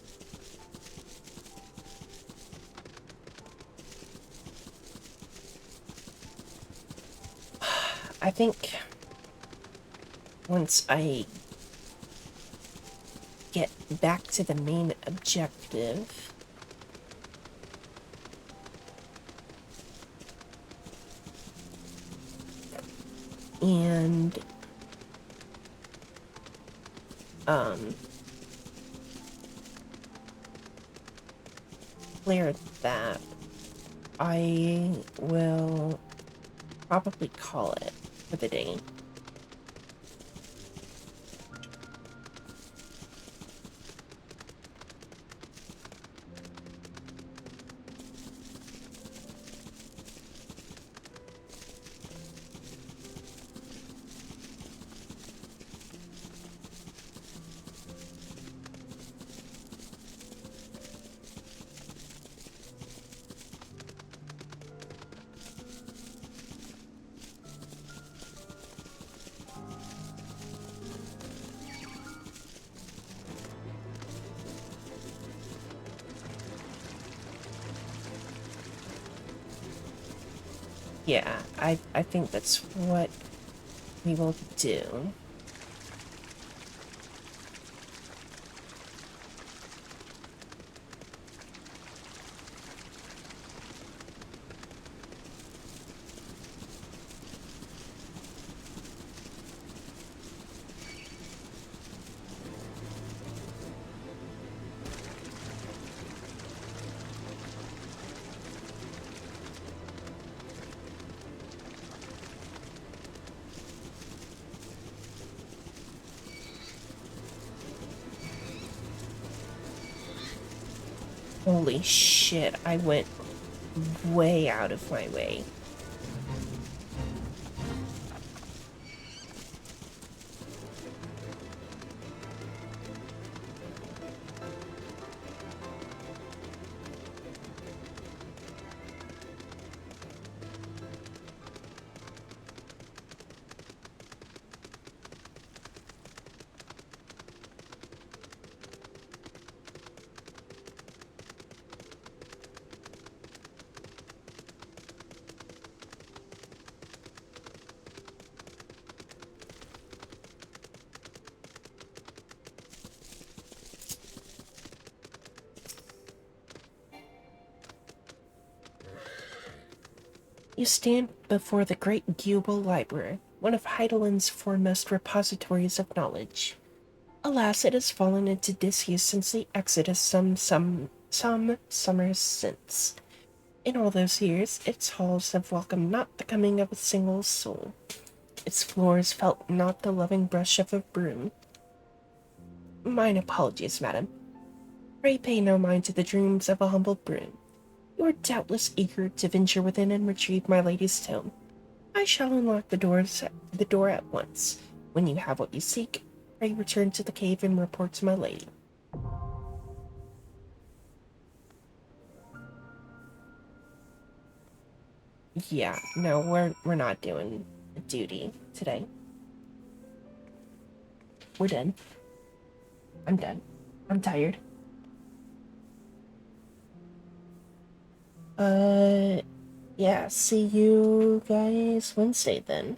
I think once I get back to the main objective, and clear that, I will probably call it for the day. Yeah, I think that's what we will do. Holy shit, I went way out of my way. You stand before the great Gubal Library, one of Hydaelyn's foremost repositories of knowledge. Alas, it has fallen into disuse since the Exodus some summers since. In all those years, its halls have welcomed not the coming of a single soul. Its floors felt not the loving brush of a broom. Mine apologies, madam. Pray pay no mind to the dreams of a humble broom. You are doubtless eager to venture within and retrieve my lady's tome. I shall unlock the door at once. When you have what you seek, pray return to the cave and report to my lady. Yeah, no, we're not doing duty today. We're done. I'm done. I'm tired. Yeah, see you guys Wednesday then.